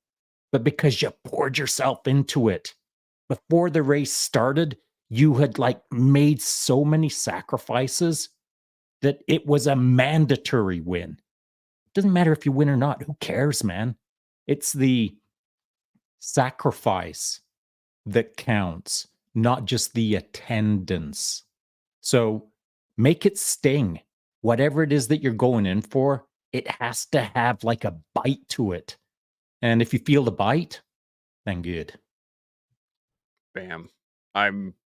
but because you poured yourself into it. Before the race started, you had made so many sacrifices that it was a mandatory win. It doesn't matter if you win or not. Who cares, man? It's the sacrifice that counts, not just the attendance. So make it sting. Whatever it is that you're going in for, it has to have a bite to it. And if you feel the bite, then good. Bam. I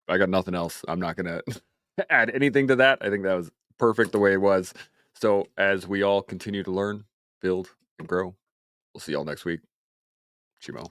got nothing else. I'm not going to add anything to that. I think that was perfect the way it was. So as we all continue to learn, build, and grow, we'll see y'all next week. Chimo.